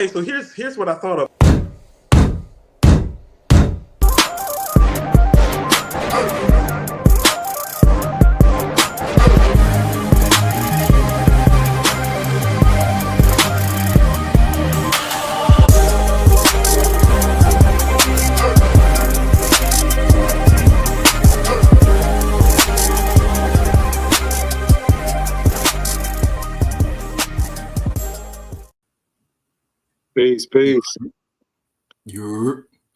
Okay, so here's what I thought of. Peace.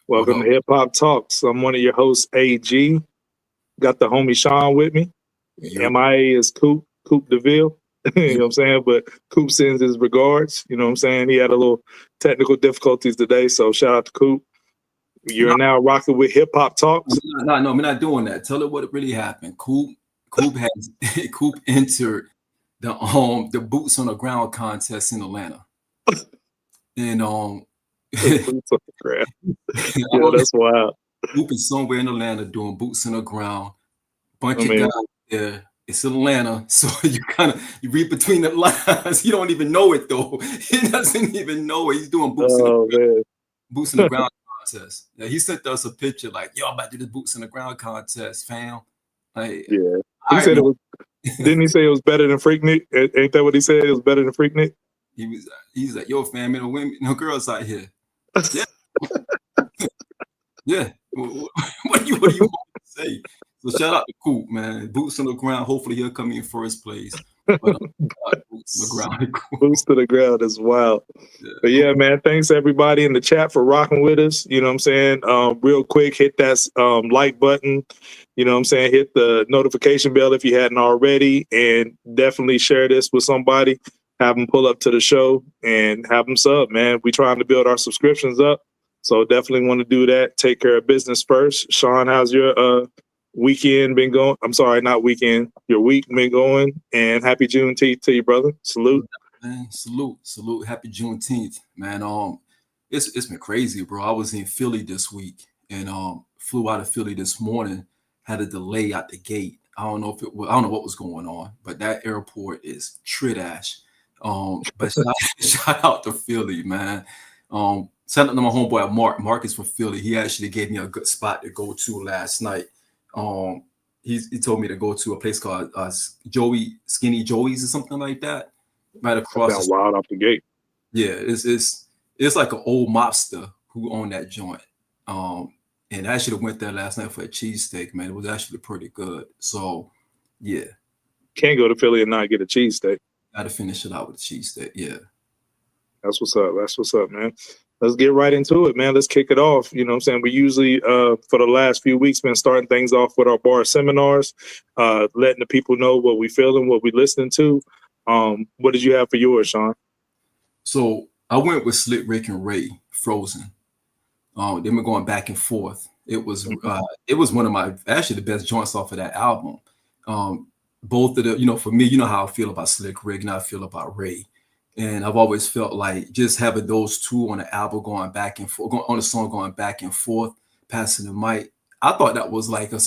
Welcome to Hip Hop Talks. I'm one of your hosts, AG. Got the homie Sean with me. MIA is Coop DeVille. You know what I'm saying? But Coop sends his regards. You know what I'm saying? He had a little technical difficulties today, so shout out to Coop. You're now rocking with Hip Hop Talks. No, we're not doing that. Tell it what really happened. Coop entered the Boots on the Ground contest in Atlanta. And Boots on the ground. Yeah, that's wild. Coop is somewhere in Atlanta doing boots on the ground. Bunch of guys there. It's Atlanta, so you read between the lines. You don't even know it though. He doesn't even know it. He's doing boots on the ground contest. Yeah, he sent us a picture like, "Yo, I'm about to do the boots on the ground contest, fam." Like, yeah, he said it was. Didn't he say it was better than Freaknik? Ain't that what he said? It was better than Freaknik. He's like, "Yo, fam, no girls out here." Yeah. Yeah. What do you want to say? So shout out to Coop, man. Boots on the ground. Hopefully he'll come in first place. But, boots on the ground. Boots to the ground is wild. Yeah. But yeah, man, thanks everybody in the chat for rocking with us. You know what I'm saying? Real quick, hit that like button. You know what I'm saying? Hit the notification bell if you hadn't already. And definitely share this with somebody. Have them pull up to the show and have them sub, man. We trying to build our subscriptions up. So definitely want to do that. Take care of business first. Sean, how's your weekend been going? I'm sorry, not weekend. Your week been going. And happy Juneteenth to you, brother. Salute. Man, salute. Happy Juneteenth, man. It's been crazy, bro. I was in Philly this week and flew out of Philly this morning. Had a delay out the gate. I don't know what was going on, but that airport is trash. But shout out to Philly, man. Shout out to my homeboy Mark. Mark is from Philly. He actually gave me a good spot to go to last night. He told me to go to a place called Skinny Joey's or something like that. Right across. Wild off the gate. Yeah, it's like an old mobster who owned that joint. And I actually went there last night for a cheesesteak, man. It was actually pretty good. So, yeah. Can't go to Philly and not get a cheesesteak. Got to finish it out with a cheesesteak, yeah. That's what's up, man. Let's get right into it, man. Let's kick it off. You know what I'm saying? We usually, for the last few weeks, been starting things off with our bar seminars, letting the people know what we feeling, what we listening to. What did you have for yours, Sean? So I went with Slick Rick and Ray, Frozen. They were going back and forth. It was one of my actually the best joints off of that album. Both of the, for me, you know how I feel about Slick Rick and how I feel about Ray. And I've always felt like just having those two on the album going back and forth, on the song going back and forth, passing the mic. I thought that was like a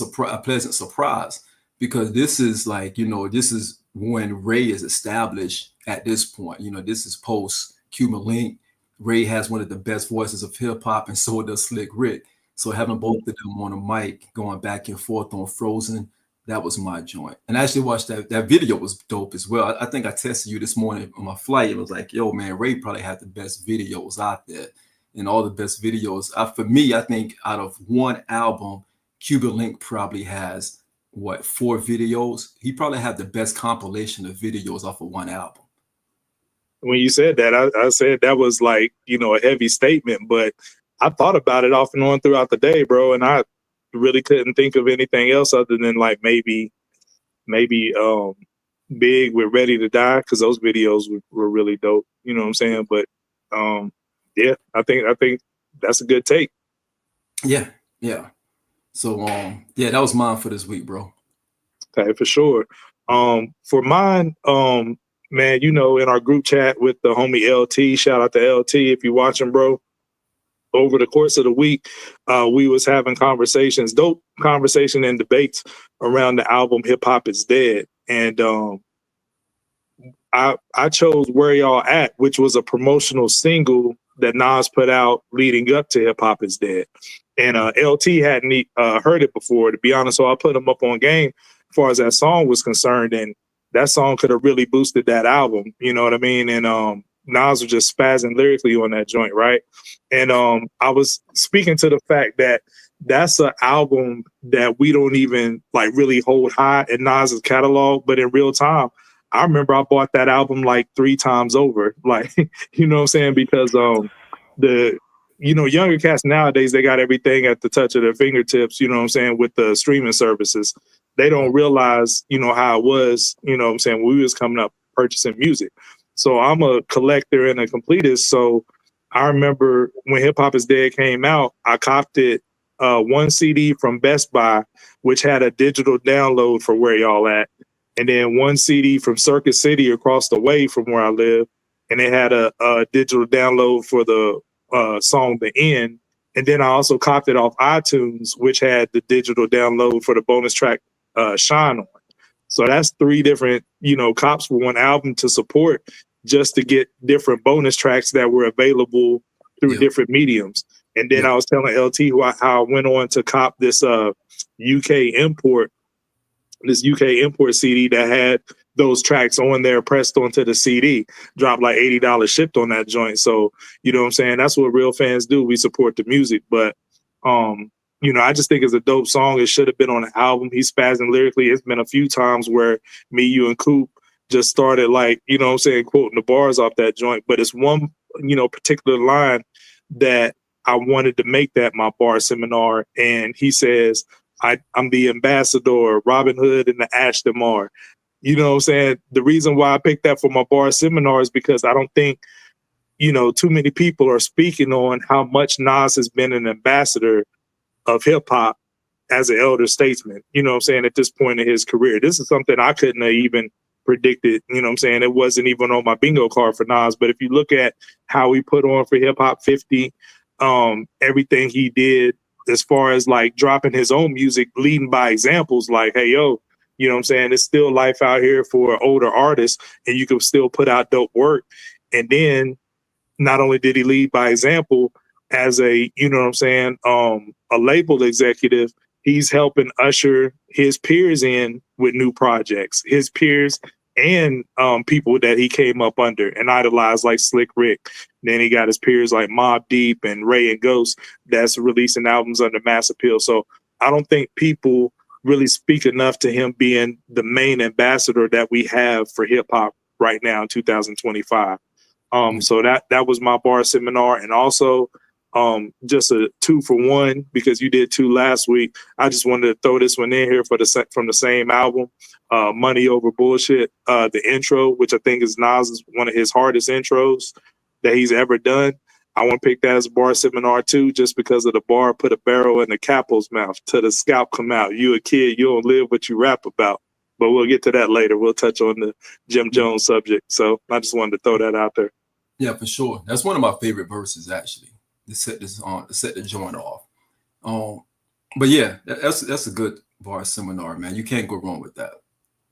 pleasant surprise because this is like, this is when Ray is established at this point. This is post Cuban Link. Ray has one of the best voices of hip hop, and so does Slick Rick. So having both of them on the mic going back and forth on Frozen, that was my joint. And I actually watched that video was dope as well. I think I texted you this morning on my flight. It was like, yo, man, Ray probably had the best videos out there. And all the best videos. For me, I think out of one album, Cuban Link probably has, 4 videos? He probably had the best compilation of videos off of one album. When you said that, I said that was like, a heavy statement. But I thought about it off and on throughout the day, bro. And I really couldn't think of anything else other than like maybe Big with Ready to Die, because those videos were really dope. You know what I'm saying? But yeah, I think that's a good take. Yeah. So yeah, that was mine for this week, bro. Okay, for sure. For mine, man, in our group chat with the homie LT, shout out to LT if you're watching, bro. Over the course of the week, we was having dope conversation and debates around the album Hip Hop Is Dead. And I chose Where Y'all At, which was a promotional single that Nas put out leading up to Hip Hop Is Dead. And LT hadn't heard it before, to be honest. So I put him up on game as far as that song was concerned. And that song could have really boosted that album. You know what I mean? And Nas was just spazzing lyrically on that joint, right? And I was speaking to the fact that that's an album that we don't even like really hold high in Nas's catalog, but in real time, I remember I bought that album like 3 times over. Like, you know what I'm saying? Because the younger cats nowadays, they got everything at the touch of their fingertips, you know what I'm saying, with the streaming services. They don't realize, how it was, you know what I'm saying, when we was coming up purchasing music. So I'm a collector and a completist. So I remember when Hip Hop Is Dead came out, I copped it 1 CD from Best Buy, which had a digital download for Where Y'all At. And then 1 CD from Circuit City across the way from where I live. And it had a digital download for the song The End. And then I also copped it off iTunes, which had the digital download for the bonus track Shine On. So that's 3 different, cops for 1 album to support, just to get different bonus tracks that were available through different mediums. And then I was telling LT how I went on to cop this UK import CD that had those tracks on there pressed onto the CD, dropped like $80 shipped on that joint. So, you know what I'm saying? That's what real fans do. We support the music. But, I just think it's a dope song. It should have been on an album. He's spazzing lyrically. It's been a few times where me, you, and Coop just started like, you know what I'm saying, quoting the bars off that joint. But it's one, particular line that I wanted to make that my bar seminar. And he says, I'm the ambassador, Robin Hood and the Ashton Mar. You know what I'm saying? The reason why I picked that for my bar seminar is because I don't think, too many people are speaking on how much Nas has been an ambassador of hip hop as an elder statesman, you know what I'm saying, at this point in his career. This is something I couldn't have even predicted, you know what I'm saying? It wasn't even on my bingo card for Nas. But if you look at how he put on for Hip Hop 50, everything he did as far as like dropping his own music, leading by examples like, hey, yo, you know what I'm saying? It's still life out here for older artists and you can still put out dope work. And then not only did he lead by example as a, you know what I'm saying, a label executive, he's helping usher his peers in with new projects, his peers and people that he came up under and idolized like Slick Rick. Then he got his peers like Mobb Deep and Ray and Ghost that's releasing albums under Mass Appeal. So I don't think people really speak enough to him being the main ambassador that we have for hip hop right now in 2025. So that was my bar seminar. And also just a 2 for 1 because you did 2 last week. I just wanted to throw this one in here from the same album, Money Over Bullshit, the intro, which I think is Nas' one of his hardest intros that he's ever done. I want to pick that as a bar seminar too, just because of the bar, put a barrel in the capo's mouth till the scalp come out. You a kid, you don't live what you rap about. But we'll get to that later. We'll touch on the Jim Jones subject. So I just wanted to throw that out there. Yeah, for sure. That's one of my favorite verses, actually, to set the joint off. But yeah, that's a good bar seminar, man. You can't go wrong with that.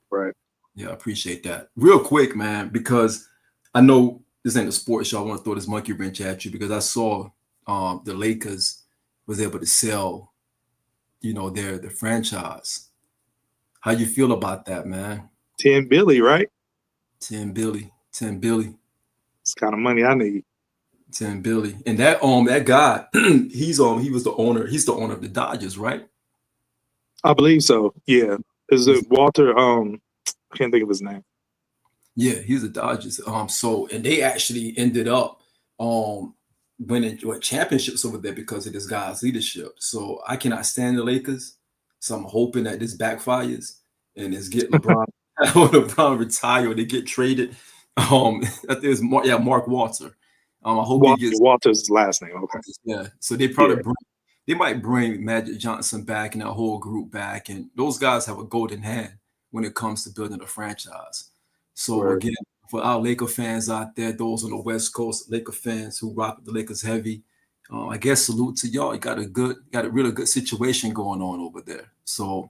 Right. Yeah, I appreciate that. Real quick, man, because I know this ain't a sports show. I want to throw this monkey wrench at you because I saw the Lakers was able to sell, their franchise. How you feel about that, man? 10 Billy, right? 10 Billy. It's the kind of money I need. 10 Billy. And that guy, he was the owner. He's the owner of the Dodgers, right? I believe so. Yeah. Is it Walter? I can't think of his name. Yeah, he's the Dodgers. And they actually ended up winning championships over there because of this guy's leadership. So I cannot stand the Lakers. So I'm hoping that this backfires and it's get LeBron LeBron retire or they get traded. I think it's Mark Walter. I hope he gets Walter's last name. Okay. Yeah. So they probably they might bring Magic Johnson back and that whole group back. And those guys have a golden hand when it comes to building a franchise. So again, for our Laker fans out there, those on the West Coast, Laker fans who rock the Lakers heavy, I guess salute to y'all. You got a really good situation going on over there. So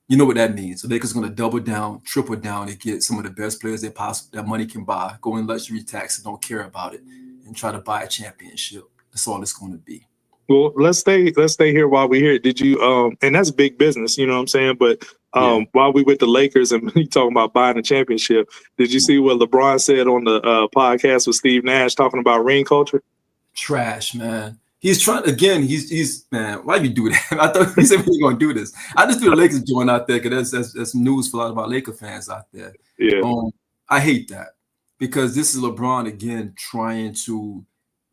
you know what that means. The Lakers going to double down, triple down, and get some of the best players that money can buy, go in luxury tax and don't care about it, and try to buy a championship. That's all it's going to be. Well, let's stay here while we're here. Did you and that's big business, you know what I'm saying? But while we with the Lakers and you talking about buying a championship, did you see what LeBron said on the podcast with Steve Nash talking about ring culture? Trash, man. He's trying again. He's man. Why you do that? I thought he said we were gonna do this. I just threw the Lakers joint out there because that's news for a lot of our Laker fans out there. Yeah. I hate that because this is LeBron again trying to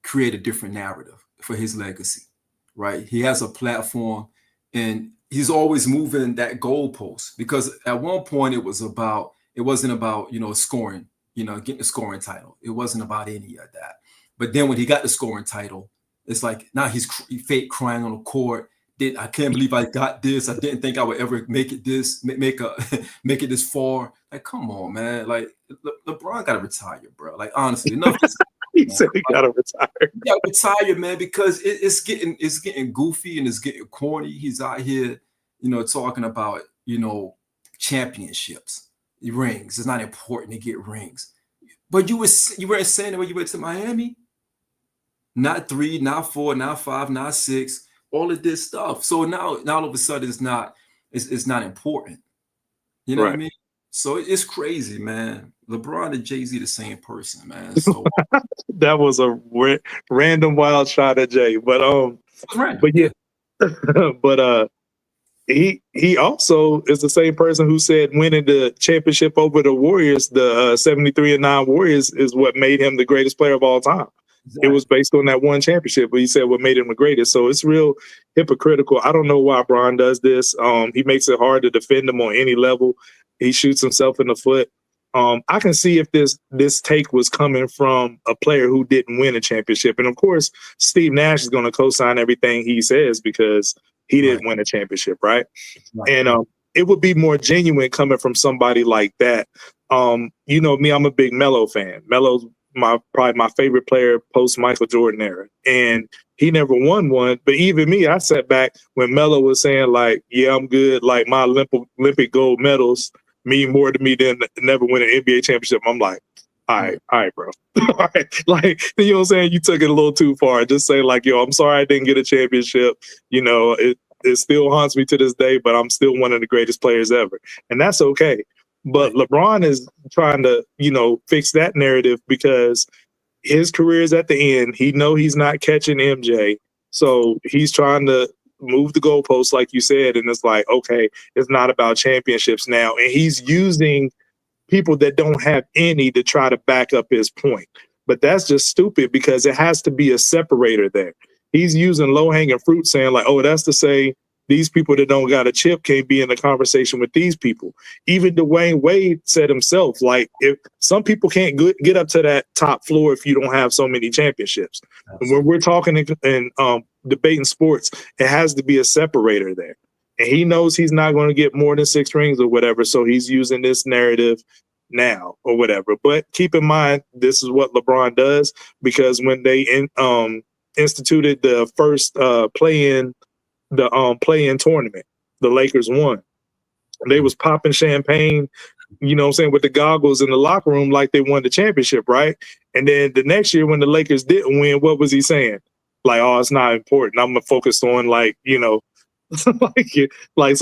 create a different narrative for his legacy, right? He has a platform and he's always moving that goalpost because at one point it wasn't about, scoring, getting the scoring title. It wasn't about any of that. But then when he got the scoring title, it's like now he's fake crying on the court. I can't believe I got this. I didn't think I would ever make it this, make it this far. Like, come on, man. Like LeBron gotta retire, bro. Like honestly, enough. He said he gotta retire. He gotta retire, man, because it's getting goofy and it's getting corny. He's out here, talking about championships, rings. It's not important to get rings. But you weren't saying that when you went to Miami. Not 3, not 4, not 5, not 6. All of this stuff. So now all of a sudden it's not important. You know what I mean? So it's crazy, man. LeBron and Jay-Z the same person, man. So that was a random wild shot at Jay, but yeah, but he also is the same person who said winning the championship over the Warriors, the 73-9 Warriors, is what made him the greatest player of all time. Exactly. It was based on that one championship, but he said what made him the greatest. So it's real hypocritical. I don't know why Bron does this. He makes it hard to defend him on any level. He shoots himself in the foot. I can see if this take was coming from a player who didn't win a championship. And of course, Steve Nash is going to co-sign everything he says because he didn't win a championship, right? And it would be more genuine coming from somebody like that. You know me, I'm a big Melo fan. Melo's probably my favorite player post Michael Jordan era. And he never won one. But even me, I sat back when Melo was saying like, yeah, I'm good. Like my Olympic gold medals mean more to me than never win an NBA championship. I'm like, all right, bro. All right. Like, you know what I'm saying? You took it a little too far. Just say like, yo, I'm sorry I didn't get a championship. It still haunts me to this day, but I'm still one of the greatest players ever. And that's okay. But LeBron is trying to, fix that narrative because his career is at the end. He know he's not catching MJ. So he's trying to move the goalposts, like you said. And it's like, okay, it's not about championships now. And he's using people that don't have any to try to back up his point. But that's just stupid because it has to be a separator there. He's using low-hanging fruit saying like, oh, that's to say these people that don't got a chip can't be in the conversation with these people. Even Dwayne Wade said himself, like, if some people can't get up to that top floor if you don't have so many championships. And when we're talking and debating sports, it has to be a separator there. And he knows he's not going to get more than 6 rings or whatever, so he's using this narrative now or whatever. But keep in mind, this is what LeBron does, because when they instituted the first play-in tournament, the Lakers won. They was popping champagne, with the goggles in the locker room like they won the championship, right? And then the next year when the Lakers didn't win, what was he saying? Like, oh, it's not important. I'm focused on so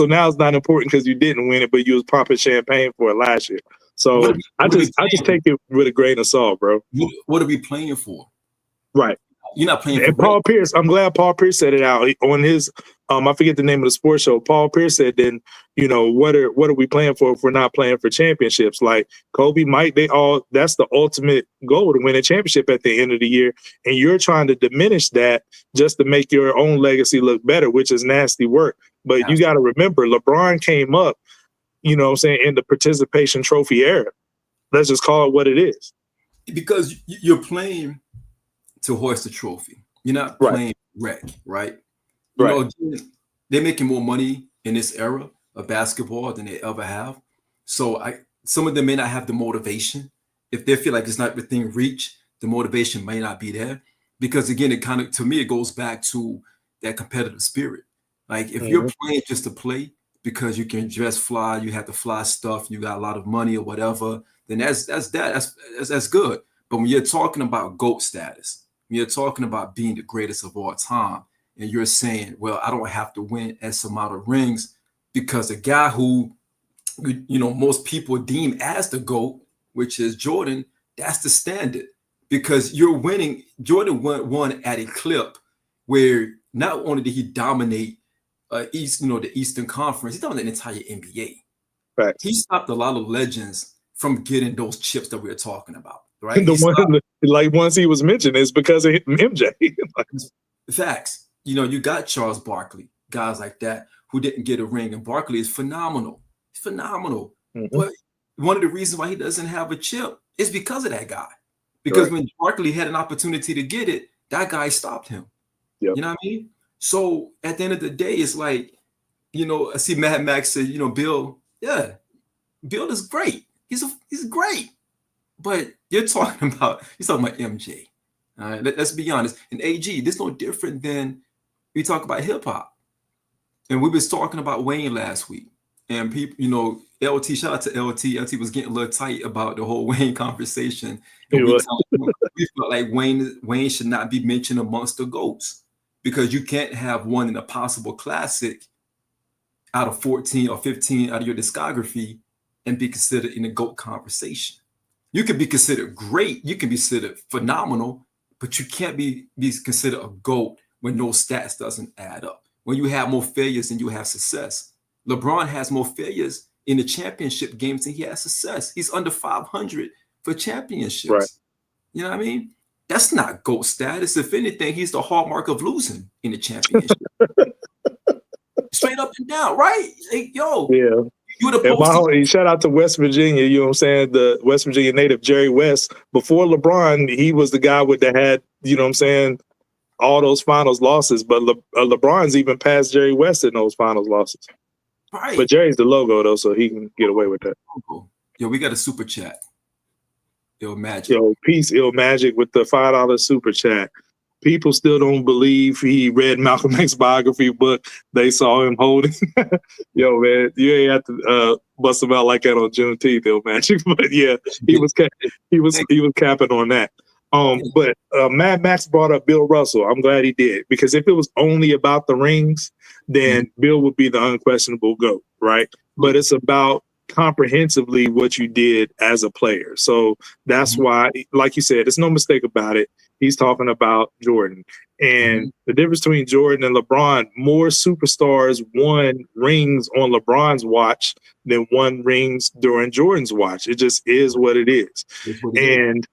now it's not important because you didn't win it, but you was popping champagne for it last year. So I just take it with a grain of salt, bro. What are we playing for? Right. You're not playing for Paul Pierce. I'm glad Paul Pierce said it out on his I forget the name of the sports show. Paul Pierce said, then, what are we playing for if we're not playing for championships? Like Kobe, Mike, that's the ultimate goal, to win a championship at the end of the year. And you're trying to diminish that just to make your own legacy look better, which is nasty work. But you got to remember, LeBron came up, in the participation trophy era. Let's just call it what it is. Because you're playing to hoist the trophy. You're not playing wreck, right? They're making more money in this era of basketball than they ever have. So some of them may not have the motivation. If they feel like it's not within reach, the motivation may not be there. Because again, to me, it goes back to that competitive spirit. Like if you're playing just to play because you can dress fly, you have the fly stuff, you got a lot of money or whatever, then that's good. But when you're talking about GOAT status, when you're talking about being the greatest of all time, and you're saying, well, I don't have to win X amount of rings because the guy who, most people deem as the GOAT, which is Jordan, that's the standard. Because you're winning. Jordan won at a clip where not only did he dominate the Eastern Conference, he dominated the entire NBA. Right. He stopped a lot of legends from getting those chips that we're talking about. Right. Once he was mentioned, it's because of MJ. Facts. You got Charles Barkley, guys like that who didn't get a ring, and Barkley is phenomenal. He's phenomenal. Mm-hmm. But one of the reasons why he doesn't have a chip is because of that guy. Because when Barkley had an opportunity to get it, that guy stopped him. Yep. You know what I mean? So at the end of the day, it's like, I see Mad Max say, Bill, Bill is great. He's great. But you're talking about MJ. All right, let's be honest. And AG, this is no different than we talk about hip hop. And we was talking about Wayne last week. And people, LT, shout out to LT. LT was getting a little tight about the whole Wayne conversation. We felt like Wayne should not be mentioned amongst the GOATs because you can't have one in a possible classic out of 14 or 15 out of your discography and be considered in a GOAT conversation. You can be considered great. You can be considered phenomenal, but you can't be considered a GOAT when those stats doesn't add up. When you have more failures than you have success. LeBron has more failures in the championship games than he has success. He's under 500 for championships. Right. You know what I mean? That's not GOAT status. If anything, he's the hallmark of losing in the championship. Straight up and down, right? Like, yo. Yeah. Shout out to West Virginia, you know what I'm saying? The West Virginia native Jerry West. Before LeBron, he was the guy that had, you know what I'm saying, all those finals losses. But LeBron's even passed Jerry West in those finals losses. Right. But Jerry's the logo, though, so he can get away with that. Yo, we got a super chat. Ill Magic. Yo, peace, Ill Magic, with the $5 super chat. People still don't believe he read Malcolm X's biography book. They saw him holding. Yo, man, you ain't have to bust him out like that on Juneteenth, Ill Magic. But yeah, he was capping on that. But Mad Max brought up Bill Russell. I'm glad he did, because if it was only about the rings, then Bill would be the unquestionable GOAT, right? But it's about comprehensively what you did as a player. So that's why, like you said, there's no mistake about it. He's talking about Jordan. And the difference between Jordan and LeBron, more superstars won rings on LeBron's watch than won rings during Jordan's watch. It just is what it is. And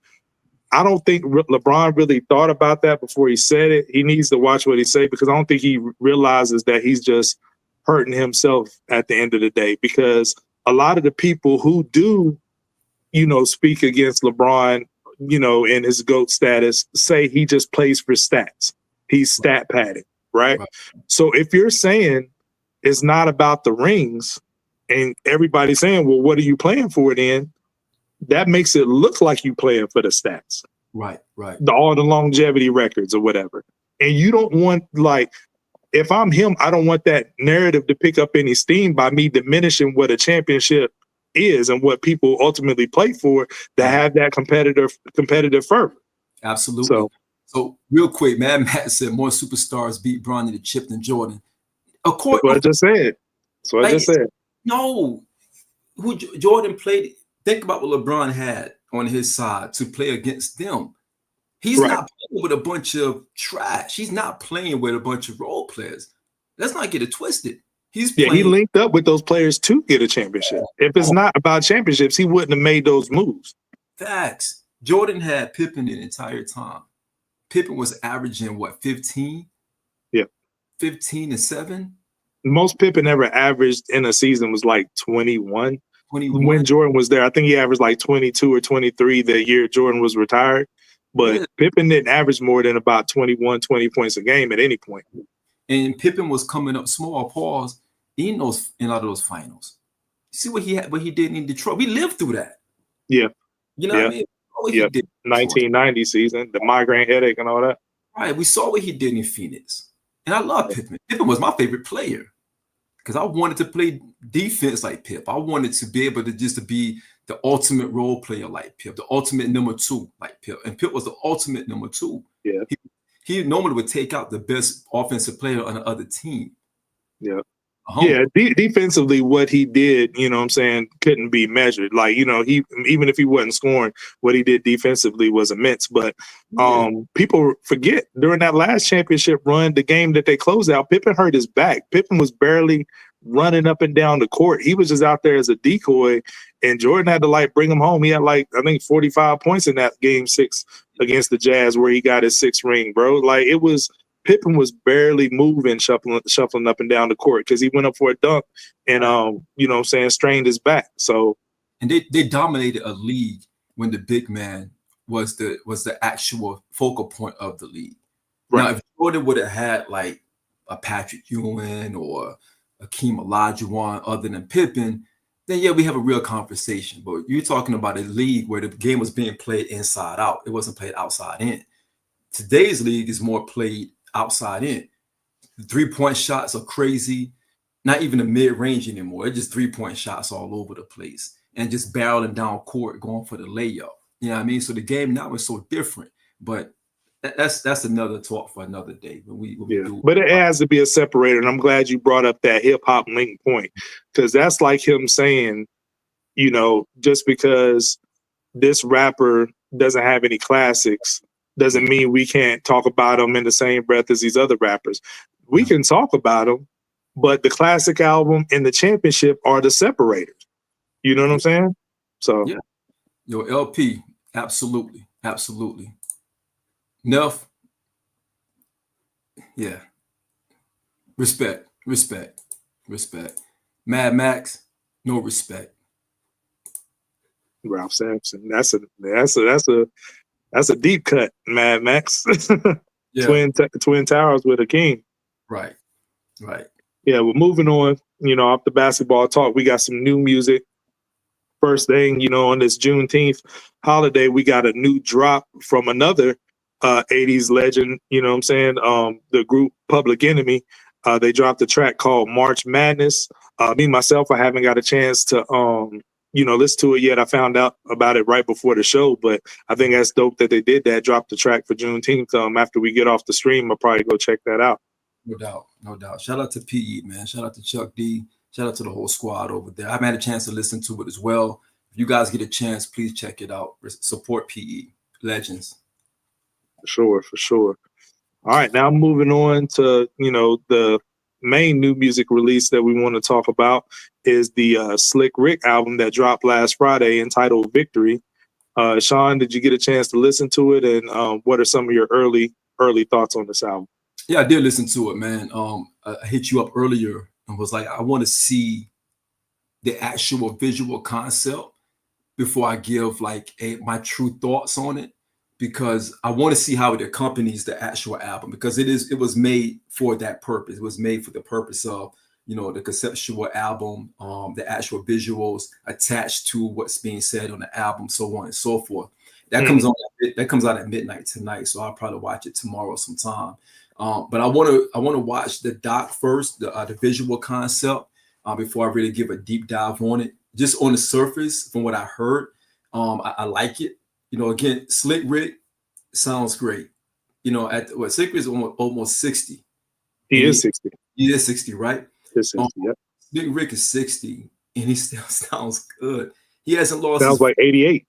I don't think LeBron really thought about that before he said it. He needs to watch what he say, because I don't think he realizes that he's just hurting himself at the end of the day, because a lot of the people who do, speak against LeBron, in his GOAT status, say he just plays for stats. He's stat padding, right? So if you're saying it's not about the rings and everybody's saying, well, what are you playing for then? That makes it look like you playing for the stats. Right. All the longevity records or whatever. And you don't want, if I'm him, I don't want that narrative to pick up any steam by me diminishing what a championship is and what people ultimately play for, to have that competitive fervor. Absolutely. So real quick, Mad Matt said more superstars beat Bron to Chip than Jordan. That's what I just said. No, who Jordan played. Think about what LeBron had on his side to play against them. He's not playing with a bunch of trash. He's not playing with a bunch of role players. Let's not get it twisted. He's playing. He linked up with those players to get a championship. If it's not about championships, he wouldn't have made those moves. Facts. Jordan had Pippen the entire time. Pippen was averaging 15? Yeah. 15 and 7? Most Pippen ever averaged in a season was like 21. When Jordan was there, I think he averaged like 22 or 23 the year Jordan was retired. But Pippen didn't average more than about 21, 20 points a game at any point. And Pippen was coming up small, pause, in a lot of those finals. See what he did in Detroit. We lived through that. Yeah. You know what I mean? Yeah. 1990 season, the migraine headache and all that. Right. We saw what he did in Phoenix. And I love Pippen. Pippen was my favorite player. because I wanted to play defense like Pip. I wanted to be able to just to be the ultimate role player like Pip, the ultimate number 2 like Pip. And Pip was the ultimate number 2. Yeah. He normally would take out the best offensive player on the other team. Yeah. Yeah, defensively, what he did, you know what I'm saying, couldn't be measured. Like, you know, he, even if he wasn't scoring, what he did defensively was immense. But people forget during that last championship run, the game that they closed out, Pippen hurt his back. Pippen was barely running up and down the court. He was just out there as a decoy, and Jordan had to like bring him home. He had like, I think 45 points in that game 6 against the Jazz where he got his 6th ring, bro. Like, it was, Pippen was barely moving, shuffling up and down the court because he went up for a dunk and, you know what I'm saying, strained his back. So, and they dominated a league when the big man was the actual focal point of the league. Right. Now, if Jordan would have had like a Patrick Ewing or Akeem Olajuwon other than Pippen, then yeah, we have a real conversation. But you're talking about a league where the game was being played inside out. It wasn't played outside in. Today's league is more played outside in. The 3-point shots are crazy. Not even a mid-range anymore. It's just 3-point shots all over the place and just barreling down court, going for the layup. You know what I mean? So the game now is so different. But that's another talk for another day. When we do. But it has to be a separator, and I'm glad you brought up that hip hop link point, because that's like him saying, you know, just because this rapper doesn't have any classics doesn't mean we can't talk about them in the same breath as these other rappers. We can talk about them, but the classic album and the championship are the separators. You know what I'm saying? So yeah, your LP, absolutely, absolutely. Enough. Yeah. Respect. Mad Max, no respect. Ralph Sampson. That's a deep cut, Mad Max. Yeah. Twin Towers with a king. Right. Yeah, we're moving on. You know, off the basketball talk, we got some new music. First thing, you know, on this Juneteenth holiday, we got a new drop from another 80s legend. You know what I'm saying? The group Public Enemy. They dropped a track called March Madness. Me, myself, I haven't got a chance to you know, listen to it yet. I found out about it right before the show, but I think that's dope that they did that. Drop the track for Juneteenth. After we get off the stream, I'll probably go check that out. No doubt. Shout out to PE, man. Shout out to Chuck D. Shout out to the whole squad over there. I've had a chance to listen to it as well. If you guys get a chance, please check it out. Support PE. Legends. For sure. All right, now moving on to, you know, the main new music release that we want to talk about is the Slick Rick album that dropped last Friday entitled Victory. Sean, did you get a chance to listen to it? And what are some of your early thoughts on this album? Yeah, I did listen to it, man. I hit you up earlier and was like, I want to see the actual visual concept before I give like my true thoughts on it, because I want to see how it accompanies the actual album, because it was made for that purpose. It was made for the purpose of, you know, the conceptual album, the actual visuals attached to what's being said on the album, so on and so forth. That comes out at midnight tonight, so I'll probably watch it tomorrow sometime. But I want to watch the doc first, the visual concept, before I really give a deep dive on it. Just on the surface, from what I heard, I like it. You know, again, Slick Rick sounds great. You know, Slick Rick is almost 60. He is 60. He is 60, right? He's 60, yep. Slick Rick is 60, and he still sounds good. He hasn't lost. Sounds like 88.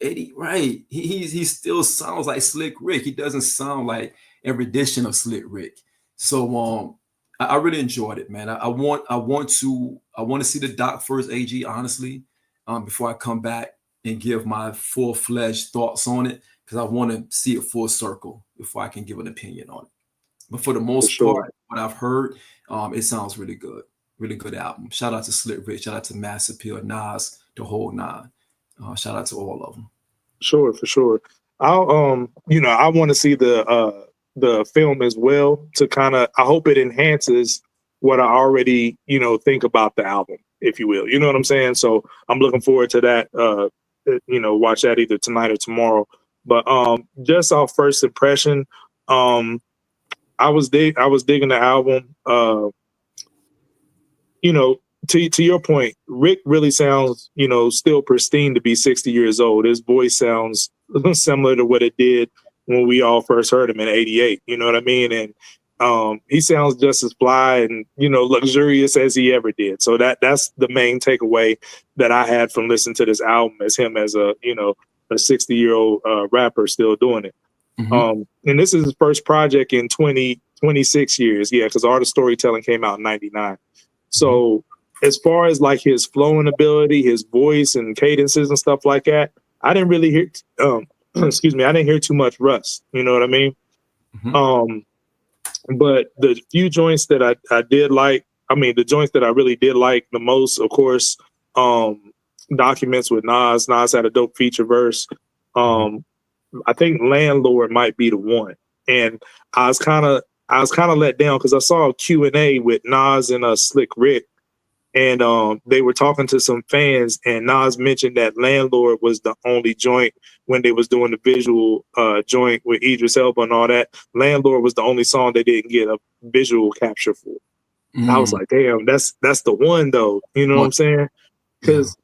80, right? He still sounds like Slick Rick. He doesn't sound like every edition of Slick Rick. So I really enjoyed it, man. I want to see the doc first, AG, honestly, before I come back and give my full-fledged thoughts on it, because I want to see it full circle before I can give an opinion on it. But for the most part, what I've heard, it sounds really good. Really good album. Shout out to Slick Rick. Shout out to Mass Appeal, Nas, the whole nine. Shout out to all of them. Sure, for sure. I'll I want to see the film as well to kind of, I hope it enhances what I already, think about the album, if you will. You know what I'm saying? So I'm looking forward to that, watch that either tonight or tomorrow. But just off first impression, I was digging the album. you know, to your point, Rick really sounds, you know, still pristine to be 60 years old. His voice sounds similar to what it did when we all first heard him in '88. You know what I mean? And he sounds just as fly and, you know, luxurious as he ever did. So that's the main takeaway that I had from listening to this album, as him as a, you know, a 60-year-old rapper still doing it. Mm-hmm. And this is his first project in 26 years. Yeah, because Art of Storytelling came out in '99. So as far as like his flowing ability, his voice and cadences and stuff like that, I didn't really hear, excuse me, I didn't hear too much Russ. You know what I mean? But the few joints that I did like, I mean, the joints that I really did like the most, of course, Documents with Nas. Nas had a dope feature verse. I think Landlord might be the one. And I was kind of let down because I saw a Q&A with Nas and Slick Rick. And they were talking to some fans, and Nas mentioned that Landlord was the only joint when they was doing the visual joint with Idris Elba and all that. Landlord was the only song they didn't get a visual capture for. I was like, damn, that's the one though. You know what I'm saying? Because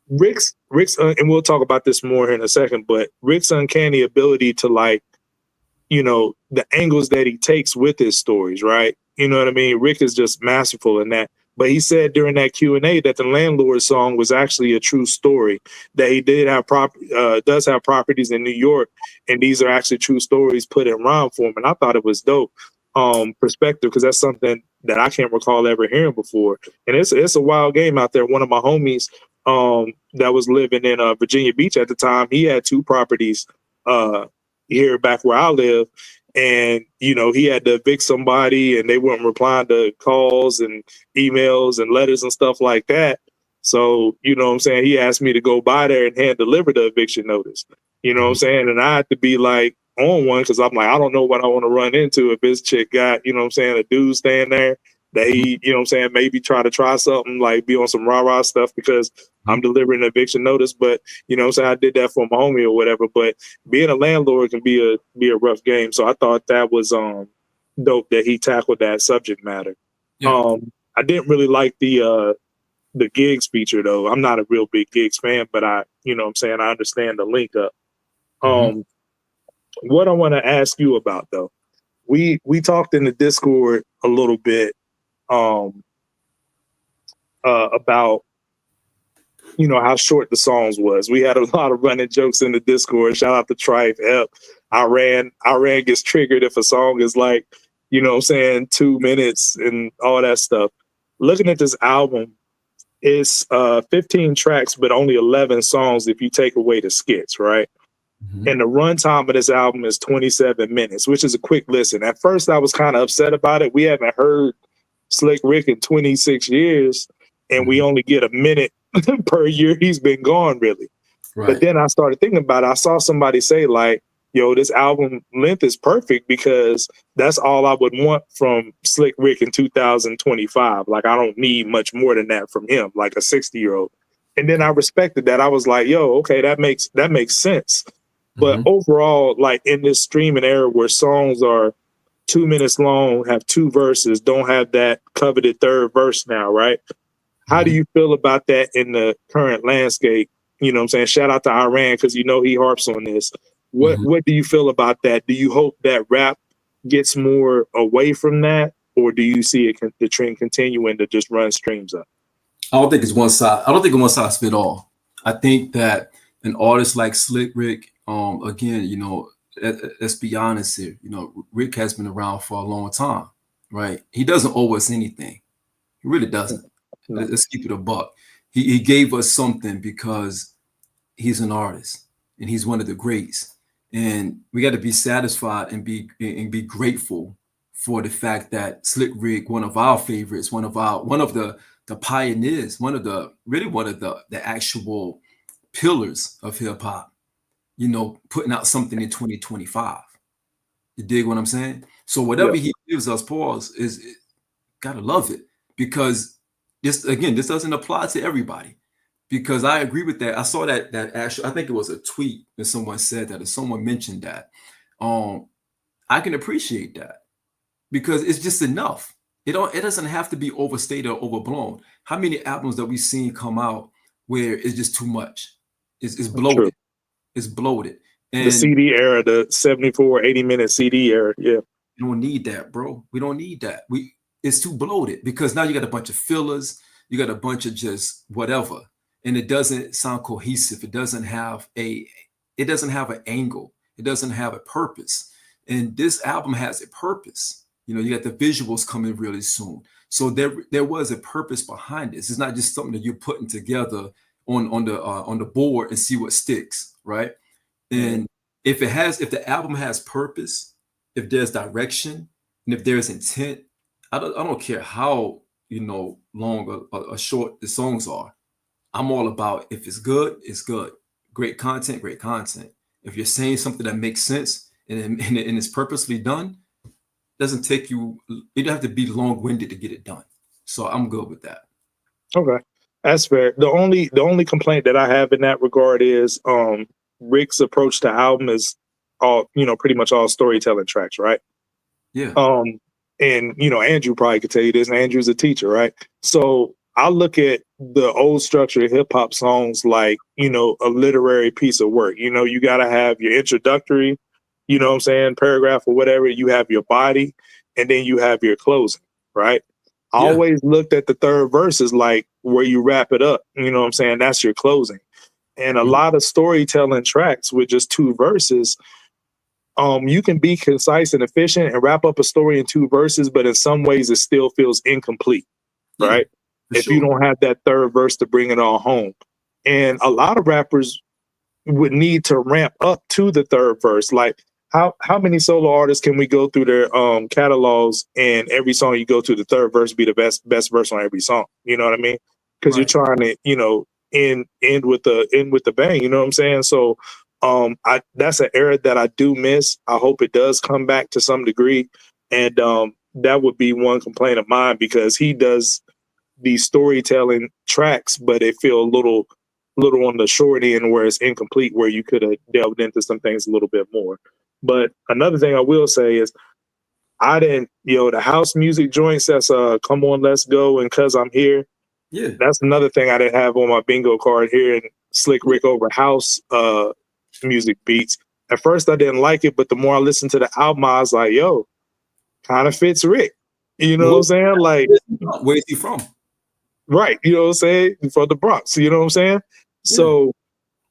Rick's and we'll talk about this more in a second, but Rick's uncanny ability to, like, you know, the angles that he takes with his stories, right? You know what I mean? Rick is just masterful in that. But he said during that Q&A that the Landlord song was actually a true story, that he did have does have properties in New York, and these are actually true stories put in rhyme form. And I thought it was dope perspective, because that's something that I can't recall ever hearing before. And it's a wild game out there. One of my homies that was living in Virginia Beach at the time, he had 2 properties here back where I live. And, you know, he had to evict somebody and they weren't replying to calls and emails and letters and stuff like that. So, you know what I'm saying? He asked me to go by there and hand deliver the eviction notice. You know what I'm saying? And I had to be like on one, because I'm like, I don't know what I want to run into if this chick got, you know what I'm saying, a dude staying there. They, you know what I'm saying, maybe try something, like be on some rah-rah stuff because I'm delivering an eviction notice. But, you know what I'm saying, I did that for my homie or whatever. But being a landlord can be a rough game. So I thought that was dope that he tackled that subject matter. I didn't really like the gigs feature though. I'm not a real big gigs fan, but you know what I'm saying, I understand the link up. What I want to ask you about though, we talked in the Discord a little bit about, you know, how short the songs was. We had a lot of running jokes in the Discord. Shout out to Trife. Iran gets triggered if a song is like, you know what I'm saying, 2 minutes and all that stuff. Looking at this album, it's 15 tracks, but only 11 songs if you take away the skits, right? And the runtime of this album is 27 minutes, which is a quick listen. At first, I was kind of upset about it. We haven't heard Slick Rick in 26 years, and we only get a minute per year he's been gone, really. Right. But then I started thinking about it. I saw somebody say, like, yo, this album length is perfect because that's all I would want from Slick Rick in 2025. Like, I don't need much more than that from him, like a 60-year-old. And then I respected that. I was like, yo, okay, that makes sense. But overall, like in this streaming era where songs are 2 minutes long, have 2 verses, don't have that coveted third verse now, right? How do you feel about that in the current landscape? You know what I'm saying? Shout out to Iran, because you know he harps on this. What do you feel about that? Do you hope that rap gets more away from that, or do you see the trend continuing to just run streams up? I don't think it's one size. I don't think it's one size fit all. I think that an artist like Slick Rick, again, you know, let's be honest here. You know, Rick has been around for a long time, right? He doesn't owe us anything. He really doesn't. No. Let's keep it a buck. He gave us something because he's an artist and he's one of the greats. And we got to be satisfied and be grateful for the fact that Slick Rick, one of our favorites, one of the pioneers, one of the actual pillars of hip hop, you know, putting out something in 2025. You dig what I'm saying? So whatever he gives us, pause, is gotta love it, because this doesn't apply to everybody. Because I agree with that. I saw that actually, I think it was a tweet that someone said that, or someone mentioned that. I can appreciate that because it's just enough. It doesn't have to be overstated or overblown. How many albums that we've seen come out where it's just too much? It's True. bloated. It's bloated. The And CD era, the 74, 80-minute CD era. Yeah. we don't need that, bro. We don't need that. It's too bloated because now you got a bunch of fillers, you got a bunch of just whatever, and it doesn't sound cohesive. It doesn't have an angle. It doesn't have a purpose. And this album has a purpose. You know, you got the visuals coming really soon. So there was a purpose behind this. It's not just something that you're putting together on the board and see what sticks, right? And if the album has purpose, if there's direction, and if there's intent, I don't care how long or short the songs are. I'm all about if it's good, it's good. Great content, great content. If you're saying something that makes sense and it's purposely done, doesn't take you. You don't have to be long-winded to get it done. So I'm good with that. Okay, that's fair. The only complaint that I have in that regard is Rick's approach to album is all pretty much all storytelling tracks, right? Yeah. And Andrew probably could tell you this. And Andrew's a teacher, right? So I look at the old structure of hip hop songs like a literary piece of work. You got to have your introductory, paragraph or whatever. You have your body, and then you have your closing, right? I always looked at the third verse as like where you wrap it up. That's your closing. And a lot of storytelling tracks with just two verses, you can be concise and efficient and wrap up a story in two verses, but in some ways it still feels incomplete, right? If you don't have that third verse to bring it all home. And a lot of rappers would need to ramp up to the third verse. Like how many solo artists can we go through their catalogs and every song you go to, the third verse be the best verse on every song? You know what I mean? Because you're trying to, end with the bang, you know what I'm saying? So that's an era that I do miss. I hope it does come back to some degree. And that would be one complaint of mine, because he does these storytelling tracks, but they feel a little on the short end where it's incomplete, where you could have delved into some things a little bit more. But another thing I will say is I didn't, the house music joints, that's Come On, Let's Go and Cause I'm Here. Yeah. That's another thing I didn't have on my bingo card here. And Slick Rick over house music beats. At first I didn't like it, but the more I listened to the album, I was like, yo, kind of fits Rick. You know what I'm saying? Like, where's he from? Right. You know what I'm saying? From the Bronx. You know what I'm saying? Yeah. So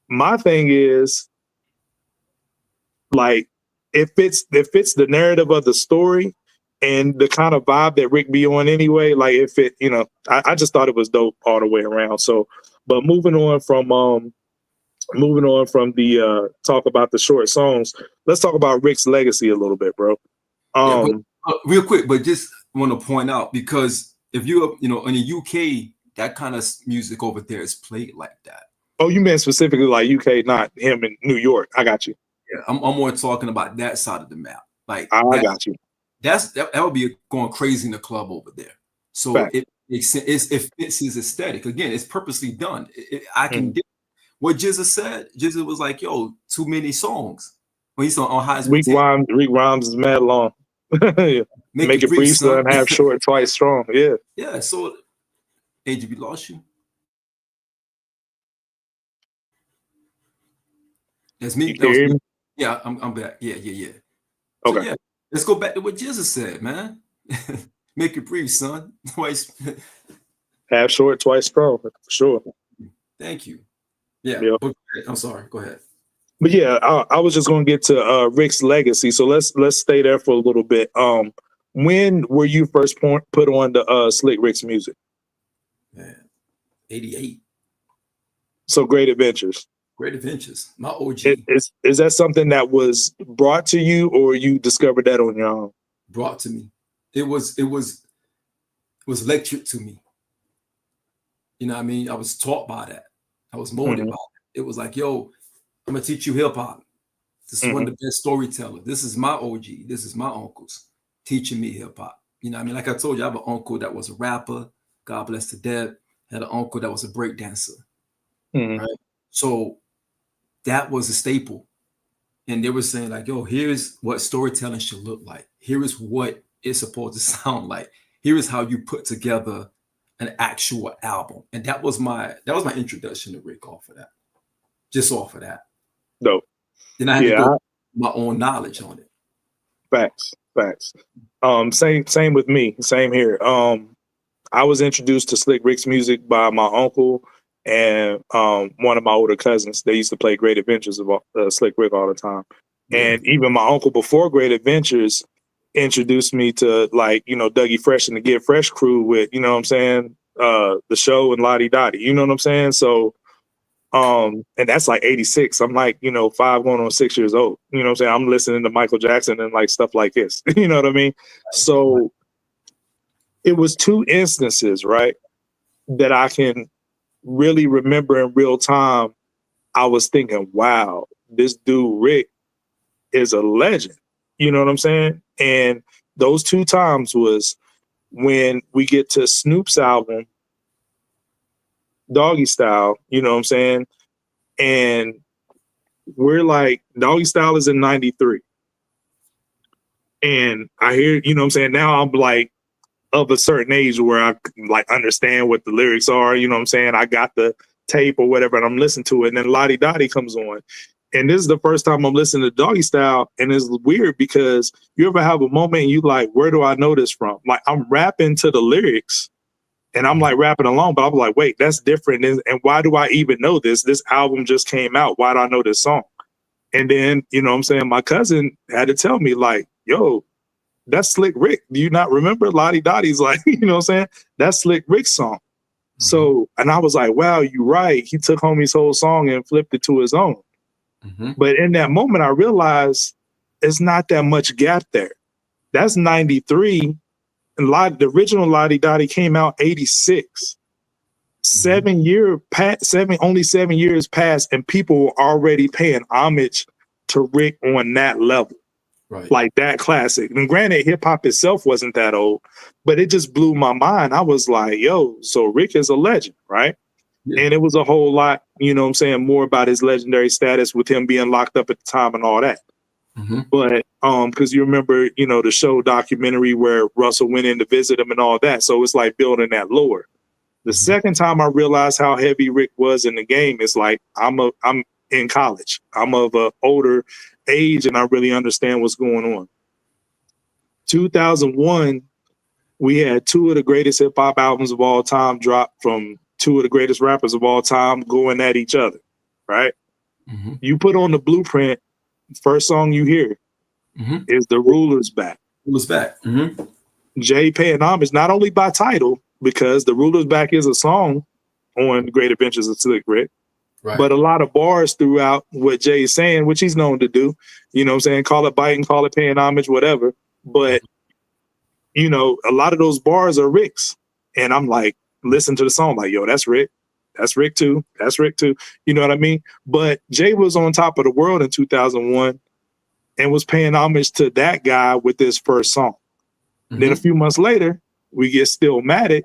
my thing is, like, it fits the narrative of the story and the kind of vibe that Rick be on anyway. Like, if it, I just thought it was dope all the way around. So, but moving on from the talk about the short songs, let's talk about Rick's legacy a little bit, bro. Real quick, but just want to point out, because if you in the UK, that kind of music over there is played like that. Oh, you meant specifically like UK, not him in New York. I got you. Yeah, I'm more talking about that side of the map. Like, I got you. That would be going crazy in the club over there. So it fits his aesthetic. Again, it's purposely done. I can do what SZA said. SZA was like, "Yo, too many songs." When he's on Highs. Rick Rhymes is mad long. Make it brief, son. Have short, twice strong. Yeah. Yeah. So, AJ, we lost you. That's me. Yeah, I'm back. Yeah. Okay. So, yeah, let's go back to what SZA said, man. Make it brief, son. Twice. Have short, twice strong. For sure. Thank you. Yeah. But, I'm sorry. Go ahead. But yeah, I was just going to get to Rick's legacy. So let's stay there for a little bit. When were you first put on the Slick Rick's music? Man, 88. So Great Adventures. Great Adventures. My OG. Is that something that was brought to you, or you discovered that on your own? Brought to me. It was lectured to me. You know what I mean? I was taught by that. I was molded by it. It was like, yo, I'm gonna teach you hip hop. This is one of the best storytellers. This is my OG. This is my uncles teaching me hip hop. You know what I mean? Like I told you, I have an uncle that was a rapper. God bless the dead. Had an uncle that was a break dancer. Right? So that was a staple. And they were saying like, yo, here's what storytelling should look like. Here is what it's supposed to sound like. here is how you put together an actual album. And that was my introduction to Rick off of that. Just off of that. Dope. Then I had to go my own knowledge on it. Facts. Same with me. Same here. I was introduced to Slick Rick's music by my uncle and one of my older cousins. They used to play Great Adventures of Slick Rick all the time. And even my uncle before Great Adventures introduced me to, like, you know, Dougie Fresh and the Get Fresh crew with, you know what I'm saying, The Show and Lottie Dottie, you know what I'm saying? So, and that's like 86. I'm like, you know, 5 going on 6 years old. You know what I'm saying? I'm listening to Michael Jackson and like stuff like this. You know what I mean? So it was 2 instances, right, that I can really remember in real time. I was thinking, wow, this dude Rick is a legend. You know what I'm saying? And those 2 times was when we get to Snoop's album, Doggy Style, you know what I'm saying? And we're like, Doggy Style is in 93. And I hear, you know what I'm saying? Now I'm like of a certain age where I like understand what the lyrics are, you know what I'm saying? I got the tape or whatever and I'm listening to it. And then Lottie Dottie comes on. And this is the first time I'm listening to Doggy Style. And it's weird because you ever have a moment and you like, where do I know this from? Like, I'm rapping to the lyrics and I'm like rapping along, but I'm like, wait, that's different. And why do I even know this? This album just came out. Why do I know this song? And then, you know what I'm saying, my cousin had to tell me, like, yo, that's Slick Rick. Do you not remember? Lottie Dottie's like, you know what I'm saying? That's Slick Rick's song. Mm-hmm. So, and I was like, wow, you're right. He took Homie's whole song and flipped it to his own. Mm-hmm. But in that moment, I realized it's not that much gap there. That's 93. And the original Lottie Dottie came out 86. Mm-hmm. Only 7 years passed, and people were already paying homage to Rick on that level. Right. Like that classic. And granted, hip hop itself wasn't that old, but it just blew my mind. I was like, yo, so Rick is a legend, right? Yeah. And it was a whole lot, you know what I'm saying, more about his legendary status with him being locked up at the time and all that. Mm-hmm. But because you remember, you know, the show documentary where Russell went in to visit him and all that. So it's like building that lore. The second time I realized how heavy Rick was in the game is like, I'm in college. I'm of an older age and I really understand what's going on. 2001, we had 2 of the greatest hip hop albums of all time drop from 2 of the greatest rappers of all time going at each other, right? Mm-hmm. You put on the Blueprint, first song you hear is The Ruler's Back. Ruler's Back. Mm-hmm. Jay paying homage not only by title, because The Ruler's Back is a song on Great Adventures of Slick Rick, right, but a lot of bars throughout what Jay is saying, which he's known to do, you know what I'm saying, call it biting, call it paying homage, whatever. But, you know, a lot of those bars are Rick's. And I'm like, listen to the song, like, yo, that's Rick. That's Rick too. That's Rick too. You know what I mean? But Jay was on top of the world in 2001 and was paying homage to that guy with his first song. Mm-hmm. Then a few months later, we get Stillmatic,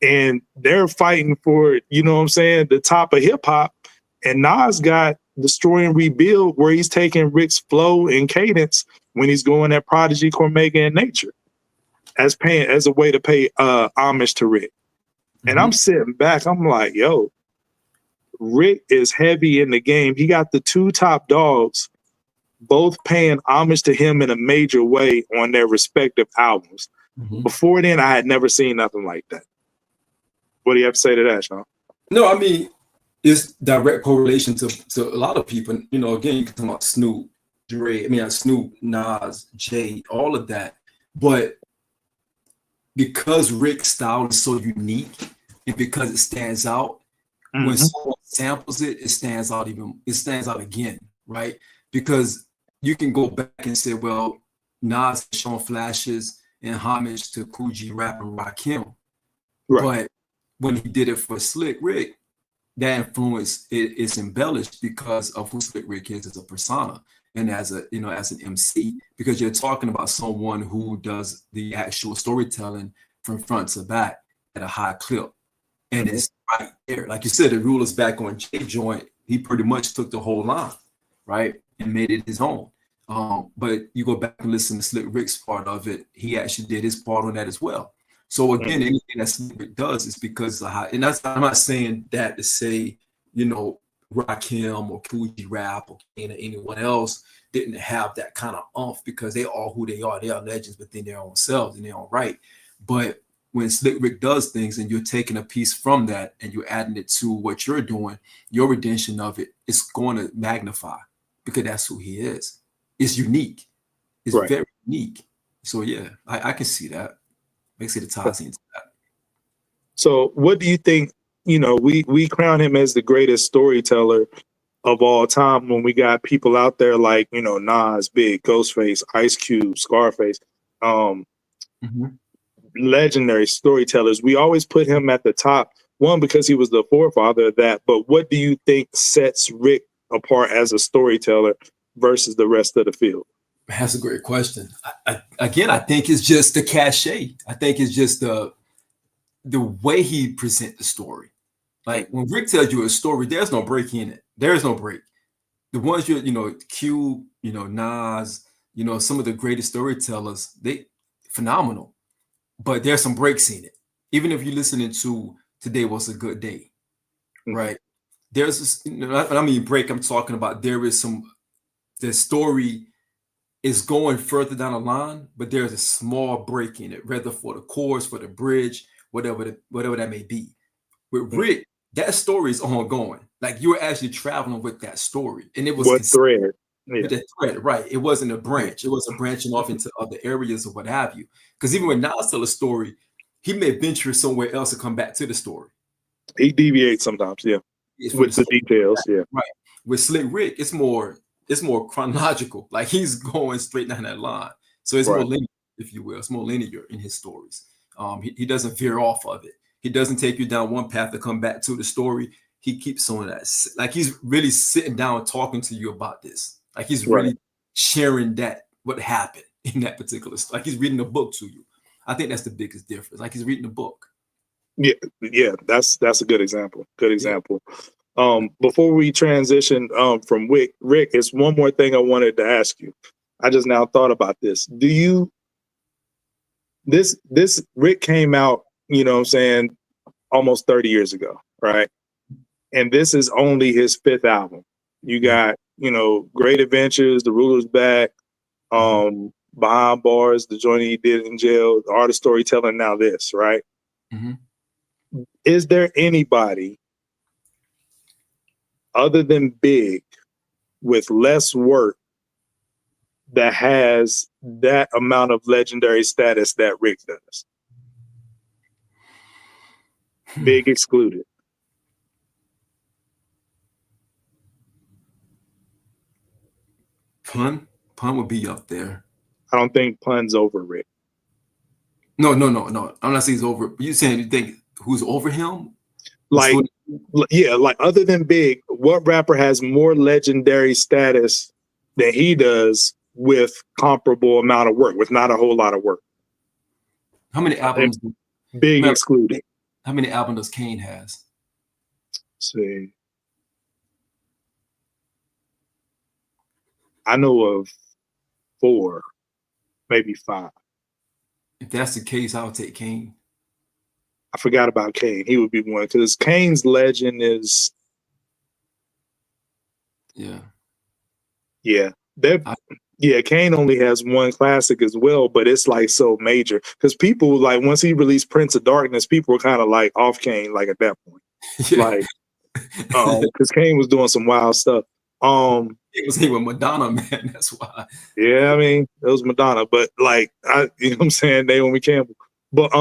and they're fighting for, you know what I'm saying, the top of hip hop. And Nas got Destroy and Rebuild, where he's taking Rick's flow and cadence when he's going at Prodigy, Cormega, and Nature as a way to pay homage to Rick. Mm-hmm. And I'm sitting back, I'm like, yo, Rick is heavy in the game. He got the 2 top dogs, both paying homage to him in a major way on their respective albums. Mm-hmm. Before then, I had never seen nothing like that. What do you have to say to that, Sean? No, I mean, it's direct correlation to a lot of people. You know, again, you can talk about Snoop, Snoop, Nas, Jay, all of that. But because Rick's style is so unique and because it stands out, when someone samples it, it stands out again, right? Because you can go back and say, well, Nas has shown flashes and homage to Kool G Rap and Rakim. Right. But when he did it for Slick Rick, that influence is embellished because of who Slick Rick is as a persona and as an MC, because you're talking about someone who does the actual storytelling from front to back at a high clip. And it's right there. Like you said, The Ruler's Back on Jay joint, he pretty much took the whole line, right? And made it his own. But you go back and listen to Slick Rick's part of it, he actually did his part on that as well. So again, anything that Slick Rick does is because of how, and that's, I'm not saying that to say, you know, Rakim or Coogee Rap or Kane or anyone else didn't have that kind of oomph, because they are who they are. They are legends within their own selves and their own right. But when Slick Rick does things and you're taking a piece from that and you're adding it to what you're doing, your rendition of it is going to magnify, because that's who he is. It's unique. It's very unique. So yeah, I can see that. Makes it a ties into that. So what do you think? You know, we crown him as the greatest storyteller of all time when we got people out there like, you know, Nas, Big, Ghostface, Ice Cube, Scarface, legendary storytellers. We always put him at the top, one, because he was the forefather of that. But what do you think sets Rick apart as a storyteller versus the rest of the field? That's a great question. I think it's just the cachet. I think it's just the way he presents the story. Like when Rick tells you a story, there's no break in it. There is no break. The ones you know, Cube, you know, Nas, you know, some of the greatest storytellers, they phenomenal. But there's some breaks in it. Even if you're listening to Today Was a Good Day, right? There's this, you know, when I mean break, I'm talking about the story is going further down the line, but there's a small break in it, whether for the chorus, for the bridge, whatever that may be. With Rick, that story is ongoing. Like you're actually traveling with that story, and it was what thread? With that thread, right? It wasn't a branch. It wasn't branching off into other areas or what have you. Because even when Nas tell a story, he may venture somewhere else to come back to the story. He deviates sometimes, yeah, with the details, yeah. Right. With Slick Rick, it's more chronological. Like he's going straight down that line. So it's more linear, if you will. It's more linear in his stories. He doesn't veer off of it. He doesn't take you down one path to come back to the story. He keeps on that. Like he's really sitting down and talking to you about this. Like he's really sharing what happened in that particular story. Like he's reading a book to you. I think that's the biggest difference. Like he's reading a book. Yeah, that's a good example. Good example. Before we transition from Rick, it's one more thing I wanted to ask you. I just now thought about this. This Rick came out, you know what I'm saying, almost 30 years ago, right? And this is only his 5th album. You got, you know, Great Adventures, The Ruler's Back, Behind Bars, the joint he did in jail, The Art of Storytelling, now this, right? Is there anybody other than Big with less work that has that amount of legendary status that Rick does? Big excluded. Pun would be up there. I don't think Pun's over Rick. No. I'm not saying he's over. You saying you think who's over him? Like, yeah, like other than Big, what rapper has more legendary status than he does with comparable amount of work, with not a whole lot of work? How many albums? Big excluded. How many albums does Kane has? Let's see. I know of 4, maybe 5. If that's the case, I would take Kane. I forgot about Kane. He would be one, because Kane's legend is. Yeah. Kane only has 1 classic as well, but it's like so major, because people, like, once he released Prince of Darkness, people were kind of like off Kane, like at that point, like, because Kane was doing some wild stuff. It was with Madonna, man. That's why. Yeah, I mean, it was Madonna, but like, you know what I'm saying, Naomi Campbell. But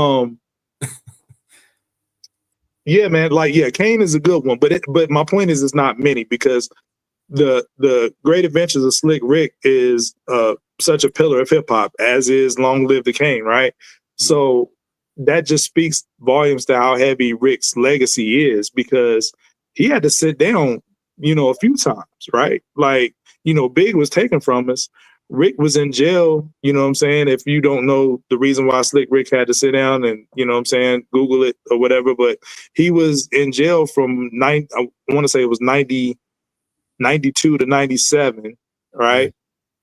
yeah, man, like, yeah, Kane is a good one, but my point is, it's not many, because the Great Adventures of Slick Rick is such a pillar of hip hop, as is Long Live the Kane, right? So that just speaks volumes to how heavy Rick's legacy is, because he had to sit down, you know, a few times, right? Like, you know, Big was taken from us. Rick was in jail, you know what I'm saying? If you don't know the reason why Slick Rick had to sit down, and, you know what I'm saying, Google it or whatever, but he was in jail from I want to say it was 92 to 97, right?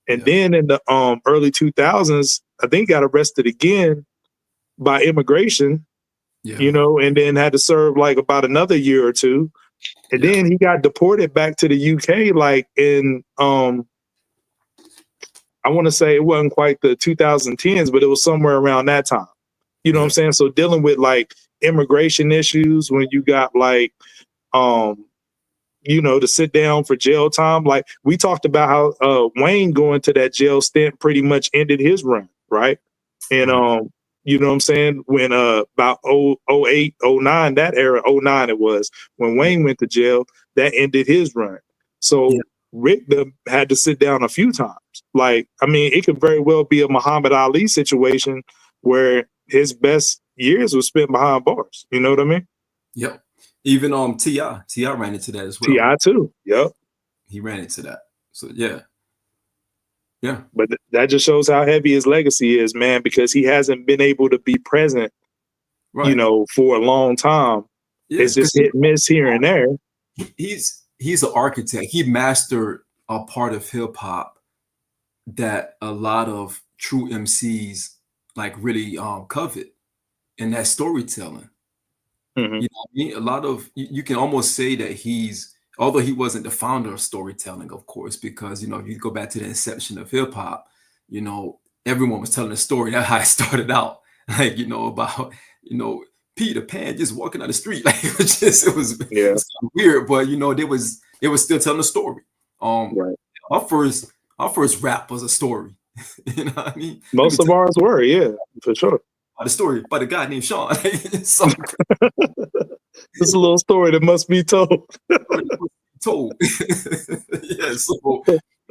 And then in the early 2000s, I think he got arrested again by immigration, you know, and then had to serve like about another year or two. And then he got deported back to the UK, like in, I want to say it wasn't quite the 2010s, but it was somewhere around that time. You know what I'm saying? So dealing with like immigration issues when you got like, you know, to sit down for jail time. Like we talked about how Wayne going to that jail stint pretty much ended his run, right? And you know what I'm saying? When about 08, 09, that era, 09 it was, when Wayne went to jail, that ended his run. So Rick had to sit down a few times. Like, I mean, it could very well be a Muhammad Ali situation where his best years were spent behind bars. You know what I mean? Yep. Even T.I. ran into that as well. T.I. too. Yep. He ran into that. So yeah. But that just shows how heavy his legacy is, man, because he hasn't been able to be present, you know, for a long time. It's just hit miss here and there. He's an architect. He mastered a part of hip hop that a lot of true MCs like really covet, and that's storytelling. You know what I mean? A lot of you can almost say that although he wasn't the founder of storytelling, of course, because, you know, if you go back to the inception of hip hop, you know, everyone was telling a story. That's how it started out. Like, you know, about, you know, Peter Pan just walking down the street. Like it was weird, but you know, they was still telling a story. Our first rap was a story. You know what I mean? Most of ours were, for sure. The story about a guy named Sean. So, it's a little story that must be told. So we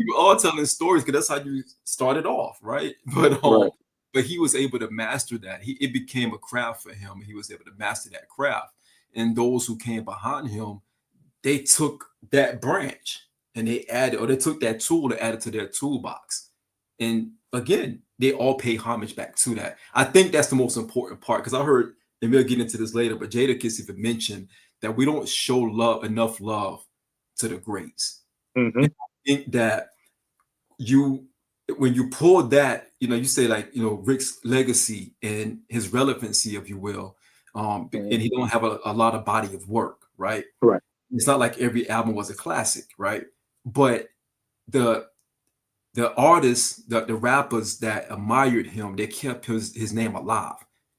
were all telling stories because that's how you started off, right? But he was able to master that. It became a craft for him, and he was able to master that craft. And those who came behind him, they took that branch and they took that tool and added to their toolbox. And again, they all pay homage back to that. I think that's the most important part, because I heard, and we'll get into this later, but Jadakiss even mentioned that we don't show enough love to the greats. And I think that when you pull that, you know, you say like, you know, Rick's legacy and his relevancy, if you will, and he don't have a lot of body of work, right? It's not like every album was a classic, right? But the artists, the rappers that admired him, they kept his name alive.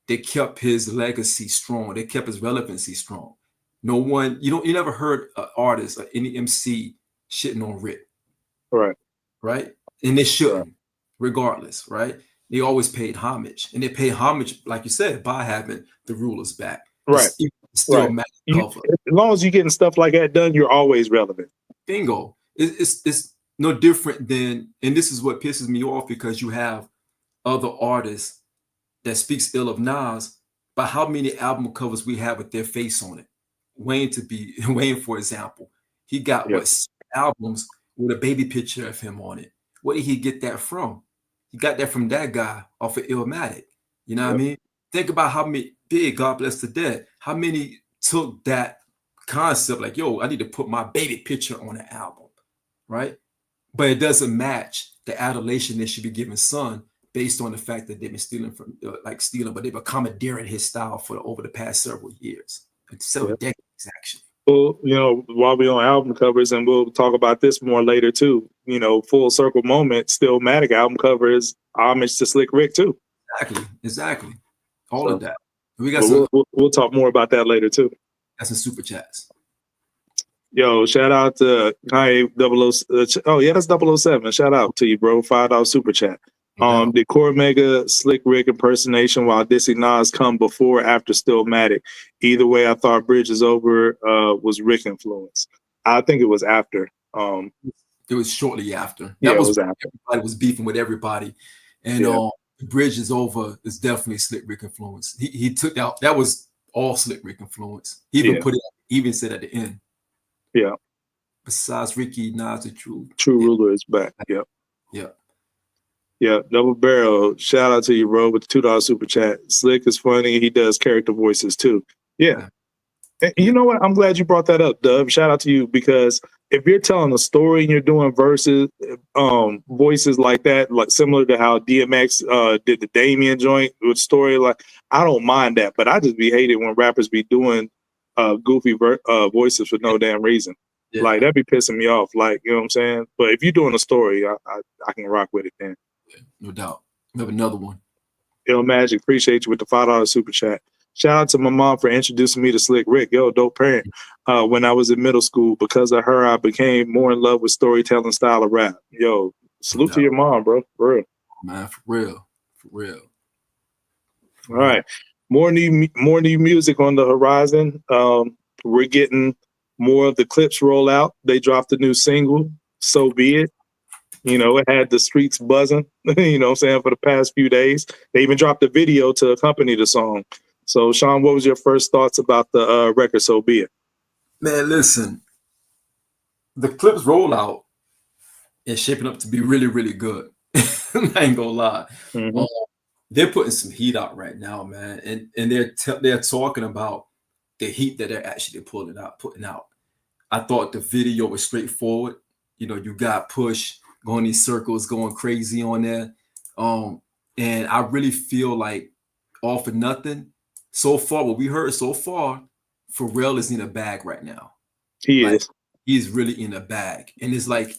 They kept his legacy strong. They kept his relevancy strong. No one, you never heard an artist or any MC shitting on Rick. Right? And they shouldn't, regardless, right? They always paid homage. And they paid homage, like you said, by having the rulers back. It's still as long as you're getting stuff like that done, you're always relevant. Bingo. It's no different than, and this is what pisses me off, because you have other artists that speaks ill of Nas, but how many album covers we have with their face on it? Wayne, for example, he got albums with a baby picture of him on it. Where did he get that from? He got that from that guy off of Illmatic. You know what I mean? Think about how many God Bless the Dead, how many took that concept like, yo, I need to put my baby picture on an album, right? But it doesn't match the adulation they should be giving Son based on the fact that they've been stealing, but they've been commandeering his style for over the past several years, several decades actually. Well, you know, while we're on album covers, and we'll talk about this more later too, you know, full circle moment, Stillmatic album cover is homage to Slick Rick too. Exactly. All of that. We got we'll talk more about that later too. That's some super chats. Yo, shout out to Kanye 00. Oh yeah, that's 007. Shout out to you, bro. $5 super chat. Did Cormega Slick Rick impersonation while dissing Nas come before or after Stillmatic? Either way, I thought Bridge Is Over was Rick influence. I think it was after. It was shortly after. It was after. Everybody was beefing with everybody, and Bridge Is Over is definitely Slick Rick influence. He took out, that was all Slick Rick influence. He even said at the end. Yeah. Besides Ricky, Nas, the true ruler is back. Yeah. Yeah, Double Barrel. Shout out to you, bro, with the $2 super chat. Slick is funny. He does character voices too. Yeah. And you know what? I'm glad you brought that up, Dub. Shout out to you, because if you're telling a story and you're doing verses, voices like that, like similar to how DMX did the Damien joint with story, like I don't mind that, but I just be hated when rappers be doing goofy voices for no damn reason. Yeah. Like that be pissing me off. Like, you know what I'm saying? But if you're doing a story, I can rock with it then. Yeah, no doubt. We have another one. Yo, Magic, appreciate you with the $5 super chat. Shout out to my mom for introducing me to Slick Rick. Yo, dope parent. When I was in middle school, because of her, I became more in love with storytelling style of rap. Yo, salute to your mom, bro. For real. Man, for real. For real. All right. More new music on the horizon. We're getting more of the Clipse rollout. They dropped a new single, So Be It. You know, it had the streets buzzing, you know what I'm saying, for the past few days. They even dropped a video to accompany the song. So, Sean, what was your first thoughts about the record, So Be It? Man, listen, the Clipse rollout is shaping up to be really, really good. I ain't gonna lie. Mm-hmm. They're putting some heat out right now, man. And they're talking about the heat that they're actually putting out. I thought the video was straightforward. You know, you got Push going these circles, going crazy on there. And I really feel like All for Nothing, so far, what we heard so far, Pharrell is in a bag right now. He is. He's really in a bag. And it's like,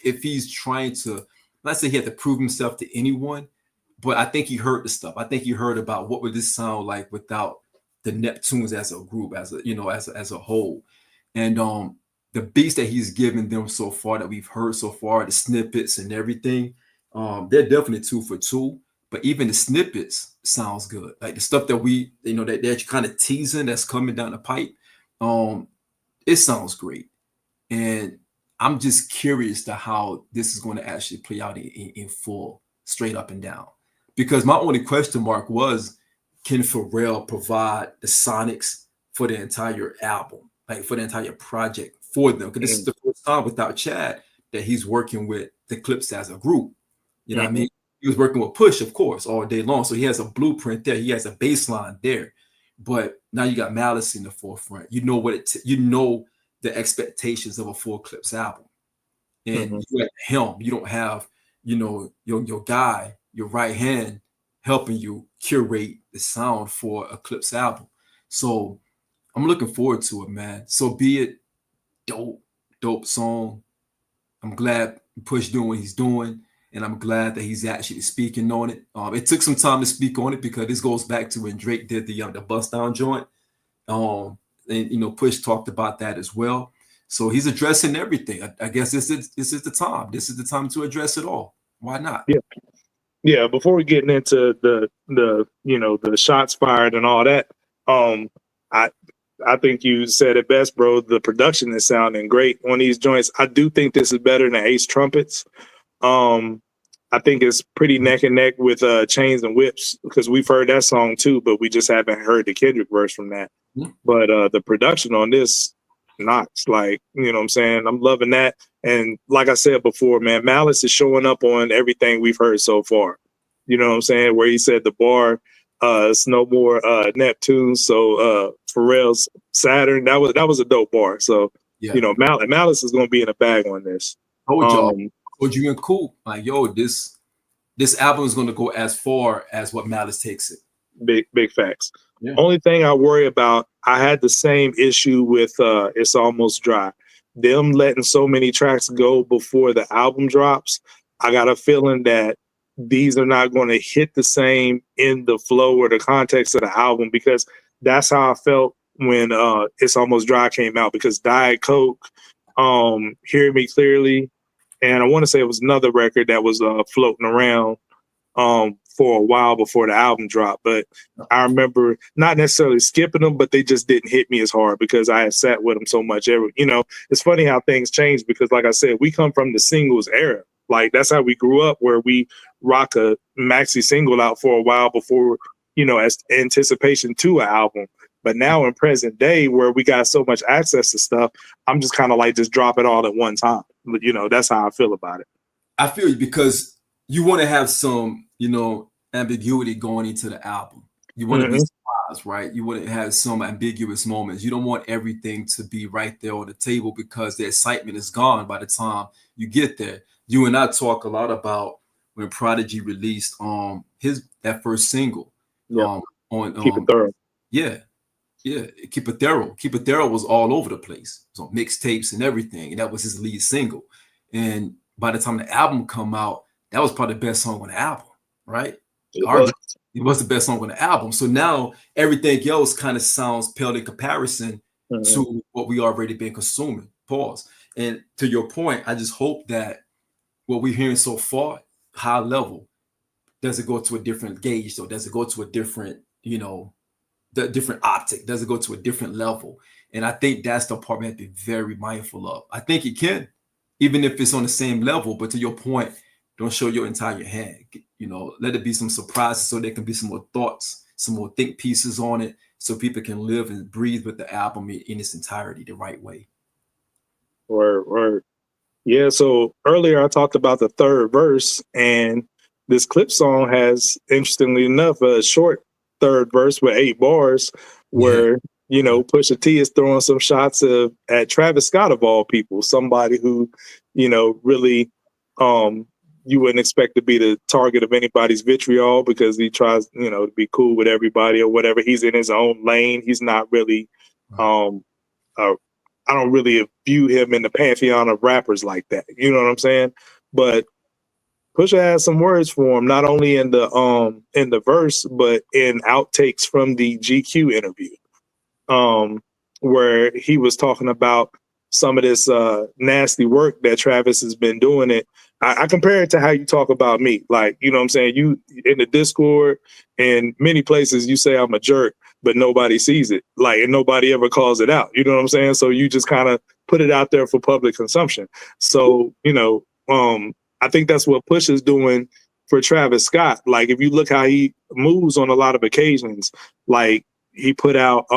if he's trying to, let's say he had to prove himself to anyone, but I think he heard the stuff. I think he heard about what would this sound like without the Neptunes as a group, as a whole. And the beats that he's given them so far, that we've heard so far, the snippets and everything, they're definitely 2 for 2. But even the snippets sounds good. Like the stuff that that they're kind of teasing that's coming down the pipe, it sounds great. And I'm just curious to how this is going to actually play out in full, straight up and down. Because my only question mark was, can Pharrell provide the sonics for the entire album, like for the entire project for them? Because this is the first time without Chad that he's working with the Clipse as a group. You know what I mean? He was working with Push, of course, all day long. So he has a blueprint there. He has a baseline there. But now you got Malice in the forefront. You know the expectations of a full Clipse album. And you at the helm. You don't have, your guy, your right hand helping you curate the sound for a Clipse album. So I'm looking forward to it, man. So Be It, dope song. I'm glad Push doing what he's doing. And I'm glad that he's actually speaking on it. It took some time to speak on it because this goes back to when Drake did the Bust Down joint. And Push talked about that as well. So he's addressing everything. I guess this is the time. This is the time to address it all. Why not? Yeah. Before we get into the shots fired and all that, I think you said it best, bro. The production is sounding great on these joints. I do think this is better than Ace Trumpets. I think it's pretty neck and neck with Chains and Whips, because we've heard that song too, but we just haven't heard the Kendrick verse from that. But the production on this knocks, like, you know what I'm saying? I'm loving that. And like I said before, man, Malice is showing up on everything we've heard so far. You know what I'm saying? Where he said the bar, it's no more Neptune, so Pharrell's Saturn. That was a dope bar. So Malice is gonna be in a bag on this. Told you and Cool, like, yo, this album is going to go as far as what Malice takes it. Big facts. Yeah. Only thing I worry about, I had the same issue with It's Almost Dry. Them letting so many tracks go before the album drops. I got a feeling that these are not going to hit the same in the flow or the context of the album, because that's how I felt when It's Almost Dry came out, because Diet Coke, Hear Me Clearly, and I want to say it was another record that was floating around for a while before the album dropped. But I remember not necessarily skipping them, but they just didn't hit me as hard because I had sat with them so much. It's funny how things change, because like I said, we come from the singles era. Like, that's how we grew up, where we rock a maxi single out for a while before, as anticipation to an album. But now in present day, where we got so much access to stuff, I'm just kind of like, just drop it all at one time. That's how I feel about it. I feel you, because you want to have some, ambiguity going into the album. You want to be surprised. right? You wouldn't have some ambiguous moments. You don't want everything to be right there on the table because the excitement is gone by the time you get there. You and I talk a lot about when Prodigy released that first single. Yeah. On Keep it thorough. Yeah. Keep It Thorough. Keep It Thorough was all over the place. So mixtapes and everything. And that was his lead single. And by the time the album come out, that was probably the best song on the album, right? It was the best song on the album. So now everything else kind of sounds pale in comparison to what we already been consuming. Pause. And to your point, I just hope that what we're hearing so far, high level, does it go to a different gauge, though? Does it go to a different, the different optic? Does it go to a different level? And I think that's the part we have to be very mindful of. I think it can, even if it's on the same level, but to your point, don't show your entire hand. Let it be some surprises so there can be some more thoughts, some more think pieces on it, so people can live and breathe with the album in its entirety the right way. Word. Yeah, so earlier I talked about the third verse, and this Clipse song has, interestingly enough, a short third verse with 8 bars where, Pusha T is throwing some shots at Travis Scott, of all people, somebody who, really you wouldn't expect to be the target of anybody's vitriol because he tries, to be cool with everybody or whatever. He's in his own lane. He's not really, I don't really view him in the pantheon of rappers like that. You know what I'm saying? But Pusha has some words for him, not only in the verse, but in outtakes from the GQ interview, where he was talking about some of this nasty work that Travis has been doing. It. I compare it to how you talk about me. Like, you know what I'm saying? You in the Discord and many places you say I'm a jerk, but nobody sees it. Like, and nobody ever calls it out. You know what I'm saying? So you just kind of put it out there for public consumption. So, I think that's what Push is doing for Travis Scott. Like, if you look how he moves on a lot of occasions, like he put out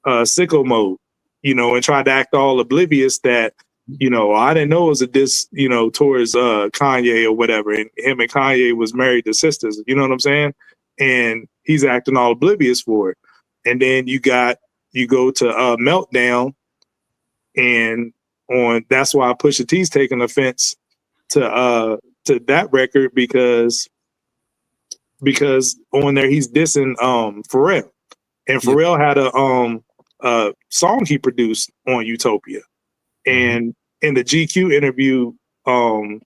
Sicko Mode, and tried to act all oblivious that, I didn't know it was a diss, towards Kanye or whatever. And him and Kanye was married to sisters. You know what I'm saying? And he's acting all oblivious for it. And then you go to Meltdown, and that's why Pusha T's taking offense to that record because on there he's dissing Pharrell, and Pharrell had a song he produced on Utopia, and in the GQ interview, Pusha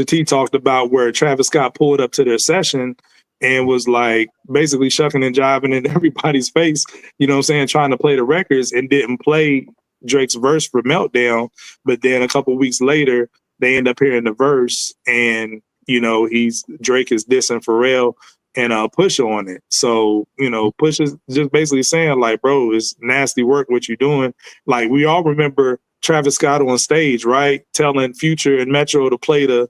T talked about where Travis Scott pulled up to their session and was like basically shucking and jiving in everybody's face, trying to play the records, and didn't play Drake's verse for Meltdown. But then a couple weeks later, they end up hearing the verse, and Drake is dissing Pharrell and Pusha on it. So Pusha's just basically saying like, bro, it's nasty work what you're doing. Like, we all remember Travis Scott on stage, right, telling Future and Metro to play the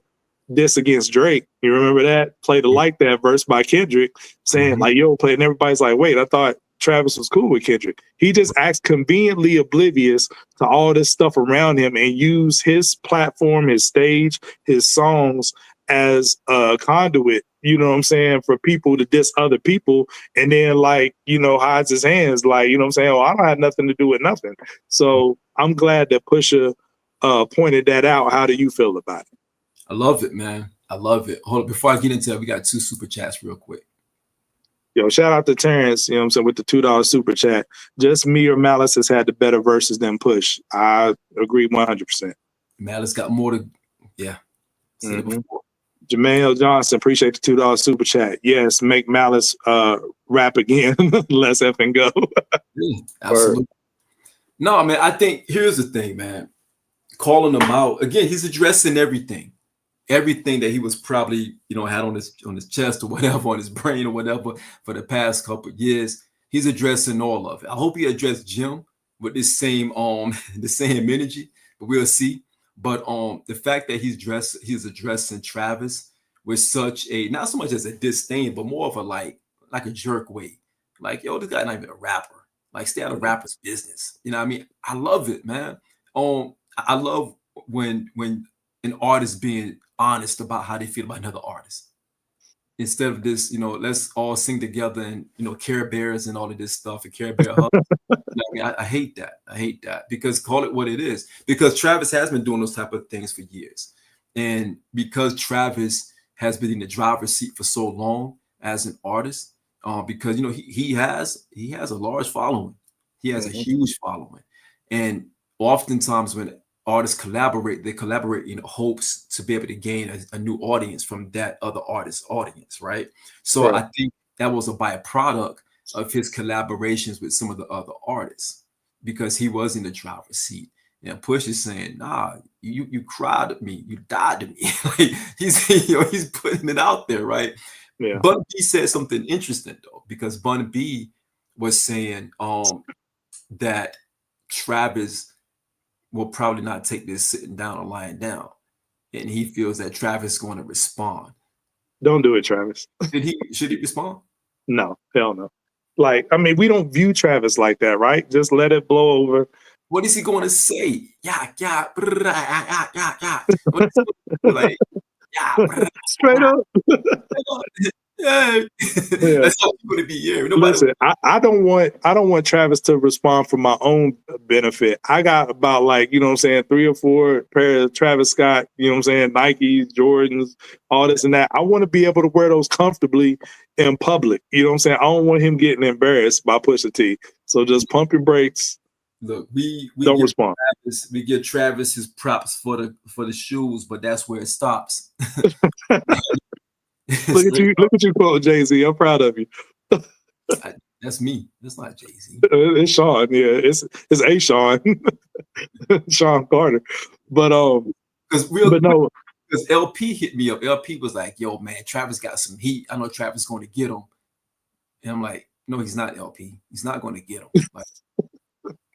diss against Drake. You remember that? Play the Like That verse by Kendrick, saying like, yo, play, and everybody's like, wait, I thought Travis was cool with Kendrick. He just acts conveniently oblivious to all this stuff around him and use his platform, his stage, his songs as a conduit, for people to diss other people, and then hides his hands, like, oh, I don't have nothing to do with nothing. So I'm glad that Pusha pointed that out. How do you feel about it? I love it, man. I love it. Hold on, before I get into that, we got 2 super chats real quick. Yo, shout out to Terrence, with the $2 super chat. Just me or Malice has had the better verses than Push. I agree 100%. Malice got more to, Jermaine Johnson, appreciate the $2 super chat. Yes, make Malice rap again. Let's effing go. Absolutely. No, man, I think here's the thing, man. Calling him out again, he's addressing everything that he was probably had on his chest or whatever, on his brain or whatever for the past couple of years. He's addressing all of it. I hope he addressed Jim with this same the same energy, but we'll see. But the fact that he's addressing Travis with such a, not so much as a disdain, but more of a like a jerk way. Like, yo, this guy not even a rapper. Like, stay out of rapper's business. You know what I mean? I love it, man. I love when an artist being honest about how they feel about another artist. instead of this, let's all sing together and Care Bears and all of this stuff and Care Bear hugs. I hate that. I hate that, because call it what it is. Because Travis has been doing those type of things for years, and because Travis has been in the driver's seat for so long as an artist, because he has a large following. He has a huge following, and oftentimes when artists collaborate, they collaborate in hopes to be able to gain a new audience from that other artist's audience, right? So Right. I think that was a byproduct of his collaborations with some of the other artists, because he was in the driver's seat. And Push is saying, nah, you cried at me, you died to me. Like, he's putting it out there, right? Yeah. Bun B said something interesting though, because Bun B was saying that Travis will probably not take this sitting down or lying down, and he feels that Travis is going to respond. Don't do it, Travis. Should he respond? No, hell no. Like, I mean, we don't view Travis like that, right? Just let it blow over. What is he going to say? Yeah. What is he like, yeah. Straight up. Yeah. That's how it's going to be here. Listen, I don't want Travis to respond for my own benefit. I got about 3 or 4 pairs of Travis Scott, Nikes, Jordans, all this and that. I want to be able to wear those comfortably in public. I don't want him getting embarrassed by Pusha T. So just pump your brakes. Look, we don't respond. We give Travis his props for the shoes, but that's where it stops. Look at you quote Jay-Z. I'm proud of you. That's me. That's not Jay-Z. It's Sean. Yeah, it's a Sean. Sean Carter. But because LP hit me up. LP was like, "Yo, man, Travis got some heat. I know Travis going to get him." And I'm like, "No, he's not, LP. He's not going to get him." Like,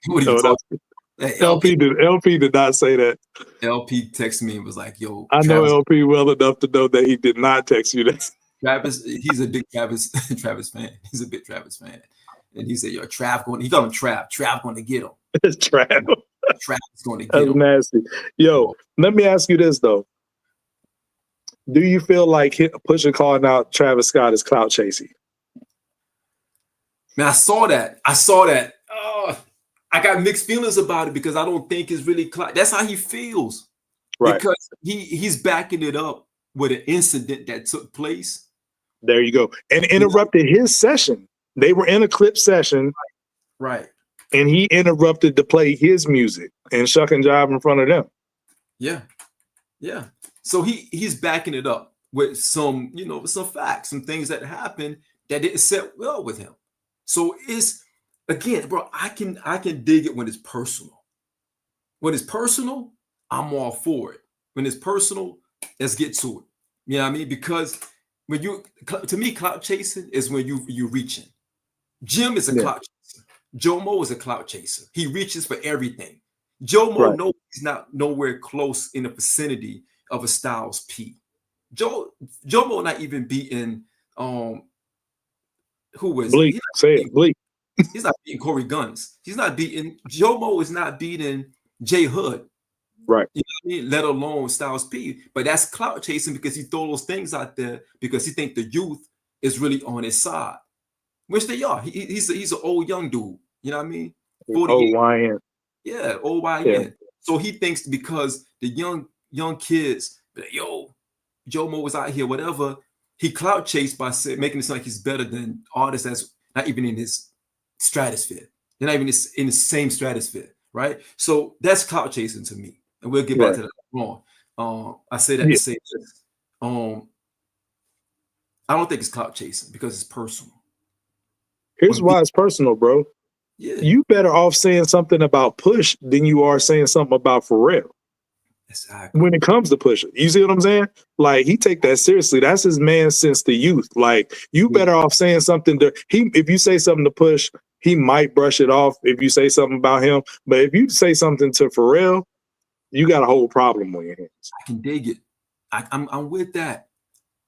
what are you talking? LP did not say that. LP texted me and was like, "Yo, I know LP well enough to know that he did not text you that." Travis, he's a big Travis fan. He's a big Travis fan, and he said, "Yo, Trav going." He called him Trav. Trav going to get him. It's Trav. Travis going to get him. That's nasty. Yo, let me ask you this though. Do you feel like Pusha calling out Travis Scott is clout chasing? Man, I saw that. Oh, I got mixed feelings about it, because I don't think it's really clout. That's how he feels. Right. Because he's backing it up with an incident that took place. There you go. And interrupted his session. They were in a clip session. Right. And he interrupted to play his music and shuck and jive in front of them. Yeah. Yeah. So he's backing it up with some, with some facts, some things that happened that didn't sit well with him. So it's, again, bro, I can dig it when it's personal. When it's personal, I'm all for it. When it's personal, let's get to it. You know what I mean? Because to me, clout chasing is when you reaching. Jim is a clout chaser. Jomo is a clout chaser. He reaches for everything. Jomo knows he's not nowhere close in the vicinity of a Styles P. Jomo not even beating who is Bleak? Say it, Bleak. He's not beating Corey Guns. Jomo is not beating Jay Hood. Right. You know what I mean? Let alone Styles P. But that's clout chasing, because he throw those things out there because he think the youth is really on his side, which they are. He's an old young dude. You know what I mean? OYN. Yeah, OYN. Yeah. So he thinks because the young kids, yo, Jomo was out here, whatever. He clout chased by making it sound like he's better than artists that's not even in his stratosphere. They're not even in the same stratosphere, right? So that's clout chasing to me. And we'll get back to that more. I say that to say this. I don't think it's clout chasing, because it's personal. Here's why it's personal, bro. Yeah. You better off saying something about Push than you are saying something about Pharrell. Exactly. When it comes to Pusha, you see what I'm saying? Like, he take that seriously. That's his man since the youth. Like, you better off saying something to if you say something to Push, he might brush it off if you say something about him. But if you say something to Pharrell, you got a whole problem on your hands. I can dig it. I'm with that.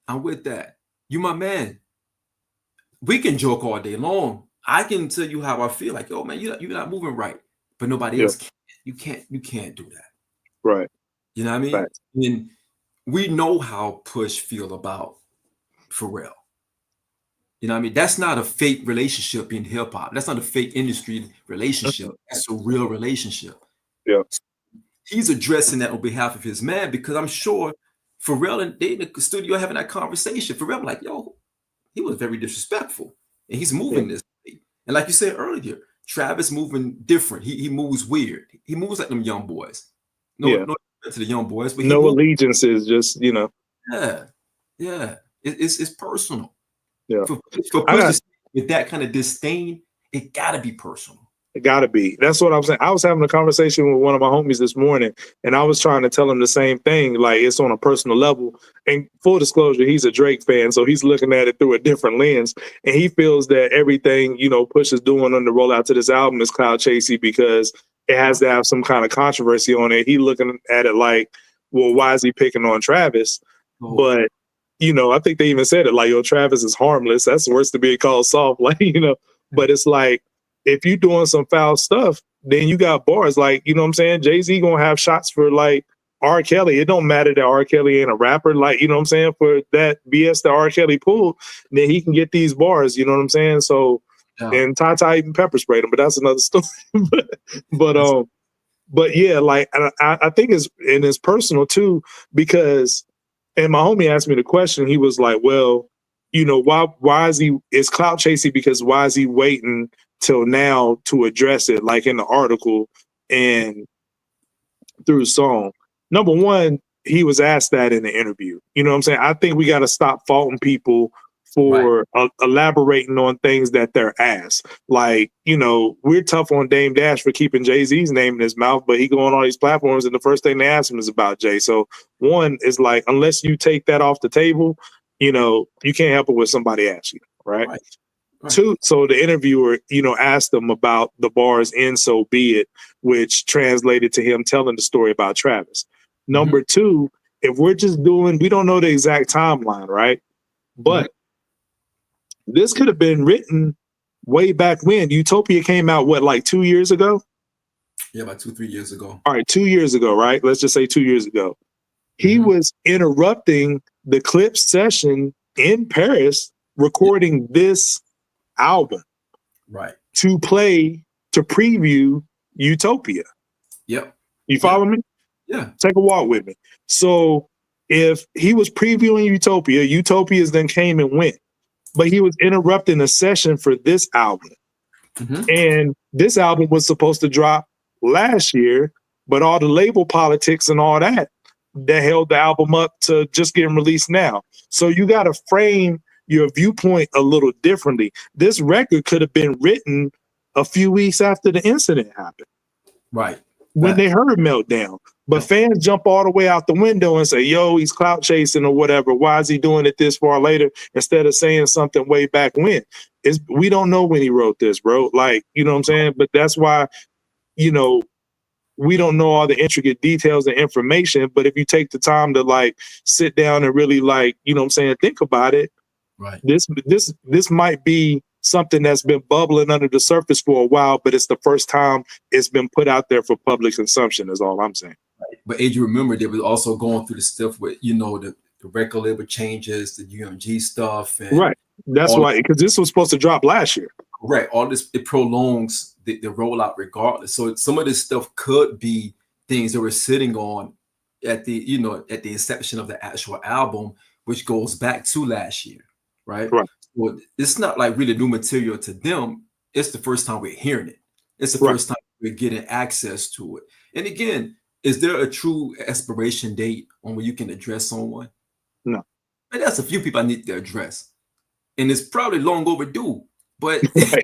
I'm with that. You my man. We can joke all day long. I can tell you how I feel. Like, oh man, you're not moving right. But nobody else can. You can't do that. Right. You know what I mean? Right. And we know how Push feel about Pharrell. You know what I mean? That's not a fake relationship in hip hop. That's not a fake industry relationship. That's a real relationship. Yeah. He's addressing that on behalf of his man, because I'm sure Pharrell and they in the studio having that conversation. Pharrell like, yo, he was very disrespectful, and he's moving this way. And like you said earlier, Travis moving different. He moves weird. He moves like them young boys. No to the young boys, but no allegiances, just yeah. It's personal. Yeah. For Push with that kind of disdain, it gotta be personal. It gotta be. That's what I'm saying. I was having a conversation with one of my homies this morning, and I was trying to tell him the same thing. Like, it's on a personal level. And full disclosure, he's a Drake fan, so he's looking at it through a different lens. And he feels that everything, Push is doing on the rollout to this album is cloud chasey because it has to have some kind of controversy on it. He looking at it like, well, why is he picking on Travis? But I think they even said it like, yo, Travis is harmless. That's worse to be called soft. Like, but it's like, if you're doing some foul stuff, then you got bars. Like, you know what I'm saying? Jay-Z gonna have shots for like R. Kelly. It don't matter that R. Kelly ain't a rapper. Like, you know what I'm saying? For that BS that R. Kelly pulled, then he can get these bars. You know what I'm saying? So, and Ty even pepper sprayed him, but that's another story. but yeah, like, I think it's personal too, because, and my homie asked me the question. He was like, well, why is it's clout chasing, because why is he waiting till now to address it, like in the article and through song? Number one, he was asked that in the interview. You know what I'm saying? I think we got to stop faulting people for elaborating on things that they're asked. Like, we're tough on Dame Dash for keeping Jay-Z's name in his mouth, but he go on all these platforms and the first thing they ask him is about Jay. So one is like, unless you take that off the table, you can't help it when somebody asks you, right? Two, so the interviewer, asked him about the bars in So Be It, which translated to him telling the story about Travis. Number two, if we're just we don't know the exact timeline, right? But this could have been written way back when. Utopia came out, like 2 years ago? Yeah, about 2-3 years ago. All right, 2 years ago, right? Let's just say 2 years ago. He was interrupting the Clipse session in Paris, recording this album, to preview Utopia. Yep. You follow me? Yeah. Take a walk with me. So if he was previewing Utopia, Utopia's then came and went, but he was interrupting a session for this album. And this album was supposed to drop last year, but all the label politics and all that held the album up to just getting released now. So you got to frame your viewpoint a little differently. This record could have been written a few weeks after the incident happened. Right. When they heard Meltdown. But fans jump all the way out the window and say, yo, he's clout chasing or whatever. Why is he doing it this far later instead of saying something way back when? We don't know when he wrote this, bro. Like, you know what I'm saying? But that's why, we don't know all the intricate details and information. But if you take the time to like sit down and really like, you know what I'm saying, think about it. Right. This might be something that's been bubbling under the surface for a while, but it's the first time it's been put out there for public consumption, is all I'm saying. Right. But as you remember, they were also going through the stuff with, the record label changes, the UMG stuff. And right. That's why, because this was supposed to drop last year. Right. All this, it prolongs the rollout regardless. So some of this stuff could be things that we're sitting on at the, at the inception of the actual album, which goes back to last year. Right. Well, it's not like really new material to them. It's the first time we're hearing it. It's the first time we're getting access to it. And again, is there a true expiration date on when you can address someone? No. And that's a few people I need to address. And it's probably long overdue. But I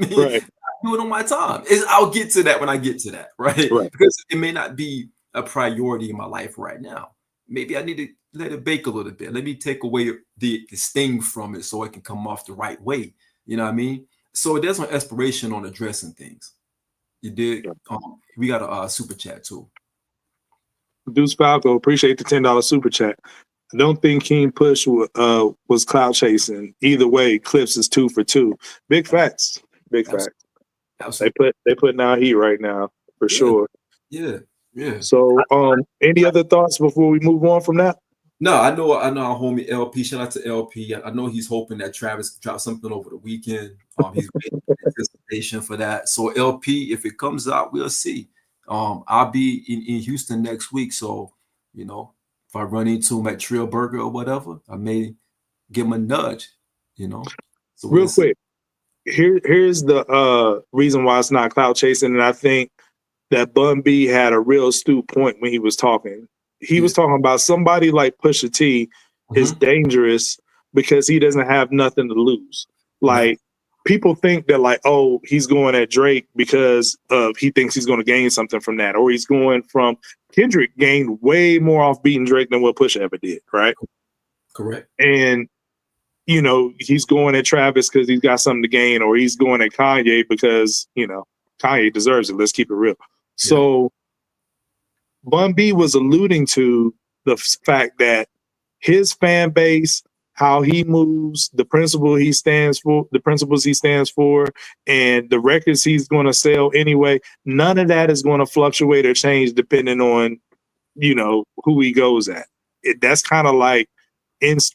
do it on my time. I'll get to that when I get to that, right? Because it may not be a priority in my life right now. Maybe I need to let it bake a little bit. Let me take away the sting from it so it can come off the right way. You know what I mean? So there's an expiration on addressing things. You did. We got a super chat too. Deuce Falco, appreciate the $10 super chat. I don't think King Push was cloud chasing. Either way, Clipse is 2 for 2. Big facts. Big facts. They putting out heat right now for sure. Yeah. So any other thoughts before we move on from that? No, I know our homie LP. Shout out to LP. I know he's hoping that Travis drops something over the weekend. He's waiting in anticipation for that. So LP, if it comes out, we'll see. I'll be in Houston next week. So, you know, if I run into him at Trill Burger or whatever, I may give him a nudge, you know. So Real quick, here's the reason why it's not cloud chasing, and I think that Bun B had a real astute point when he was talking. He was talking about somebody like Pusha T is dangerous because he doesn't have nothing to lose. Like, people think that, like, oh, he's going at Drake because he thinks he's going to gain something from that, or he's going from Kendrick gained way more off beating Drake than what Pusha ever did, right? Correct. And you know, he's going at Travis because he's got something to gain, or he's going at Kanye because, you know, Kanye deserves it. Let's keep it real. So Bun B was alluding to the fact that his fan base, how he moves, the principles he stands for, and the records he's going to sell anyway, none of that is going to fluctuate or change depending on, you know, who he goes at. That's kind of like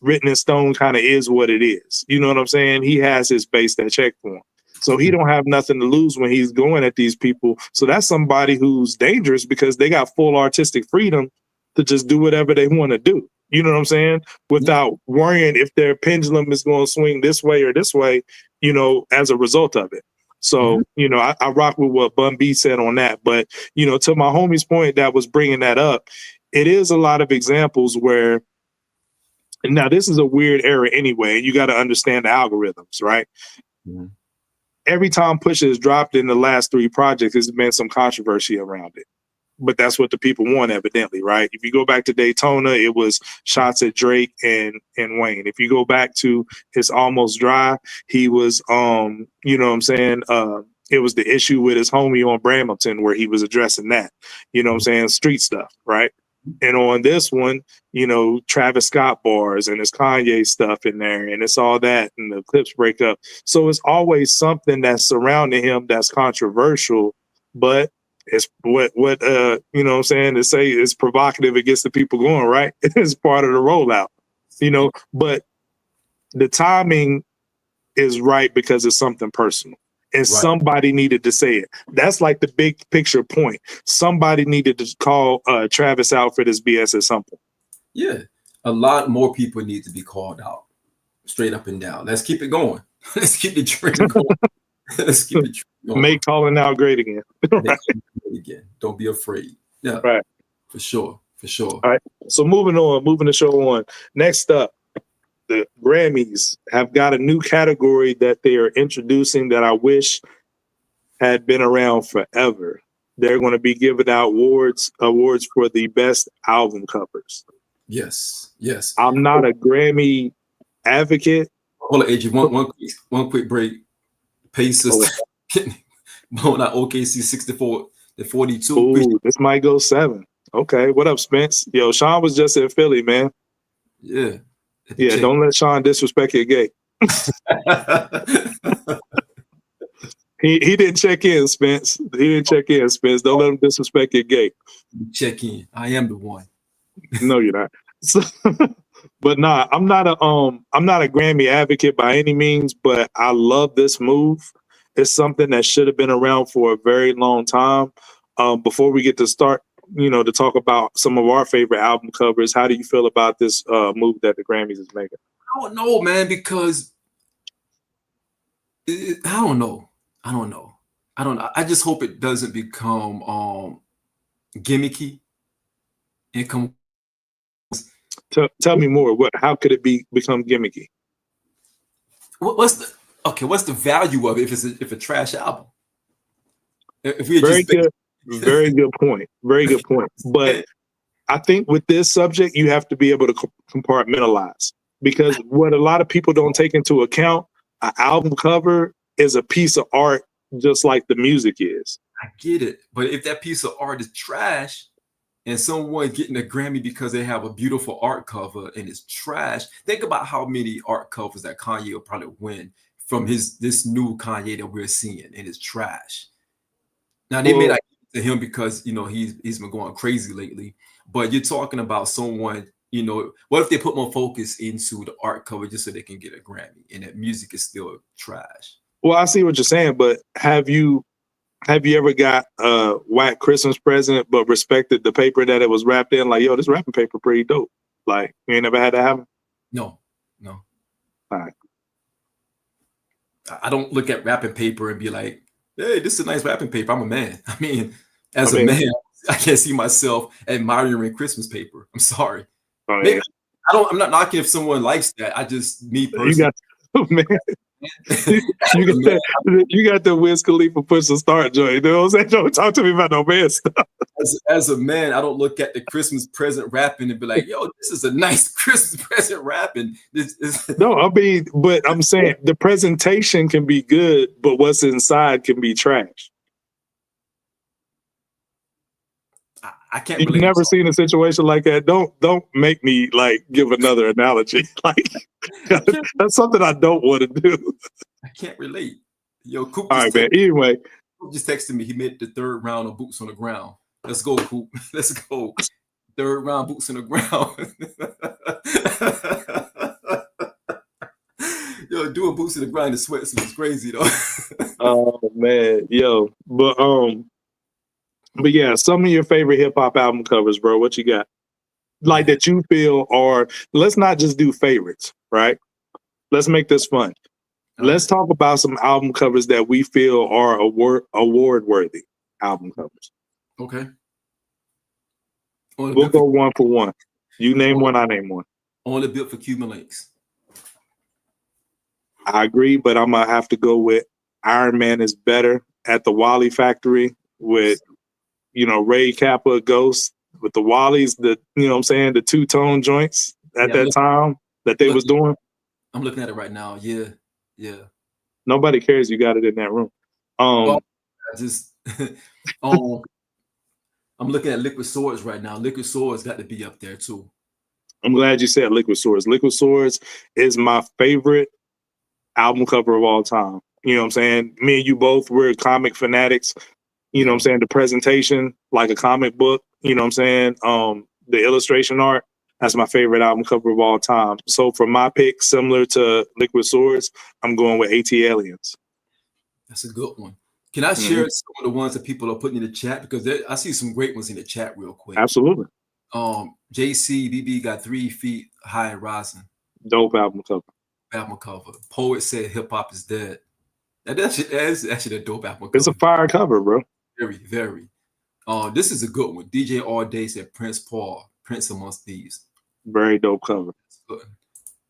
written in stone, kind of is what it is. You know what I'm saying? He has his base that check for him. So he don't have nothing to lose when he's going at these people. So that's somebody who's dangerous because they got full artistic freedom to just do whatever they want to do. You know what I'm saying? Without worrying if their pendulum is going to swing this way or this way, you know, as a result of it. So, you know, I rock with what Bun B said on that. But, you know, to my homie's point that was bringing that up, it is a lot of examples where, now this is a weird era anyway. You got to understand the algorithms, right? Every time Pusha has dropped in the last 3 projects, there's been some controversy around it. But that's what the people want, evidently, right? If you go back to Daytona, it was shots at Drake and Wayne. If you go back to his Almost Dry, he was, you know what I'm saying? It was the issue with his homie on Bramilton where he was addressing that, you know what I'm saying? Street stuff, right? And on this one, you know, Travis Scott bars and his Kanye stuff in there, and it's all that, and the Clipse breakup. So it's always something that's surrounding him that's controversial, but it's what you know what I'm saying, to say it's provocative, it gets the people going, right? It's part of the rollout, you know, but the timing is right because it's something personal. And somebody needed to say it. That's like the big picture point. Somebody needed to call Travis out for this BS at some point. Yeah, a lot more people need to be called out, straight up and down. Let's keep it going. Let's keep the trend going. Let's keep it going. Make calling out great again. Great again. Don't be afraid. Yeah, right. For sure. All right. So moving the show on. Next up, the Grammys have got a new category that they are introducing that I wish had been around forever. They're going to be giving out awards for the best album covers. Yes. I'm not a Grammy advocate. Hold on, AJ. One quick break. Pacers blowing out OKC 64 to 42. Ooh, this might go 7. Okay, what up, Spence? Yo, Sean was just in Philly, man. Yeah. Yeah, don't let Sean disrespect your gate. He didn't check in, Spence. Don't let him disrespect your gate. Check in. I am the one. No, you're not. So, but nah, I'm not a Grammy advocate by any means, but I love this move. It's something that should have been around for a very long time. Before we get to start, you know, to talk about some of our favorite album covers, how do you feel about this move that the Grammys is making? I don't know, man, because I don't know. I just hope it doesn't become gimmicky and come. Tell me more. How could it become gimmicky? What's the value of it if a trash album? Very good point. But I think with this subject, you have to be able to compartmentalize, because what a lot of people don't take into account, an album cover is a piece of art just like the music is. I get it. But if that piece of art is trash and someone getting a Grammy because they have a beautiful art cover and it's trash, think about how many art covers that Kanye will probably win from this new Kanye that we're seeing, and it's trash. Now, they may not give it to him because, you know, he's been going crazy lately, but you're talking about someone You know, what if they put more focus into the art cover just so they can get a Grammy, and that music is still trash? Well, I see what you're saying, but have you ever got a whack Christmas present but respected the paper that it was wrapped in? Like, yo, this wrapping paper pretty dope. Like, you ain't never had that happen? No. All right. I don't look at wrapping paper and be like, hey, this is a nice wrapping paper. I'm a man. I mean, as a man, I can't see myself admiring Christmas paper. I'm sorry. Maybe, I'm not knocking if someone likes that. I just, me personally. Man. you got the Wiz Khalifa push the start joint. You know what I'm saying? Don't talk to me about no man stuff. As a man, I don't look at the Christmas present wrapping and be like, yo, this is a nice Christmas present wrapping. No, I mean, but I'm saying the presentation can be good, but what's inside can be trash. I can't. You've never seen a situation like that. Don't make me like give another analogy. Like that's something I don't want to do. I can't relate. Yo, Coop. All right, man. Anyway, Coop just texted me. He made the 3rd round of Boots on the Ground. Let's go, Coop. Let's go. 3rd round Boots on the Ground. Yo, doing Boots on the Ground in sweatsuit is crazy though. Oh man, yo, but yeah, some of your favorite hip hop album covers, bro. What you got? Like that you feel are, let's not just do favorites, right? Let's make this fun. Let's talk about some album covers that we feel are award worthy album covers. Okay. We'll go one for one. You name one, I name one. Only built for Cuban links. I agree, but I'm gonna have to go with Iron Man is better at the Wally Factory with, you know, Ray Kappa Ghost with the Wallies, the, you know what I'm saying, the 2-tone joints at that time that they was doing. I'm looking at it right now. Yeah. Nobody cares you got it in that room. I just I'm looking at Liquid Swords right now. Liquid Swords got to be up there too. I'm glad you said Liquid Swords. Liquid Swords is my favorite album cover of all time. You know what I'm saying? Me and you both, we're comic fanatics. You know what I'm saying? The presentation, like a comic book, you know what I'm saying? The illustration art, that's my favorite album cover of all time. So for my pick, similar to Liquid Swords, I'm going with AT Aliens. That's a good one. Can I share some of the ones that people are putting in the chat? Because I see some great ones in the chat real quick. Absolutely. JCBB got 3 Feet High and Rising. Dope album cover. Poet said hip hop is dead. That's actually a dope album cover. It's a fire cover, bro. Very, very. This is a good one. DJ All Day said Prince Paul, Prince Amongst Thieves. Very dope cover.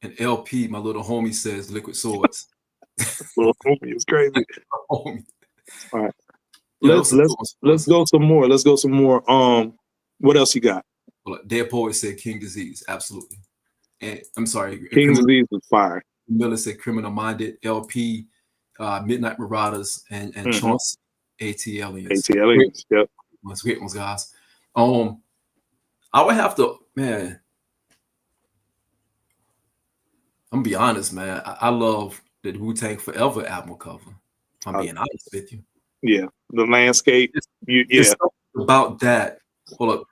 And LP, my little homie, says Liquid Swords. Little homie is crazy. Homie. All right. Let's go some more. Let's go some more. What else you got? Well, Dead Poet said King Disease. Absolutely. And I'm sorry. King Disease is fire. Miller said Criminal Minded. LP, Midnight Marauders, and Chauncey, AT Aliens. AT Aliens, yep. Great ones, guys. I would have to, man. I'm gonna be honest, man. I love the Wu-Tang Forever album cover. If I'm being honest with you. Yeah, the landscape. It's about that. Hold up.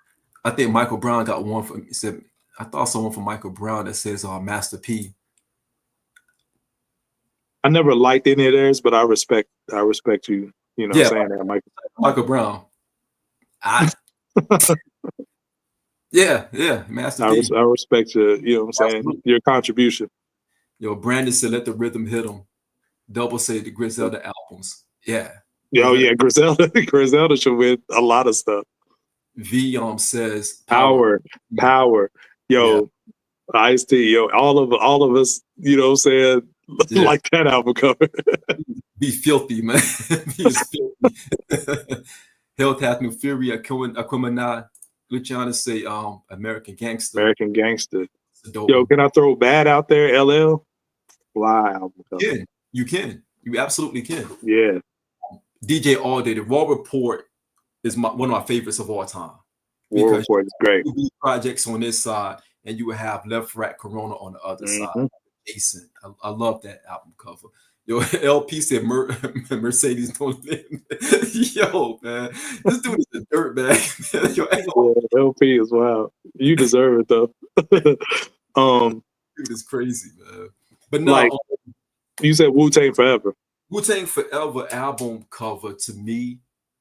I think Michael Brown got one for me. Said I thought someone from Michael Brown that says Master P. I never liked any of theirs, but I respect you. You know, saying that, Michael Brown. Master P. I respect you. You know what I'm saying? Your contribution. Yo, Brandon said, "Let the rhythm hit him." Double said the Griselda albums. Yeah. Griselda. Griselda should win a lot of stuff. V says power. Yo, Ice-T, yo, all of us, you know what I'm saying, like that album cover. Be filthy, man. Be filthy. Health Hath No Fury, Aquemini. Luciana say American Gangster. Yo, can I throw Bad out there? LL? Fly album cover. You can. You absolutely can. Yeah. DJ All Day, the Raw Report is one of my favorites of all time. Raw Report is great. Projects on this side, and you would have Left Rat Corona on the other side. Decent. I love that album cover. Yo, LP said Mercedes don't live. Yo, man, this dude is a dirtbag. Yo, Yeah, LP is wild. You deserve it though. dude is crazy, man. But no, like you said, Wu-Tang Forever. Wu-Tang Forever album cover to me,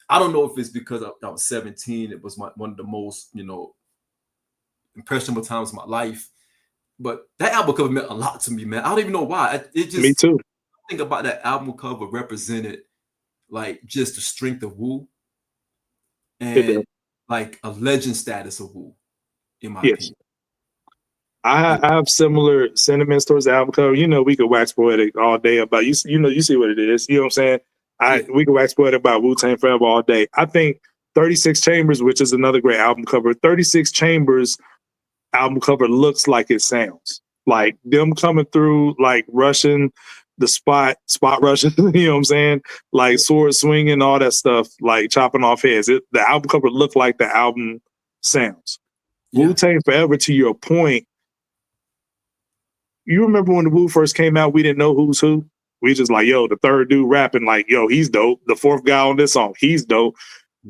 I don't know if it's because I was 17. It was one of the most, impressionable times of my life. But that album cover meant a lot to me, man. I don't even know why. It just Me too. Think about that album cover represented like just the strength of Wu and like a legend status of Wu, in my opinion. I have similar sentiments towards the album cover. We could wax poetic all day about you see what it is. You know what I'm saying? We could wax poetic about Wu-Tang Forever all day. I think 36 Chambers, which is another great album cover, 36 Chambers album cover looks like it sounds. Like them coming through, like rushing the spot rushing, you know what I'm saying? Like sword swinging, all that stuff, like chopping off heads. The album cover looked like the album sounds. Yeah. Wu-Tang Forever, to your point, you remember when the Wu first came out, we didn't know who's who? We just like, yo, the third dude rapping, like, yo, he's dope. The fourth guy on this song, he's dope.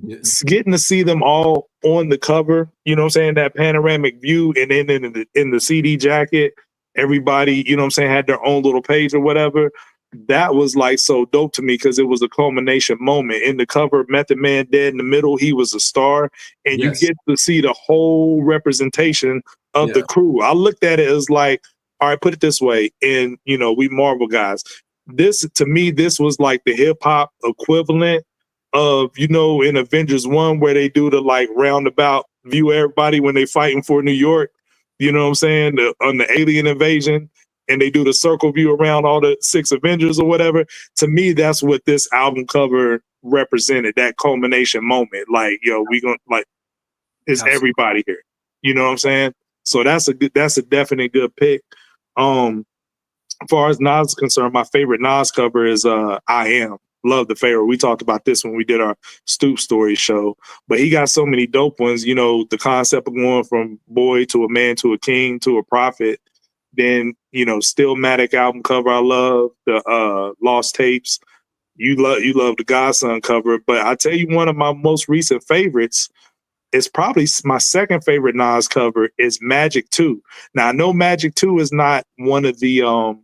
Yeah. Getting to see them all on the cover, you know what I'm saying, that panoramic view, and then in the CD jacket, everybody, you know what I'm saying, had their own little page or whatever. That was like so dope to me because it was a culmination moment. In the cover, Method Man dead in the middle, he was a star, and you get to see the whole representation of the crew. I looked at it as like, all right, put it this way, and we Marvel guys. This, to me, this was like the hip hop equivalent of, in Avengers 1, where they do the like roundabout view of everybody when they fighting for New York, you know what I'm saying, on the alien invasion, and they do the circle view around all the 6 Avengers or whatever. To me, that's what this album cover represented, that culmination moment. Like, yo, we gonna, like, it's everybody here. You know what I'm saying? So that's a definite good pick. As far as Nas is concerned, my favorite Nas cover is I Am. Love the Pharaoh. We talked about this when we did our Stoop Story show. But he got so many dope ones. The concept of going from boy to a man to a king to a prophet. Then, Stillmatic album cover, I love. The Lost Tapes. You love the Godson cover. But I tell you, one of my most recent favorites is probably my second favorite Nas cover is Magic 2. Now, I know Magic 2 is not one of the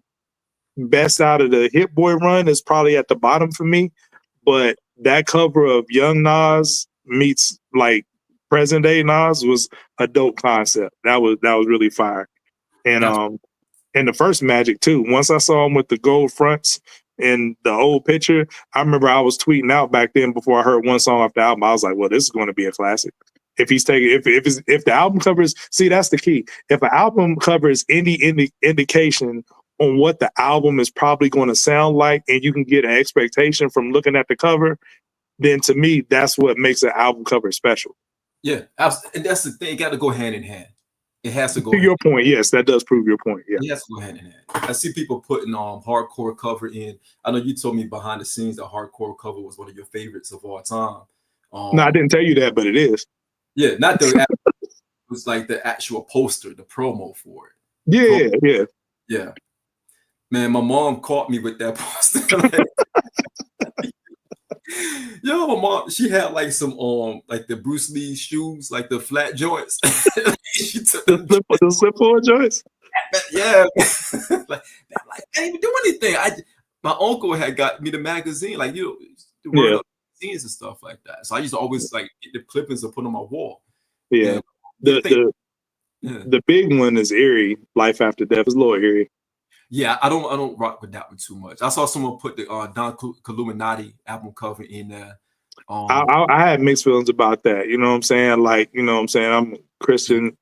best out of the Hit Boy run, is probably at the bottom for me, but that cover of young Nas meets like present day Nas was a dope concept. That was really fire. And the first Magic too, once I saw him with the gold fronts and the old picture, I remember I was tweeting out back then before I heard one song off the album. I was like, well, this is going to be a classic. If he's taking, if the album covers, see, that's the key. If an album covers any indication on what the album is probably going to sound like, and you can get an expectation from looking at the cover, then to me, that's what makes an album cover special. Yeah, and that's the thing. It got to go hand in hand. It has to go. To your point, yes, that does prove your point. Yeah, it has to go hand in hand. I see people putting hardcore cover in. I know you told me behind the scenes that hardcore cover was one of your favorites of all time. No, I didn't tell you that, but it is. Yeah, not the. It was like the actual poster, the promo for it. Yeah. Man, my mom caught me with that poster. Yo, my mom, she had like some like the Bruce Lee shoes, like the flat joints. She took the slip-on joints. Yeah, like I didn't even do anything. My uncle had got me the magazine, like the magazines and stuff like that. So I used to always like get the clippings and put on my wall. Yeah, the big one is Eerie. Life After Death is a little eerie. Yeah, I don't rock with that one too much. I saw someone put the Don Illuminati album cover in there. I had mixed feelings about that. You know what I'm saying? Like, you know what I'm saying? I'm a Christian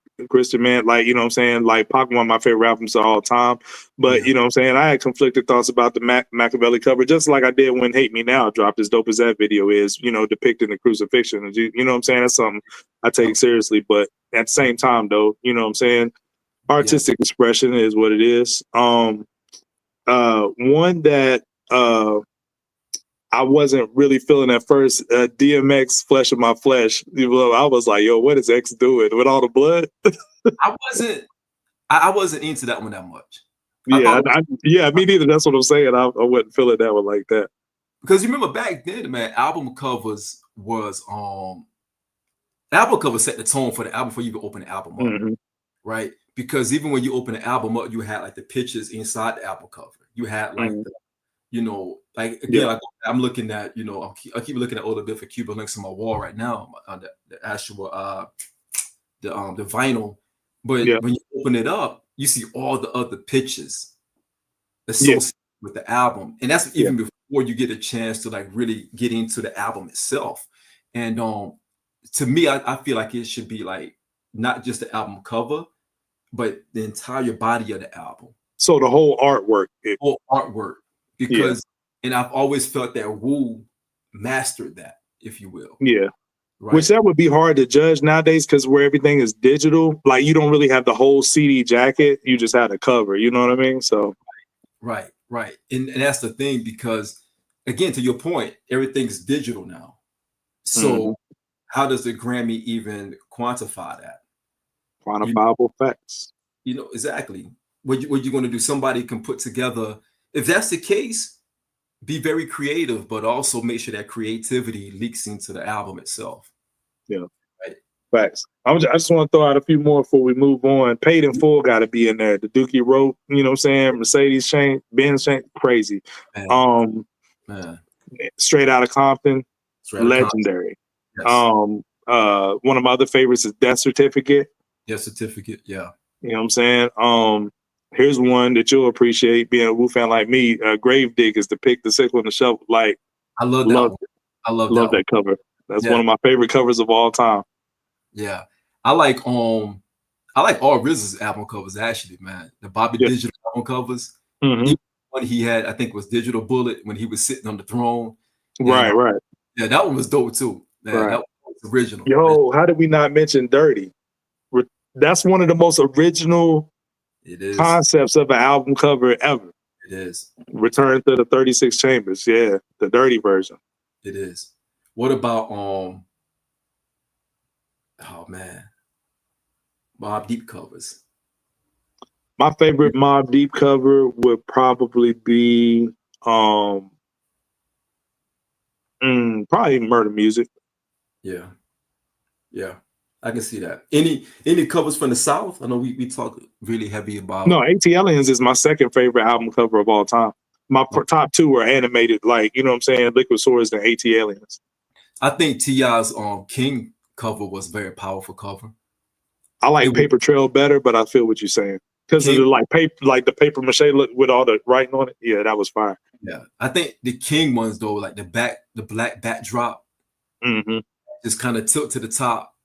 man. Like, you know what I'm saying? Like, Pac, one of my favorite albums of all time. But, you know what I'm saying? I had conflicted thoughts about the Machiavelli cover, just like I did when Hate Me Now dropped, as dope as that video is, depicting the crucifixion. You know what I'm saying? That's something I take seriously. But at the same time, though, you know what I'm saying? Artistic expression is what it is. One that I wasn't really feeling at first, DMX, Flesh of My Flesh. I was like, yo, what is X doing with all the blood? I wasn't into that one that much. Yeah, me neither. That's what I'm saying. I wouldn't feel it that one like that. Because you remember back then, man, album covers was album cover set the tone for the album before you even open the album up, right? Because even when you open the album up, you had like the pictures inside the album cover. You had like the, you know, like again, like I'm looking at, you know, I keep looking at all the different Cuban links on my wall right now, the actual the vinyl. But when you open it up, you see all the other pictures associated with the album, and that's even before you get a chance to like really get into the album itself. And to me, I feel like it should be like not just the album cover, but the entire body of the album. So the whole artwork. Because and I've always felt that Wu mastered that, if you will. Yeah. Right. Which that would be hard to judge nowadays because where everything is digital, like you don't really have the whole CD jacket, you just have the cover, you know what I mean? So right. And that's the thing, because again, to your point, everything's digital now. So how does the Grammy even quantify that? Quantifiable facts. You know, exactly. What you're going to do, somebody can put together, if that's the case, be very creative, but also make sure that creativity leaks into the album itself. Yeah. Right. Facts. I just want to throw out a few more before we move on. Paid in Full got to be in there. The Dookie Rope, you know what I'm saying? Mercedes chain, Benz chain, crazy. Man. Straight Outta Compton, legendary. Yes. One of my other favorites is Death Certificate. Death Certificate, yeah. You know what I'm saying? Here's one that you'll appreciate, being a Wu fan like me. Grave Diggers, the pick, the sickle, and the shovel. Like, I love that. I love that cover. That's one of my favorite covers of all time. Yeah, I like all RZA's album covers, actually, man. The Bobby Digital album covers. One he had, I think, was Digital Bullet when he was sitting on the throne. Right. Yeah, that one was dope too. Man, that was original. Yo, how did we not mention Dirty? That's one of the most original concepts of an album cover ever. It is. Return to the 36 Chambers. Yeah, the Dirty version. It is. What about Mobb Deep covers? My favorite Mobb Deep cover would probably be probably Murder Music. Yeah. I can see that. Any covers from the South? I know we talk really heavy about. No, ATLiens is my second favorite album cover of all time. My top two were animated, like, you know what I'm saying, Liquid Swords and ATLiens. I think T.I.'s King cover was a very powerful cover. I like Paper Trail better, but I feel what you're saying. Because of the paper mache look with all the writing on it. Yeah, that was fire. Yeah. I think the King ones though, like the black backdrop, just kind of tilt to the top.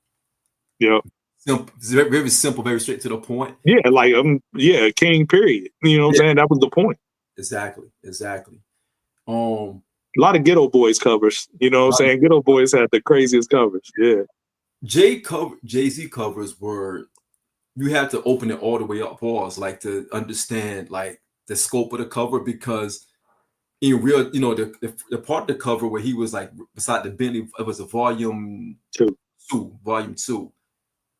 Yeah. Simple, very, very simple, very straight to the point. Yeah, like King, period. You know what I'm saying? That was the point. Exactly. A lot of Ghetto Boys covers. You know what I'm saying? Ghetto Boys had the craziest covers. Yeah. Jay-Z covers were, you had to open it all the way up, pause, like to understand like the scope of the cover, because in real, you know, the part of the cover where he was like beside the Bentley, it was a volume 2.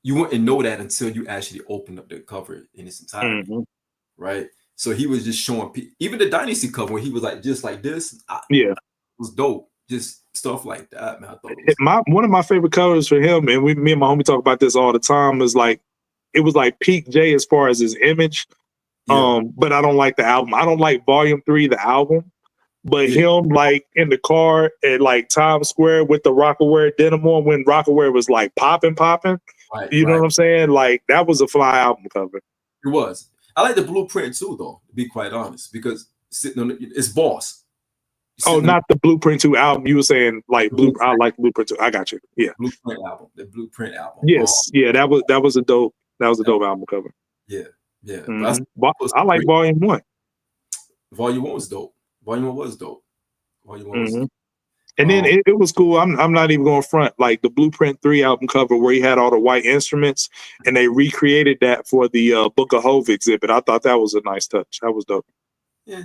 You wouldn't know that until you actually open up the cover in its entirety, right? So he was just showing even the Dynasty cover when he was like just like this. It was dope. Just stuff like that, man. I thought one of my favorite covers for him, and me and my homie talk about this all the time, is like it was like peak Jay as far as his image. But I don't like the album. I don't like Volume 3, the album. But him like in the car at like Times Square with the Rockaware denim on, when Rockaware was like popping. You know what I'm saying? Like that was a fly album cover. It was. I like the Blueprint too, though, to be quite honest, because sitting on it's Boss. Not the Blueprint 2 album. You were saying like I like Blueprint 2. I got you. Yeah. Blueprint album. The Blueprint album. Yes. That was a dope album cover. Yeah. I like Volume 1. Volume 1 was dope. Volume 1 was dope. And then it was cool. I'm not even going front. Like the Blueprint 3 album cover where he had all the white instruments, and they recreated that for the Book of Hove exhibit. I thought that was a nice touch. That was dope. Yeah.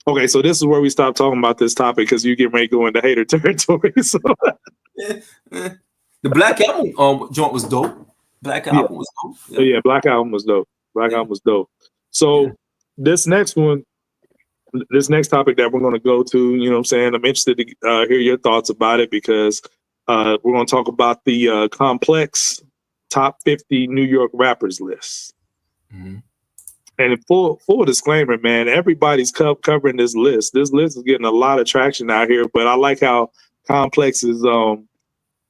Okay, so this is where we stop talking about this topic because you get ready to go into hater territory. So. The Black Album joint was dope. Black Album was dope. Yeah, Black Album was dope. Album was dope. So this next one, this next topic that we're going to go to, you know what I'm saying? I'm interested to hear your thoughts about it because we're going to talk about the Complex Top 50 New York Rappers list. Mm-hmm. And full disclaimer, man, everybody's covering this list. This list is getting a lot of traction out here, but I like how Complex is,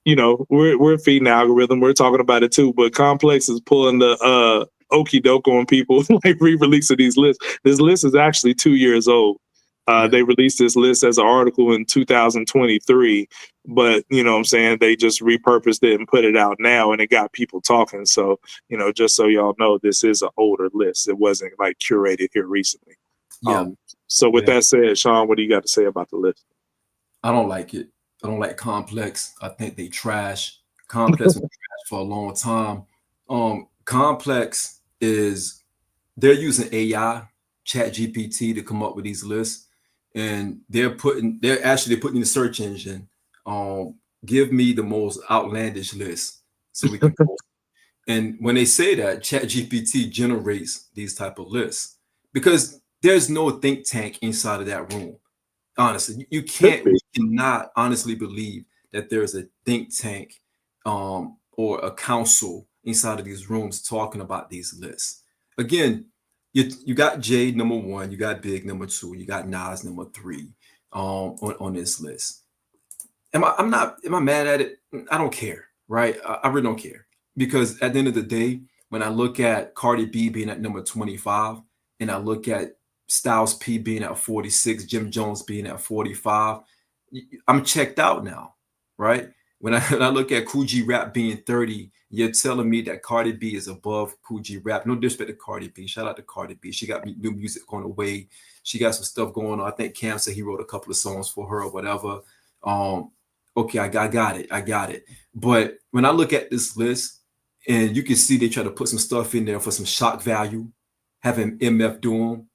you know, we're feeding the algorithm. We're talking about it too, but Complex is pulling the okie doke on people, like re-releasing these lists. This list is actually 2 years old. They released this list as an article in 2023, but you know what I'm saying, they just repurposed it and put it out now, and it got people talking. So, you know, just so y'all know, this is an older list. It wasn't like curated here recently. So with that said, Sean, what do you got to say about the list? I don't like it. I don't like Complex. I think they trash. Complex was trash for a long time. Complex they're using AI, Chat GPT, to come up with these lists. And they're actually putting in the search engine, give me the most outlandish list so we can post. And when they say that, Chat GPT generates these type of lists because there's no think tank inside of that room. Honestly, you cannot honestly believe that there's a think tank or a council inside of these rooms talking about these lists. Again, you got Jay number 1, you got Big number 2, you got Nas number 3 on this list. Am I mad at it? I don't care, right? I really don't care, because at the end of the day, when I look at Cardi B being at number 25 and I look at Styles P being at 46, Jim Jones being at 45, I'm checked out now, right? When I look at Kool G Rap being 30, you're telling me that Cardi B is above Kool G Rap. No disrespect to Cardi B. Shout out to Cardi B. She got new music on the way. She got some stuff going on. I think Cam said he wrote a couple of songs for her or whatever. Okay, I got it. But when I look at this list, and you can see they try to put some stuff in there for some shock value, having MF do them,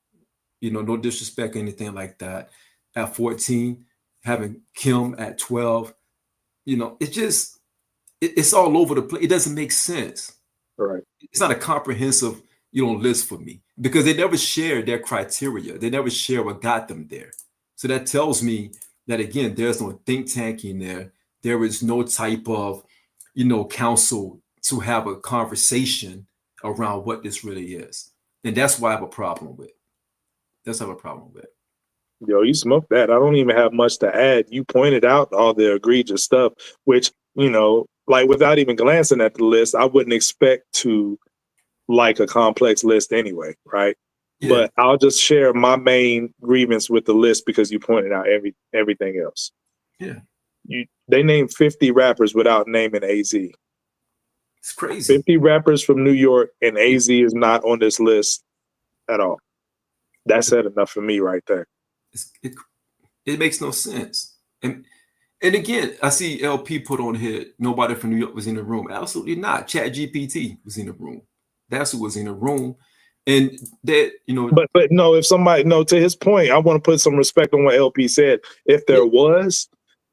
you know, no disrespect or anything like that. At 14, having Kim at 12, you know, it's all over the place. It doesn't make sense. Right. It's not a comprehensive, list for me, because they never share their criteria. They never share what got them there. So that tells me that, again, there's no think tank in there. There is no type of, council to have a conversation around what this really is. And that's why I have a problem with. Yo, you smoked that. I don't even have much to add. You pointed out all the egregious stuff, which, like without even glancing at the list, I wouldn't expect to like a Complex list anyway, right? Yeah. But I'll just share my main grievance with the list because you pointed out everything else. Yeah. They named 50 rappers without naming AZ. It's crazy. 50 rappers from New York, and AZ is not on this list at all. That's said enough for me right there. It makes no sense. And again, I see LP put on here, nobody from New York was in the room. Absolutely not. Chat GPT was in the room. That's who was in the room. And that, But no, if somebody, to his point, I want to put some respect on what LP said. If there was,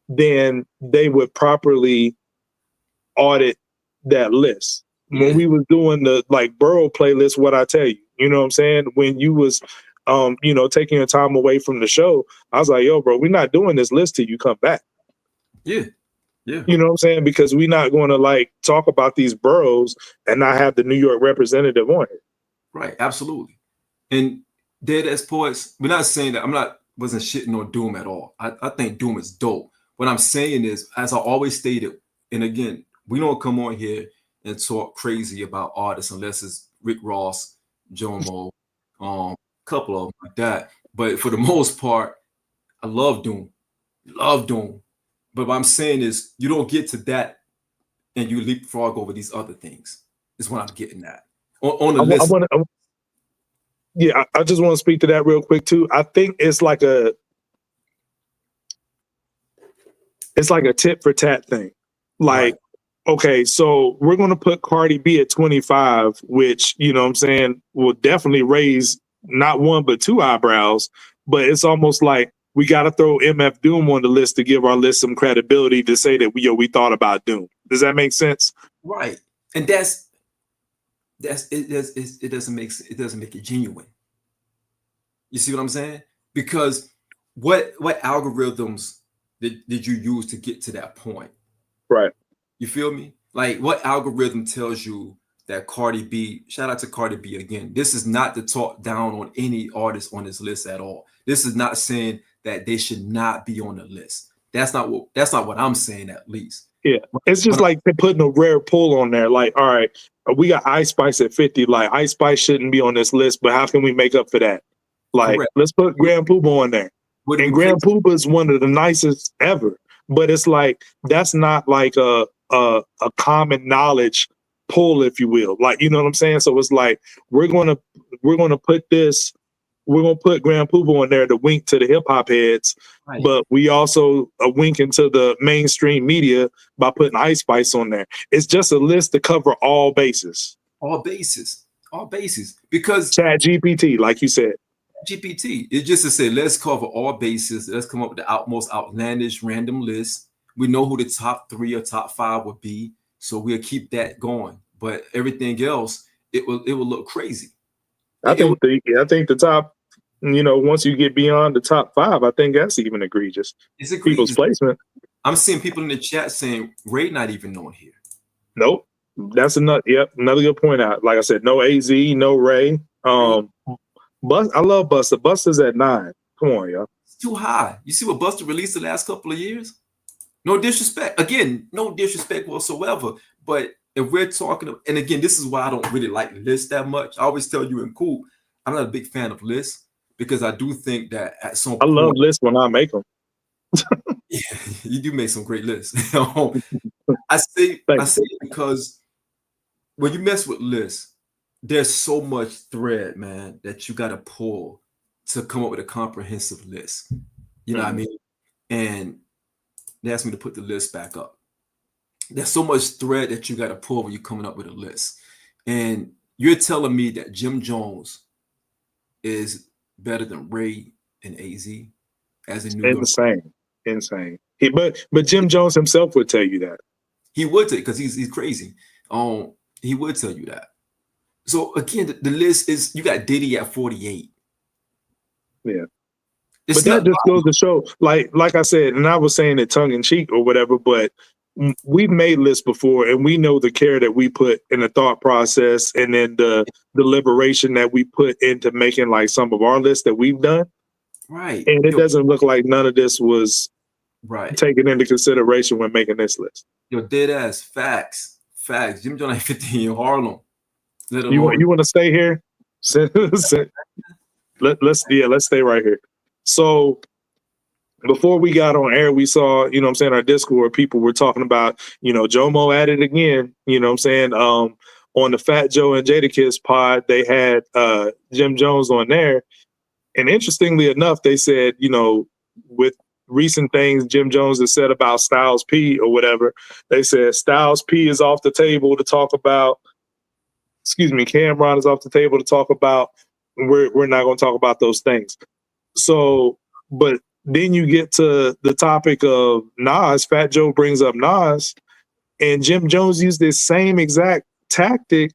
then they would properly audit that list. Yeah. When we was doing the Borough playlist, what I tell you, you know what I'm saying? When you was taking your time away from the show, I was like, yo, bro, we're not doing this list till you come back. Yeah. Yeah. You know what I'm saying? Because we're not going to talk about these boroughs and not have the New York representative on it. Right. Absolutely. And Dead as Poets, we're not saying that wasn't shitting on Doom at all. I think Doom is dope. What I'm saying is, as I always stated, and again, we don't come on here and talk crazy about artists unless it's Rick Ross, Jomo, couple of them like that. But for the most part, I love Doom. But what I'm saying is, you don't get to that and you leapfrog over these other things. Is what I'm getting at. On the list. I just want to speak to that real quick too. I think it's like a tit for tat thing. Right. Okay, so we're going to put Cardi B at 25, which, you know what I'm saying, will definitely raise not one but two eyebrows. But it's almost like we got to throw MF Doom on the list to give our list some credibility to say that we thought about Doom. Does that make sense? Right. And it doesn't make it genuine. You see what I'm saying? Because what algorithms did you use to get to that point? Right. You feel me? Like, what algorithm tells you that Cardi B, shout out to Cardi B again. This is not to talk down on any artist on this list at all. This is not saying that they should not be on the list. That's not what I'm saying, at least. Yeah. It's just like they're putting a rare pull on there. Like, all right, we got Ice Spice at 50. Like, Ice Spice shouldn't be on this list, but how can we make up for that? Like, Correct. let's put Grand Poobah on there. And Grand Poobah is one of the nicest ever. But it's like, that's not like a common knowledge pull, if you will. Like, you know what I'm saying? So it's like, we're gonna put Grand Poobah on there to wink to the hip hop heads, right. But we also are winking to the mainstream media by putting Ice Spice on there. It's just a list to cover all bases. All bases. Because Chat GPT, like you said. GPT. It's just to say, let's cover all bases. Let's come up with the most outlandish random list. We know who the top 3 or top 5 would be, so we'll keep that going. But everything else, it will look crazy. I think the top, once you get beyond the top 5, I think that's even egregious. It's egregious. People's placement. I'm seeing people in the chat saying Ray not even on here. Nope. That's another good point out. Like I said, no AZ, no Ray. I love Busta. Busta's at 9. Come on, y'all. It's too high. You see what Busta released the last couple of years? No disrespect. Again, no disrespect whatsoever. But if we're talking, and again, this is why I don't really like lists that much. I always tell you in Cool, I'm not a big fan of lists because I do think that at some point, I love lists when I make them. Yeah, you do make some great lists. I say it because when you mess with lists, there's so much thread, man, that you got to pull to come up with a comprehensive list. You know what I mean? And they asked me to put the list back up. There's so much thread that you got to pull when you're coming up with a list. And you're telling me that Jim Jones is better than Ray and AZ as a New York. Insane. But Jim Jones himself would tell you that. He would tell you because he's crazy. He would tell you that. So again, the list is, you got Diddy at 48. Yeah. But that just goes to show, like I said, and I was saying it tongue in cheek or whatever, but we've made lists before and we know the care that we put in the thought process and then the deliberation that we put into making like some of our lists that we've done. Right. And it doesn't look like none of this was taken into consideration when making this list. Yo, dead ass facts. Jim Jones 15 in Harlem. You want to stay here? Let's stay right here. So before we got on air, we saw, our Discord, people were talking about, Jomo at it again, on the Fat Joe and Jadakiss pod, they had Jim Jones on there. And interestingly enough, they said, with recent things Jim Jones has said about Styles P or whatever, they said Styles P is off the table to talk about. Cameron is off the table to talk about. We're not going to talk about those things. So, but then you get to the topic of Nas. Fat Joe brings up Nas, and Jim Jones used this same exact tactic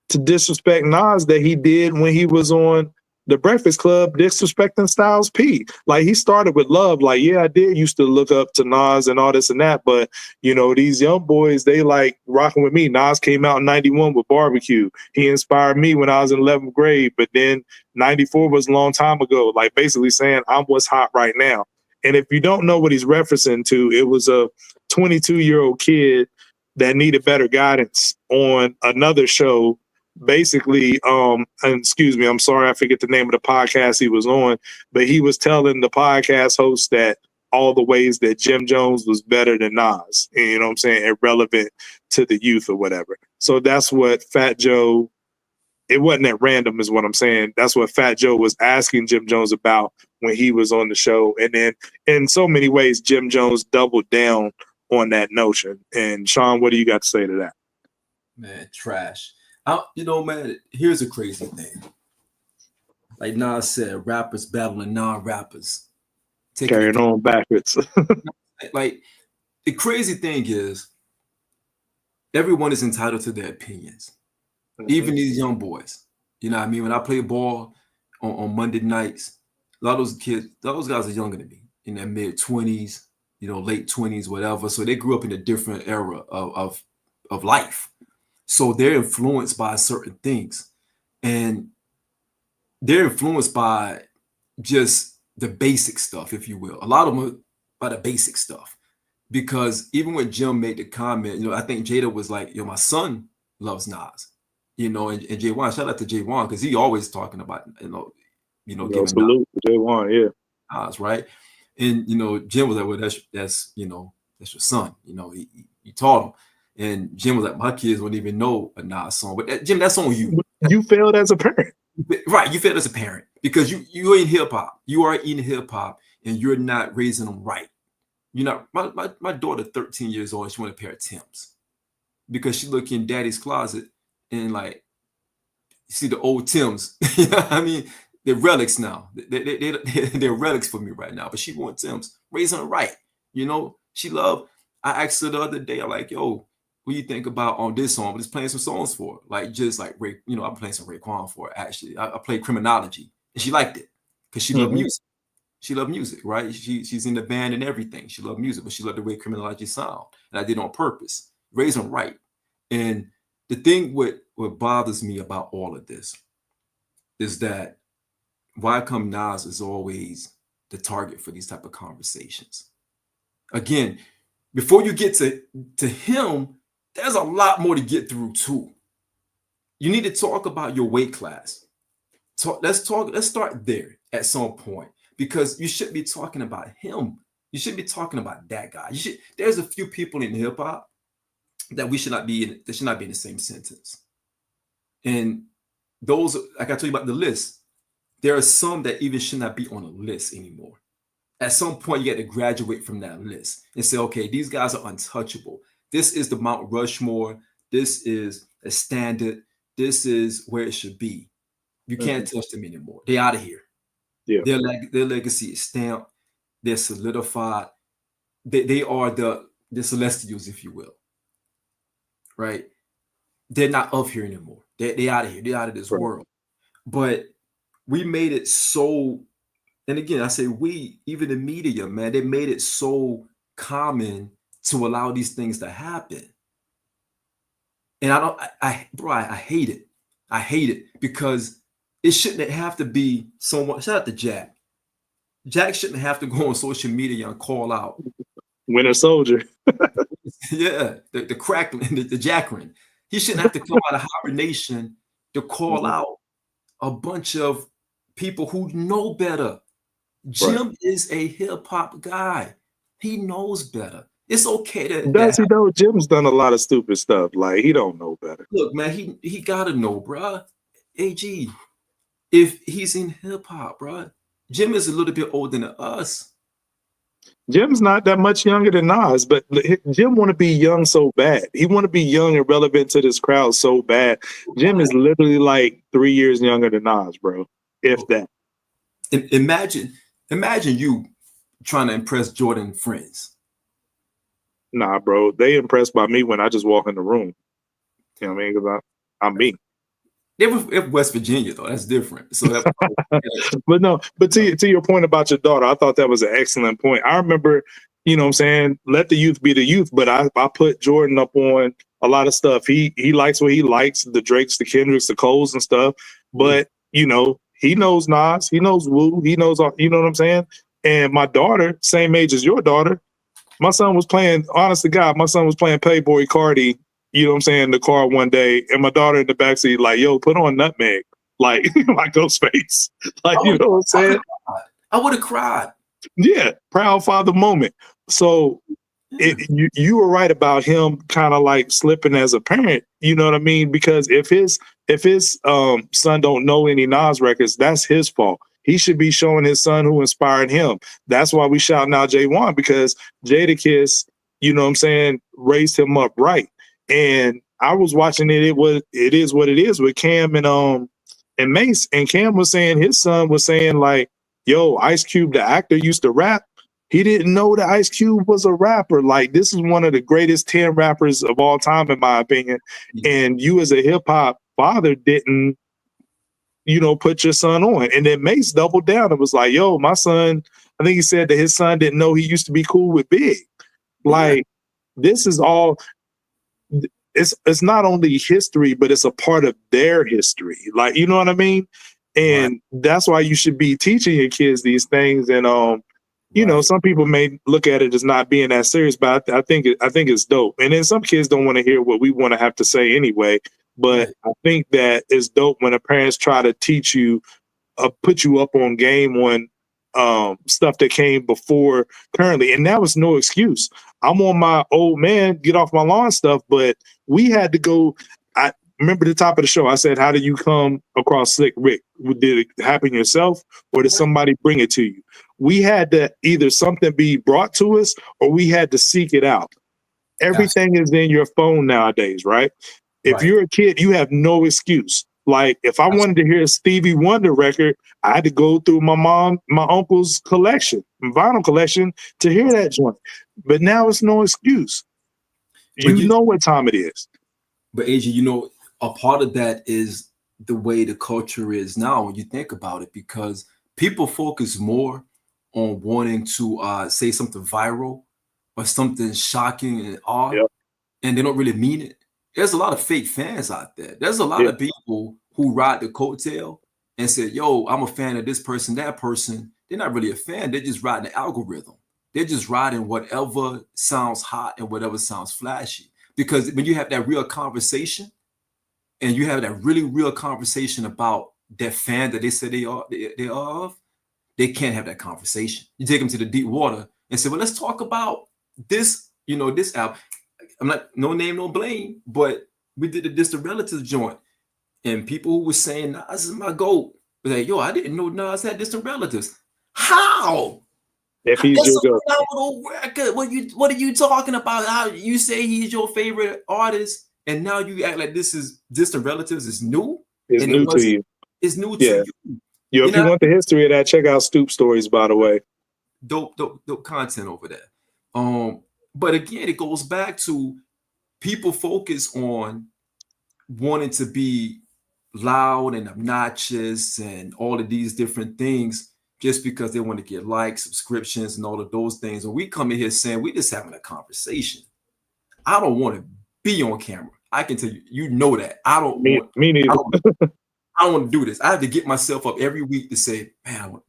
to disrespect Nas that he did when he was on The Breakfast Club, disrespecting Styles P. Like, he started with love. Like, yeah, I did used to look up to Nas and all this and that, but these young boys, they like rocking with me. Nas came out in 91 with Barbecue. He inspired me when I was in 11th grade, but then 94 was a long time ago. Like, basically saying I'm what's hot right now. And if you don't know what he's referencing to, it was a 22-year-old kid that needed better guidance on another show. Basically, and excuse me, I'm sorry, I forget the name of the podcast he was on, but he was telling the podcast host that all the ways that Jim Jones was better than Nas, and, irrelevant to the youth or whatever. So that's what Fat Joe, it wasn't at random is what I'm saying. That's what Fat Joe was asking Jim Jones about when he was on the show. And then in so many ways, Jim Jones doubled down on that notion. And Sean, what do you got to say to that? Man, trash. Man, here's a crazy thing. Like Nas said, rappers battling non-rappers. Carrying on backwards. Like, the crazy thing is, everyone is entitled to their opinions. Mm-hmm. Even these young boys. You know what I mean? When I play ball, on Monday nights. A lot of those kids, those guys are younger than me, in their mid-20s, late 20s, whatever. So they grew up in a different era of life. So they're influenced by certain things. And they're influenced by just the basic stuff, if you will. A lot of them are by the basic stuff. Because even when Jim made the comment, I think Jada was like, my son loves Nas, and J1, shout out to J1, because he always talking about, giving salute to J1, Nas, right? And, Jim was like, well, that's your son, he taught him. And Jim was like, my kids wouldn't even know a Nas song, but Jim, that's on you. You failed as a parent. Right, you failed as a parent, because you ain't hip-hop. You are eating hip-hop, and you're not raising them right. My daughter, 13 years old, she wanted a pair of Timbs because she looked in daddy's closet and like see the old Timbs. I mean, they're relics now. They're relics for me right now. But she wants Timbs. Raising her right. She loved. I asked her the other day, I'm like, yo, what do you think about on this song? I'm just playing some songs for her. Like just like Ray, I'm playing some Raekwon for her. Actually, I played Criminology, and she liked it because she loved music. She loved music, right? She's in the band and everything. She loved music, but she loved the way Criminology sound. And I did it on purpose. Raise them right. And the thing what bothers me about all of this is that why come Nas is always the target for these type of conversations. Again, before you get to him, there's a lot more to get through too. You need to talk about your weight class. Let's start there at some point. Because you should be talking about him. You should be talking about that guy. There's a few people in hip hop that should not be in the same sentence. And those, like I told you about the list, there are some that even should not be on a list anymore. At some point, you got to graduate from that list and say, okay, these guys are untouchable. This is the Mount Rushmore. This is a standard. This is where it should be. You can't touch them anymore. They're out of here. Yeah. Their legacy is stamped. They're solidified. They are the Celestials, if you will. Right? They're not of here anymore. They're out of here. They're out of this world. But we made it so, and again, I say we, even the media, man, they made it so common to allow these things to happen. And I hate it. I hate it because it shouldn't have to be someone. Shout out to Jack. Jack shouldn't have to go on social media and call out Winter Soldier. Yeah, the crackling, the jackering. He shouldn't have to come out of hibernation to call out a bunch of people who know better. Jim is a hip hop guy. He knows better. It's okay to. Does he know? Jim's done a lot of stupid stuff. Like he don't know better. Look, man, he gotta know, bruh. AG. If he's in hip hop, bro, Jim is a little bit older than us. Jim's not that much younger than Nas, but Jim want to be young so bad. He want to be young and relevant to this crowd so bad. Jim is literally like 3 years younger than Nas, bro. If that. Imagine you trying to impress Jordan friends. Nah, bro. They impressed by me when I just walk in the room. You know what I mean? Because I'm me. They were in West Virginia, though. That's different. So, but to your point about your daughter, I thought that was an excellent point. I remember, what I'm saying, let the youth be the youth. But I put Jordan up on a lot of stuff. He likes what he likes, the Drakes, the Kendricks, the Coles and stuff. But, he knows Nas. He knows Wu. He knows, you know what I'm saying? And my daughter, same age as your daughter, my son was playing, honest to God, my son was playing Playboy Cardi, you know what I'm saying, in the car one day, and my daughter in the backseat, like, yo, put on Nutmeg, like Ghostface. Like, you know what I'm saying? I would have cried. Yeah, proud father moment. So you were right about him kind of like slipping as a parent, you know what I mean? Because if his son don't know any Nas records, that's his fault. He should be showing his son who inspired him. That's why we shouting out J1, because Jadakiss, you know what I'm saying, raised him up right. And I was watching it. It is what it is with Cam and Mace. And Cam was saying, his son was saying like, yo, Ice Cube, the actor, used to rap. He didn't know that Ice Cube was a rapper. Like, this is one of the greatest 10 rappers of all time, in my opinion. And you as a hip hop father didn't, put your son on. And then Mace doubled down and was like, yo, my son, I think he said that his son didn't know he used to be cool with Big. Like, this is all, it's not only history, but it's a part of their history. Like, you know what I mean? And that's why you should be teaching your kids these things. And, some people may look at it as not being that serious, but I think it's dope. And then some kids don't want to hear what we want to have to say anyway. But I think that it's dope when the parents try to teach you, put you up on game on stuff that came before currently. And that was no excuse. I'm on my old man, get off my lawn stuff, but we had to go. I remember the top of the show, I said, how did you come across Slick Rick? Did it happen yourself or did somebody bring it to you? We had to either something be brought to us or we had to seek it out. Everything is in your phone nowadays, right? If you're a kid, you have no excuse. Like if I wanted to hear a Stevie Wonder record, I had to go through my uncle's collection, vinyl collection to hear that joint. But now it's no excuse. You know what time it is. But AJ, a part of that is the way the culture is now when you think about it, because people focus more on wanting to say something viral or something shocking and odd, and they don't really mean it. There's a lot of fake fans out there. There's a lot of people who ride the coattail and say, yo, I'm a fan of this person, that person. They're not really a fan. They're just riding the algorithm. They're just riding whatever sounds hot and whatever sounds flashy. Because when you have that real conversation and you have that really real conversation about that fan that they say they are of, they can't have that conversation. You take them to the deep water and say, well, let's talk about this, this album. I'm not, no name, no blame, but we did a Distant Relatives joint. And people who were saying, Nas is my GOAT, were like, yo, I didn't know Nas had Distant Relatives. How? If he's your GOAT. What are you talking about? How you say he's your favorite artist, and now you act like this is Distant Relatives is new? It's new to you. It's new to you. Yo, if you want the history of that, check out Stoop Stories, by the way. Dope content over there. But again, it goes back to people focus on wanting to be loud and obnoxious and all of these different things just because they want to get likes, subscriptions, and all of those things. And we come in here saying we just having a conversation. I don't want to be on camera. I can tell you, that. I don't. Me neither. I don't want to do this. I have to get myself up every week to say, man, I don't want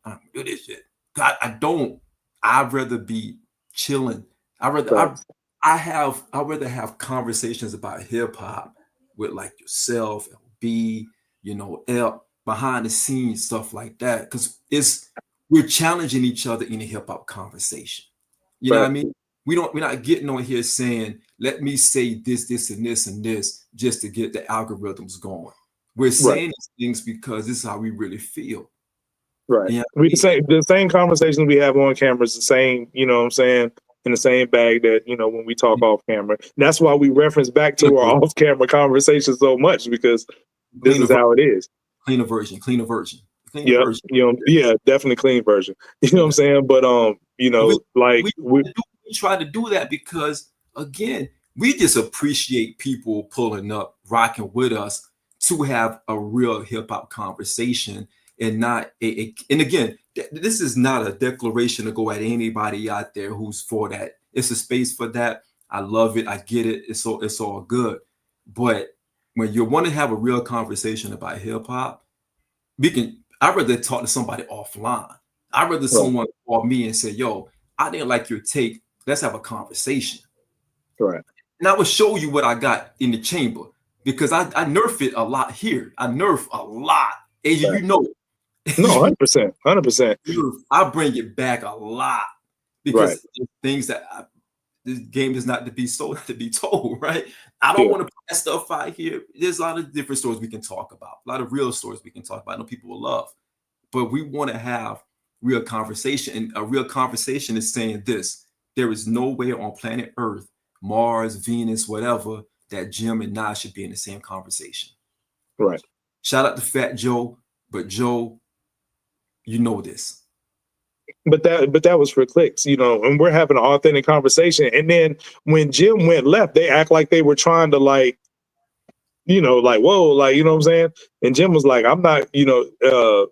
to do this shit. God, I don't. I'd rather be chilling. I'd rather have conversations about hip hop with like yourself, LB, L, behind the scenes stuff like that, because we're challenging each other in a hip hop conversation. You know what I mean? We're not getting on here saying, let me say this and this and this just to get the algorithms going. We're saying these things because this is how we really feel. Right. The same conversations we have on camera is the same, you know what I'm saying, in the same bag that, when we talk off camera. And that's why we reference back to our off camera conversations so much, because this is how it is. Cleaner version. Yeah, definitely clean version. You know what I'm saying? But we try to do that because again, we just appreciate people pulling up, rocking with us to have a real hip hop conversation and not and again, this is not a declaration to go at anybody out there who's for that. It's a space for that. I love it. I get it. It's all good. But when you want to have a real conversation about hip hop, I'd rather talk to somebody offline. I'd rather someone call me and say, yo, I didn't like your take. Let's have a conversation. Right. And I will show you what I got in the chamber because I nerf it a lot here. I nerf a lot. Asia, you know it. No, 100%. I bring it back a lot because things that this game is not to be told, right? I don't want to put that stuff out here. There's a lot of different stories we can talk about, a lot of real stories we can talk about. I know people will love, but we want to have real conversation. And a real conversation is saying this: there is no way on planet Earth, Mars, Venus, whatever, that Jim and Nas should be in the same conversation. Right. Shout out to Fat Joe, but Joe, you know this. But that was for clicks, and we're having an authentic conversation. And then when Jim went left, they act like they were trying to you know, like, whoa, like, you know what I'm saying? And Jim was like, I'm not, you know,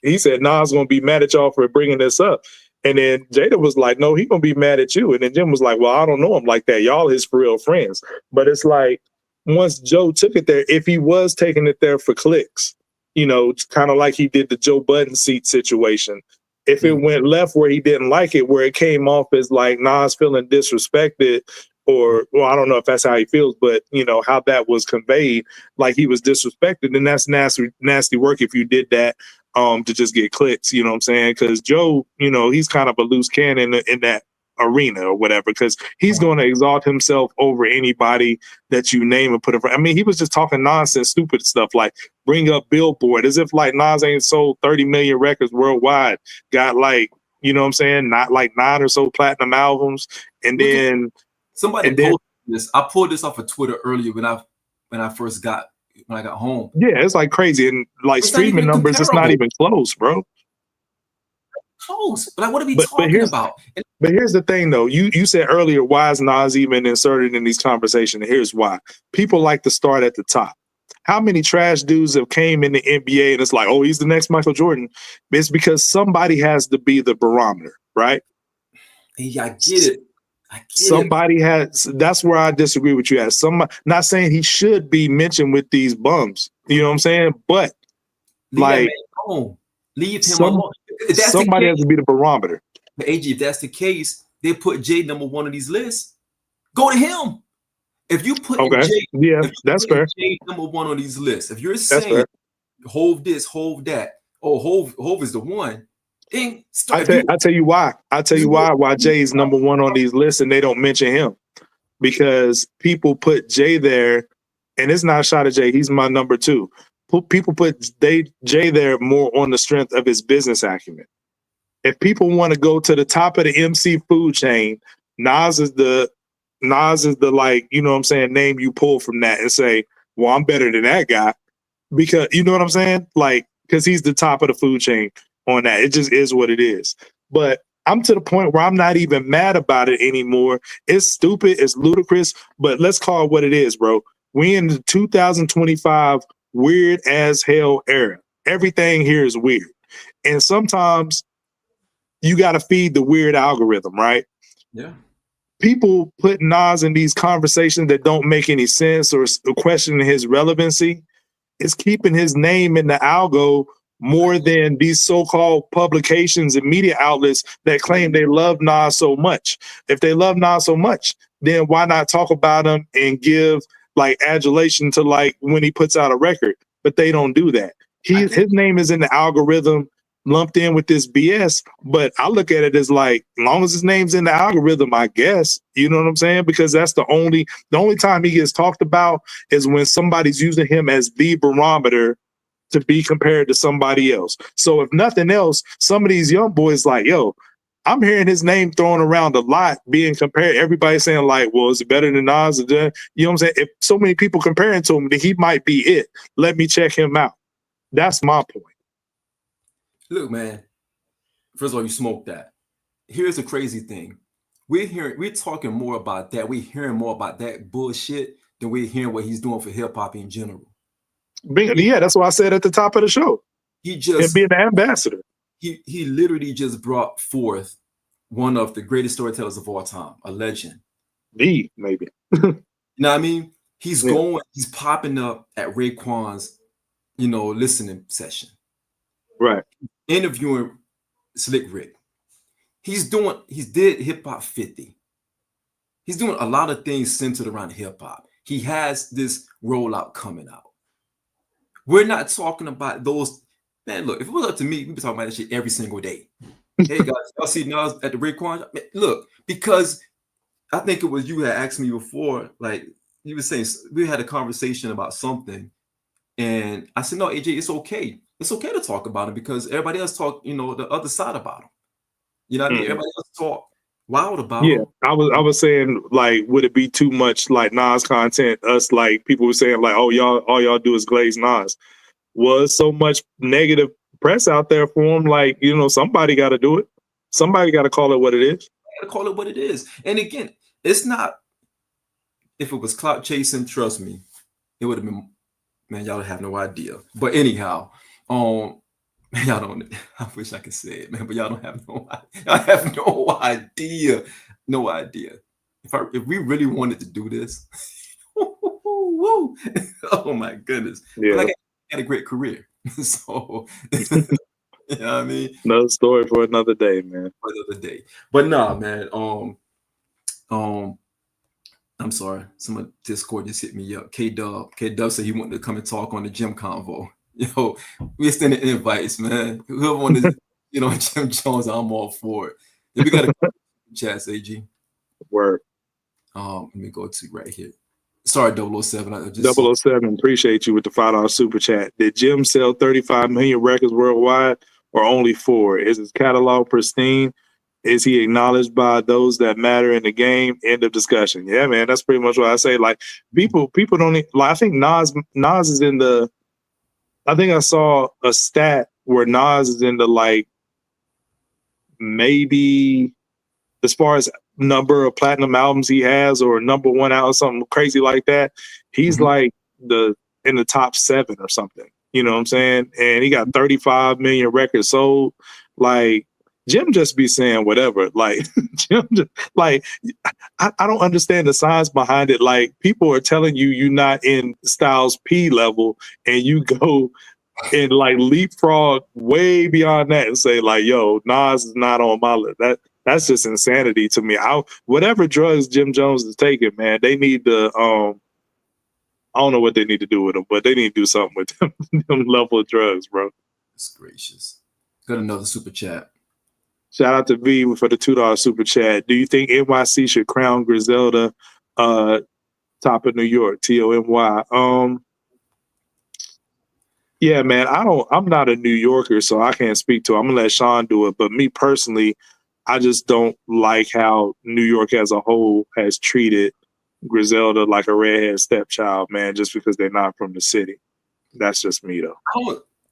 he said, Nas gonna be mad at y'all for bringing this up. And then Jada was like, no, he gonna be mad at you. And then Jim was like, well, I don't know him like that. Y'all his for real friends. But it's like, once Joe took it there, if he was taking it there for clicks, you know, it's kind of like he did the Joe Budden seat situation. If it went left where he didn't like it, where it came off as like Nas feeling disrespected, or, well, I don't know if that's how he feels, but you know, how that was conveyed, like he was disrespected, then that's nasty work if you did that to just get clicks, you know what I'm saying? Because Joe, you know, he's kind of a loose cannon in that arena or whatever, because he's going to exalt himself over anybody that you name and put in front. I mean, he was just talking nonsense, stupid stuff like bring up Billboard as if like Nas ain't sold 30 million records worldwide, got like, you know what I'm saying, not like 9 or so platinum albums, and then somebody posted this. I pulled this off of Twitter earlier when I got home. Yeah, it's like crazy, and like it's streaming numbers, it's not even close, bro. Close, but like, what are we talking about? But here's the thing, though. You said earlier, why is Nas even inserted in these conversations? Here's why: people like to start at the top. How many trash dudes have came in the NBA and it's like, oh, he's the next Michael Jordan? It's because somebody has to be the barometer, right? Yeah, I get it. Somebody has. That's where I disagree with you. As somebody, not saying he should be mentioned with these bums. You know what I'm saying? But leave him alone. Somebody has to be the barometer. But AG, if that's the case, they put Jay number 1 on these lists. Go to him. If you put Jay, yeah, that's fair. Jay number 1 on these lists. If you're saying Hove this, Hove that, oh, Hove is the one. Then I tell you why. Why Jay's number 1 on these lists and they don't mention him, because people put Jay there, and it's not a shot at Jay. He's my number 2. People put Jay there more on the strength of his business acumen. If people want to go to the top of the MC food chain, Nas is the like, you know what I'm saying, name you pull from that and say, well, I'm better than that guy, because you know what I'm saying? Like, because he's the top of the food chain on that. It just is what it is. But I'm to the point where I'm not even mad about it anymore. It's stupid, it's ludicrous, but let's call it what it is, bro. We in the 2025 weird as hell era. Everything here is weird. And sometimes you got to feed the weird algorithm, right? Yeah. People put Nas in these conversations that don't make any sense or questioning his relevancy. It's keeping his name in the algo more than these so-called publications and media outlets that claim they love Nas so much. If they love Nas so much, then why not talk about him and give like adulation to like when he puts out a record? But they don't do that. His name is in the algorithm lumped in with this BS, but I look at it as like, as long as his name's in the algorithm, I guess, you know what I'm saying? Because that's the only time he gets talked about is when somebody's using him as the barometer to be compared to somebody else. So if nothing else, some of these young boys like, yo, I'm hearing his name thrown around a lot, being compared. Everybody's saying like, well, is it better than Nas? You know what I'm saying? If so many people comparing to him, then he might be it. Let me check him out. That's my point. Look, man, first of all, you smoked that. Here's the crazy thing. We're talking more about that. We're hearing more about that bullshit than we're hearing what he's doing for hip hop in general. Yeah, that's what I said at the top of the show. He just being the ambassador. He literally just brought forth one of the greatest storytellers of all time, a legend. Maybe. You know what I mean? He's popping up at Raekwon's, listening session. Right. Interviewing Slick Rick. He did Hip Hop 50. He's doing a lot of things centered around hip hop. He has this rollout coming out. We're not talking about those. Man, look, if it was up to me, we'd be talking about that shit every single day. Hey guys, y'all see Nas at the Raekwon? Look, because I think it was you that asked me before, like you were saying, we had a conversation about something, and I said, no, AJ, it's okay. It's okay to talk about him because everybody else talk, the other side about him. You know what I mean? Everybody else talk wild about him. I was saying, like, would it be too much like Nas content? Us, like, people were saying, like, oh, all y'all do is glaze Nas. Was so much negative press out there for him, like, somebody got to do it. Somebody got to call it what it is. Got to call it what it is. And again, it's not. If it was clout chasing, trust me, it would have been Man, y'all have no idea. But anyhow, man, y'all don't. I wish I could say it, man, but y'all don't have no. I have no idea, no idea. If we really wanted to do this, woo, oh my goodness, Yeah. but I got a great career, so you know what I mean. Another story for another day, man. For another day, but nah, man. I'm sorry. Someone Discord just hit me up. K-Dub said he wanted to come and talk on the gym convo. Yo, we extended invites, man. Whoever wanted, Jim Jones, I'm all for it. Yeah, we got a chat, AG. Word. Let me go to right here. Sorry, 007. I just 007, appreciate you with the $5 super chat. Did Jim sell 35 million records worldwide or only 4? Is his catalog pristine? Is he acknowledged by those that matter in the game? End of discussion. Yeah, man, that's pretty much what I say. Like people don't like. I think Nas is in the. I think I saw a stat where Nas is in the like maybe as far as number of platinum albums he has or number one album, something crazy like that. He's like in the top 7 or something. You know what I'm saying? And he got 35 million records sold. Like. Jim just be saying whatever. Like Jim, like I don't understand the science behind it. Like people are telling you you're not in Styles P level, and you go and like leapfrog way beyond that and say like, "Yo, Nas is not on my list." That's just insanity to me. Whatever drugs Jim Jones is taking, man, they need to. I don't know what they need to do with them, but they need to do something with them level of drugs, bro. That's gracious. Got another super chat. Shout out to V for the $2 super chat. Do you think NYC should crown Griselda top of New York? TONY. Yeah, man. I'm not a New Yorker, so I can't speak to it. I'm gonna let Sean do it. But me personally, I just don't like how New York as a whole has treated Griselda like a redhead stepchild, man, just because they're not from the city. That's just me though.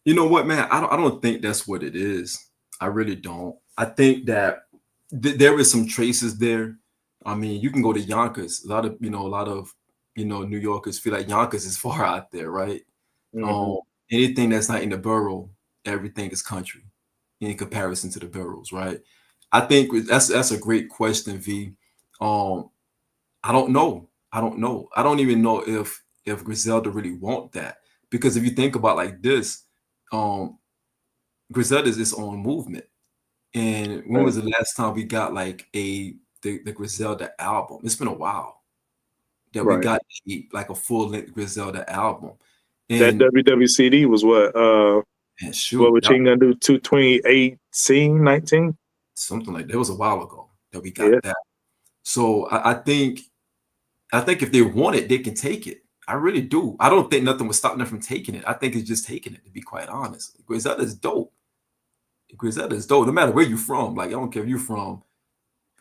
You know what, man? I don't think that's what it is. I really don't. I think that there is some traces there. I mean, you can go to Yonkers. A lot of New Yorkers feel like Yonkers is far out there, right? Anything that's not in the borough, everything is country in comparison to the boroughs, right? I think that's a great question, V. I don't know. I don't even know if Griselda really want that, because if you think about like this, Griselda is its own movement. And when was the last time we got like the Griselda album? It's been a while that we got like a full-length Griselda album. And that WWCD was what? What was she gonna do? 2018, 19? Something like that. It was a while ago that we got that. So I think if they want it, they can take it. I really do. I don't think nothing was stopping them from taking it. I think it's just taking it, to be quite honest. Griselda is dope. Griselda is dope. No matter where you're from. Like, I don't care if you're from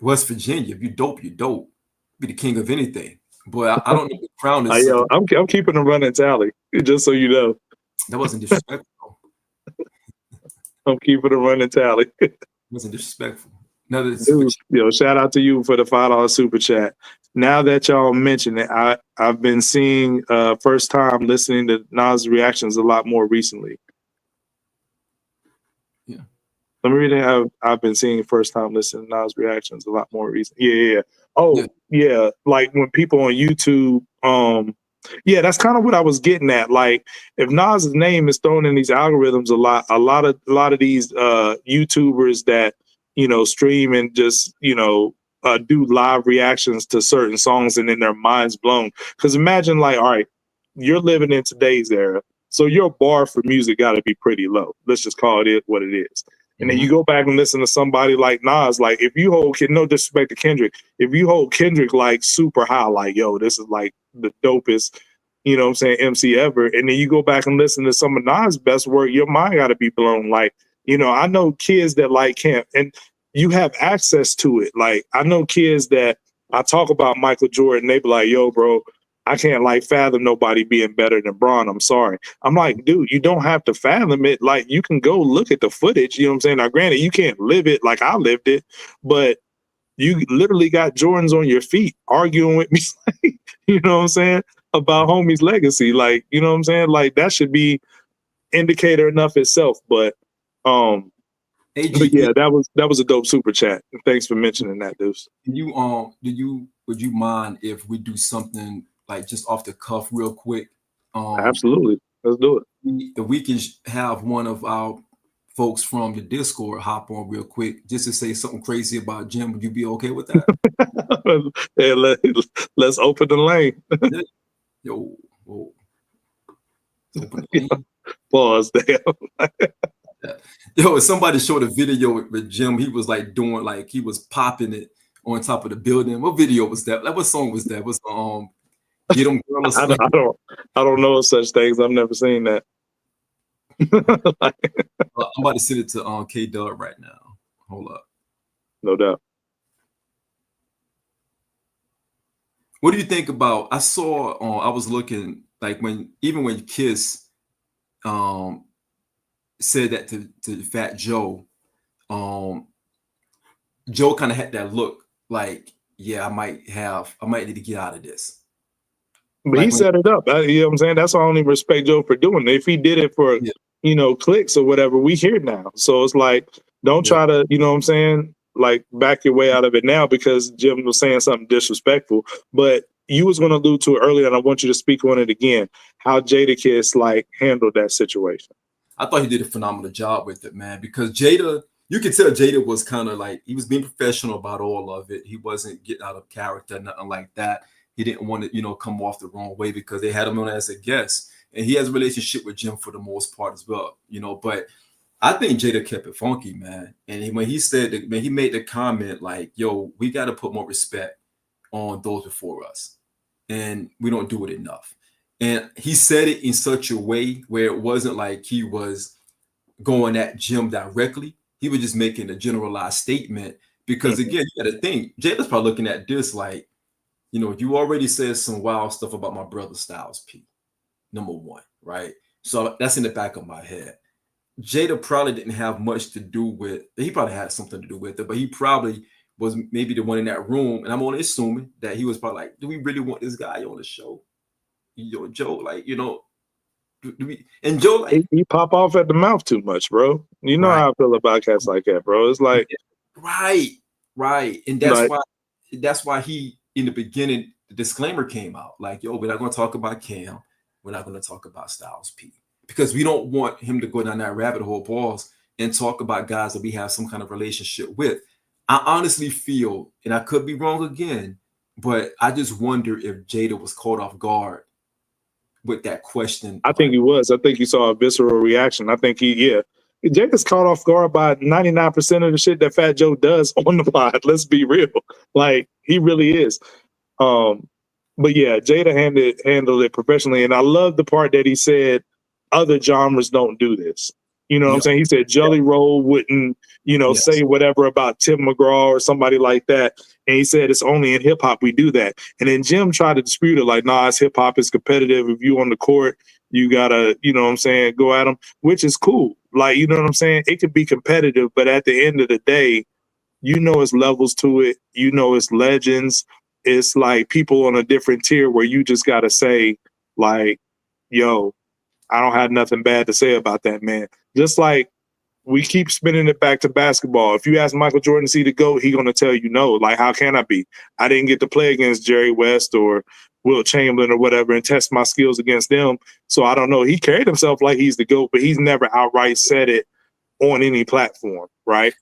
West Virginia. If you're dope, you're dope. Be the king of anything. But I don't know the crown is. I'm keeping a running tally, just so you know. That wasn't disrespectful. I'm keeping a running tally. It wasn't disrespectful. Shout out to you for the $5 super chat. Now that y'all mention it, I've been seeing first time listening to Nas reactions a lot more recently. Let me read it. I've been seeing first time listening to Nas reactions a lot more recently. Yeah. Oh, yeah. Like when people on YouTube, that's kind of what I was getting at. Like if Nas's name is thrown in these algorithms a lot of these YouTubers that, stream and just, do live reactions to certain songs and then their minds blown. Because imagine like, all right, you're living in today's era. So your bar for music got to be pretty low. Let's just call it what it is. And then you go back and listen to somebody like Nas, like if you hold, no disrespect to Kendrick, if you hold Kendrick like super high, like, yo, this is like the dopest, MC ever. And then you go back and listen to some of Nas' best work, your mind got to be blown. Like, I know kids that like him and you have access to it. Like, I know kids that I talk about Michael Jordan, they be like, yo, bro, I can't like fathom nobody being better than Bron. I'm sorry. I'm like, dude, you don't have to fathom it. Like you can go look at the footage. You know what I'm saying? Now, granted, you can't live it like I lived it, but you literally got Jordans on your feet arguing with me. you know what I'm saying, about homie's legacy. Like, you know what I'm saying? Like, that should be indicator enough itself. But yeah, that was a dope super chat. Thanks for mentioning that, Deuce. Would you mind if we do something like just off the cuff real quick? Absolutely. Let's do it. We can have one of our folks from the Discord hop on real quick just to say something crazy about Jim. Would you be okay with that? Yeah, let's open the lane. Yo, whoa. Open the lane. Pause there. Yo, somebody showed a video with Jim. He was like doing, like he was popping it on top of the building. What video was that? Like, what song was that? Was Get 'Em Girl or something? I don't know such things. I've never seen that. I'm about to send it to K Dub right now. Hold up. No doubt. What do you think about? I saw. I was looking like when Kiss said that to Fat Joe. Joe kind of had that look like, yeah, I might need to get out of this. But like he set it up. You know what I'm saying? That's why I only respect Joe for doing it. If he did it for, clicks or whatever, we hear now. So it's like, don't try to, you know what I'm saying, like back your way out of it now because Jim was saying something disrespectful. But you was going to allude to it earlier, and I want you to speak on it again, how Jadakiss like handled that situation. I thought he did a phenomenal job with it, man, because Jada, you could tell Jada was kind of like, he was being professional about all of it. He wasn't getting out of character, nothing like that. He didn't want to, come off the wrong way because they had him on as a guest. And he has a relationship with Jim for the most part as well, but I think Jada kept it funky, man. And when he said that, man, he made the comment like, yo, we got to put more respect on those before us. And we don't do it enough. And he said it in such a way where it wasn't like he was going at Jim directly. He was just making a generalized statement because, again, you got to think, Jada's probably looking at this like, you already said some wild stuff about my brother Styles P, number one, right? So that's in the back of my head. Jada probably didn't have much to do with, he probably had something to do with it, but he probably was maybe the one in that room. And I'm only assuming that he was probably like, do we really want this guy on the show? Joe, like, do we, and Joe, like, he pop off at the mouth too much, bro. You know how I feel about cats like that, bro. It's like, right. And that's why he, in the beginning, the disclaimer came out like, yo, we're not going to talk about Cam. We're not going to talk about Styles P because we don't want him to go down that rabbit hole, pause, and talk about guys that we have some kind of relationship with. I honestly feel, and I could be wrong again, but I just wonder if Jada was caught off guard with that question. I think he was. I think you saw a visceral reaction. I think Jada's caught off guard by 99% of the shit that Fat Joe does on the pod. Let's be real. Like, he really is. But yeah, Jada handled it professionally. And I love the part that he said other genres don't do this. You know what I'm saying? He said Jelly Roll wouldn't, say whatever about Tim McGraw or somebody like that. And he said it's only in hip hop we do that. And then Jim tried to dispute it, like, nah, it's hip hop, it's competitive. If you on the court, you gotta, go at them, which is cool. Like, you know what I'm saying? It could be competitive, but at the end of the day, it's levels to it. It's legends. It's like people on a different tier where you just gotta say, like, yo, I don't have nothing bad to say about that, man. Just like we keep spinning it back to basketball. If you ask Michael Jordan to see the GOAT, he's going to tell you no. Like, how can I be? I didn't get to play against Jerry West or Wilt Chamberlain or whatever and test my skills against them. So I don't know. He carried himself like he's the GOAT, but he's never outright said it on any platform, right?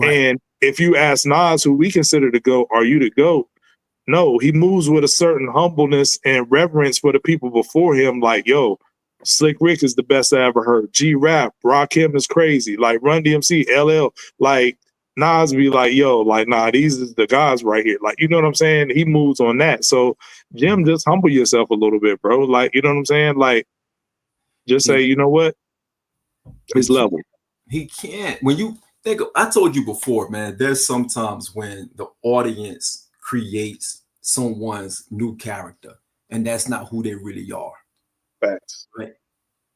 And if you ask Nas, who we consider the GOAT, are you the GOAT? No, he moves with a certain humbleness and reverence for the people before him. Like, yo, Slick Rick is the best I ever heard. G-Rap, Rakim is crazy. Like, Run DMC, LL. Like, Nas be like, yo, like, nah, these is the guys right here. Like, you know what I'm saying? He moves on that. So, Jim, just humble yourself a little bit, bro. Like, you know what I'm saying? Like, just say, you know what? His level. He can't. When you think, I told you before, man, there's sometimes when the audience creates someone's new character, and that's not who they really are. Facts. Right.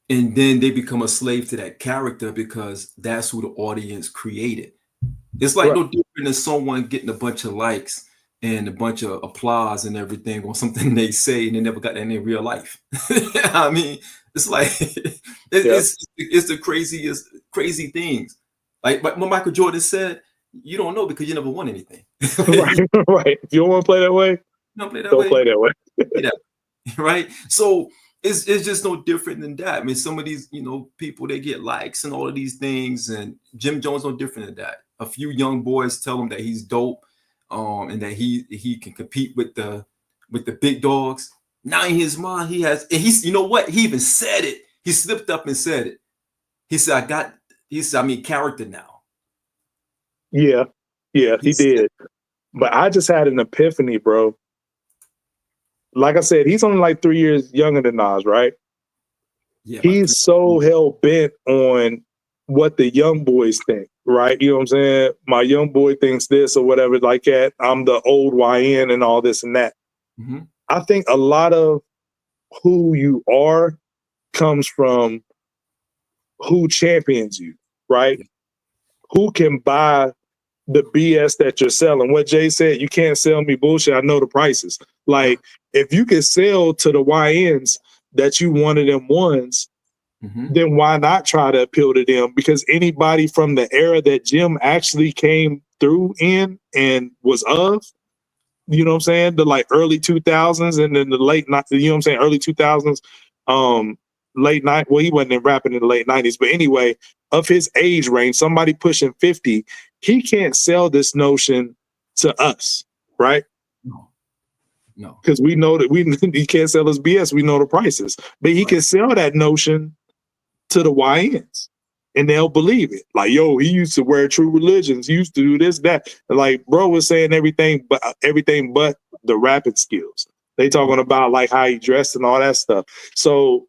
And then they become a slave to that character because that's who the audience created. It's like no different than someone getting a bunch of likes and a bunch of applause and everything on something they say, and they never got that in real life. I mean, it's like it's the craziest crazy things. Like what Michael Jordan said, you don't know because you never won anything. Right. If you don't want to play that way, don't play that don't way. play that way. Yeah. Right. So it's just no different than that. I mean, some of these, people, they get likes and all of these things, and Jim Jones no different than that. A few young boys tell him that he's dope, and that he can compete with the big dogs. Now in his mind, he's you know what? He even said it. He slipped up and said it. He said, character now. Yeah, he did. But I just had an epiphany, bro. Like I said, he's only like 3 years younger than Nas, right? Yeah, he's so hell bent on what the young boys think, right? You know what I'm saying? My young boy thinks this or whatever like that. I'm the old YN and all this and that. Mm-hmm. I think a lot of who you are comes from who champions you, right? Yeah. Who can buy the BS that you're selling? What Jay said, you can't sell me bullshit. I know the prices. Like, if you can sell to the YNs that you one of them ones, then why not try to appeal to them? Because anybody from the era that Jim actually came through in and was of, you know what I'm saying, the like early 2000s and then the late, you know what I'm saying, early 2000s, late night. Well, he wasn't rapping in the late 90s, but anyway, of his age range, somebody pushing 50, he can't sell this notion to us, right? No, because we know that he can't sell us BS. We know the prices, but he can sell that notion to the YNs, and they'll believe it. Like, yo, he used to wear True Religions. He used to do this, that. Like, bro was saying everything but the rapping skills. They talking about like how he dressed and all that stuff. So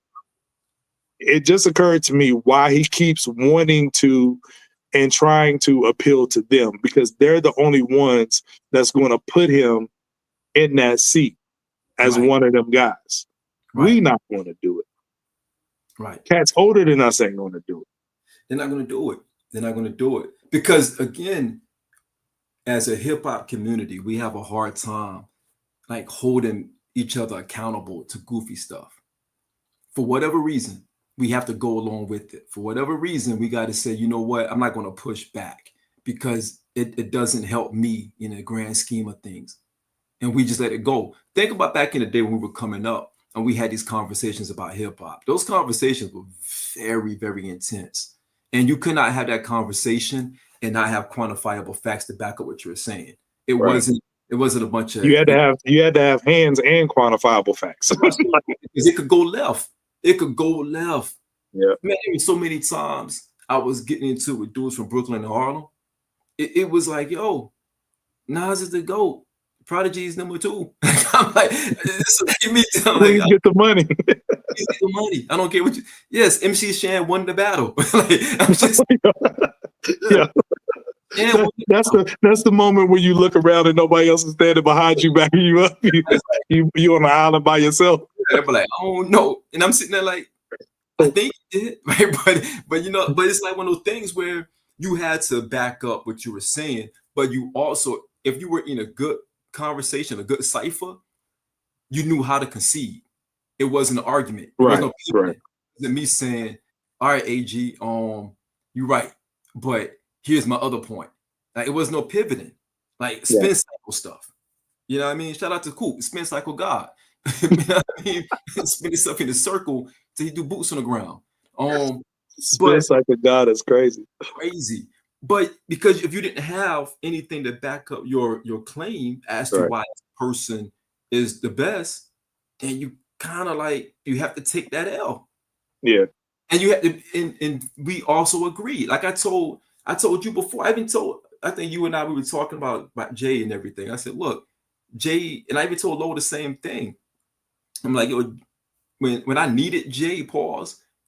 it just occurred to me why he keeps wanting to and trying to appeal to them, because they're the only ones that's going to put him in that seat as one of them guys. We not going to do it. Right. Cats older than us ain't going to do it. They're not going to do it. They're not going to do it. Because, again, as a hip-hop community, we have a hard time like holding each other accountable to goofy stuff. For whatever reason, we have to go along with it. For whatever reason, we got to say, you know what, I'm not going to push back because it doesn't help me in the grand scheme of things. And we just let it go. Think about back in the day when we were coming up and we had these conversations about hip hop. Those conversations were very, very intense. And you could not have that conversation and not have quantifiable facts to back up what you were saying. It wasn't a bunch of you had to have hands and quantifiable facts. It could go left. It could go left. Yeah. Man, so many times I was getting into it with dudes from Brooklyn and Harlem. It was like, yo, Nas is the GOAT. Prodigy is number 2. I'm like, please get the money. Please get the money. I don't care what you. Yes, MC Shan won the battle. Like, I'm just, yeah. That's the moment where you look around and nobody else is standing behind you, backing you up. You on the island by yourself. I'm like, oh no, and I'm sitting there like, I think you did, right? But it's like one of those things where you had to back up what you were saying, but you also, if you were in a good conversation, a good cipher, you knew how to concede. It wasn't an argument. It right. It wasn't me saying, all right, AG, you're right, but here's my other point. Like, it was no pivoting, like spin cycle stuff. You know what I mean? Shout out to Coop, spin cycle God. You know what I mean? Spin yourself in a circle till you do boots on the ground. Spin cycle God is crazy. Crazy. But because if you didn't have anything to back up your claim as to why this person is the best, then you kind of like, you have to take that L. Yeah. And you have to, and we also agree. Like I told you before, I think you and I, we were talking about Jay and everything. I said, look, Jay, and I even told Lo the same thing. I'm like, yo, when I needed Jay,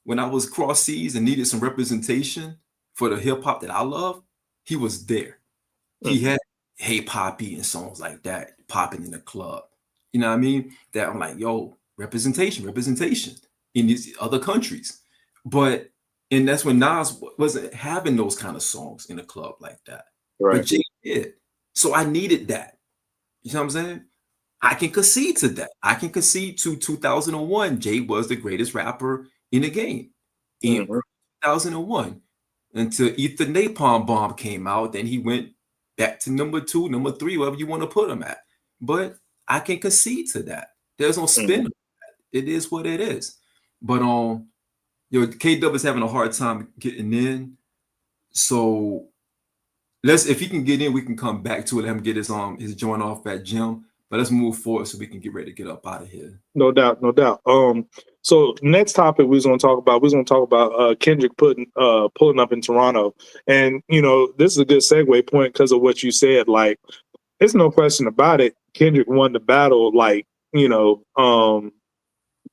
when I was cross seas and needed some representation for the hip hop that I love, he was there. He had Hey Poppy and songs like that popping in the club. You know what I mean? That I'm like, yo, representation in these other countries. And that's when Nas wasn't having those kind of songs in the club like that. Right. But Jay did. So I needed that. You know what I'm saying? I can concede to that. I can concede to 2001. Jay was the greatest rapper in the game in 2001 until Ether Napalm Bomb came out. Then he went back to number 2, number 3, wherever you want to put him at. But I can concede to that. There's no spin. It is what it is. But K-Dub is having a hard time getting in. So if he can get in, we can come back to it. Let him get his joint off at gym. But let's move forward so we can get ready to get up out of here. No doubt, no doubt. So next topic we're gonna talk about Kendrick pulling up in Toronto. And this is a good segue point because of what you said. Like, there's no question about it. Kendrick won the battle, like,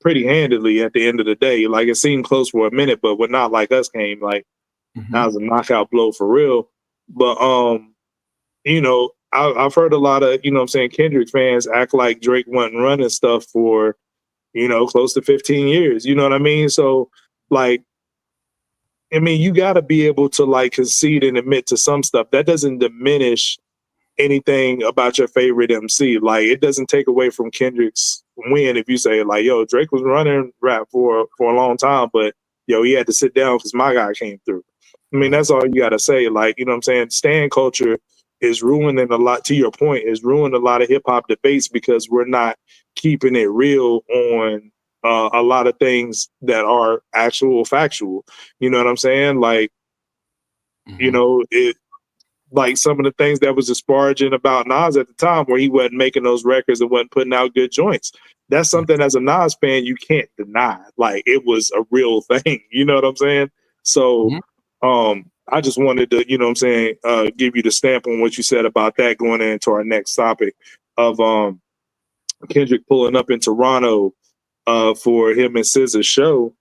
pretty handedly at the end of the day. Like, it seemed close for a minute, but when Not Like Us came, like, that was a knockout blow for real. But I've heard a lot of, Kendrick fans act like Drake wasn't running stuff for, close to 15 years. You know what I mean? So, like, I mean, you got to be able to, like, concede and admit to some stuff. That doesn't diminish anything about your favorite MC. Like, it doesn't take away from Kendrick's win if you say, like, yo, Drake was running rap for a long time, but, yo, he had to sit down because my guy came through. I mean, that's all you got to say. Like, you know what I'm saying? Stan culture is ruining a lot, to your point, is ruining a lot of hip hop debates because we're not keeping it real on a lot of things that are actual factual. You know what I'm saying? Like, like some of the things that was disparaging about Nas at the time where he wasn't making those records and wasn't putting out good joints. That's something as a Nas fan, you can't deny. Like, it was a real thing. You know what I'm saying? So, I just wanted to, give you the stamp on what you said about that going into our next topic of Kendrick pulling up in Toronto for him and SZA's show.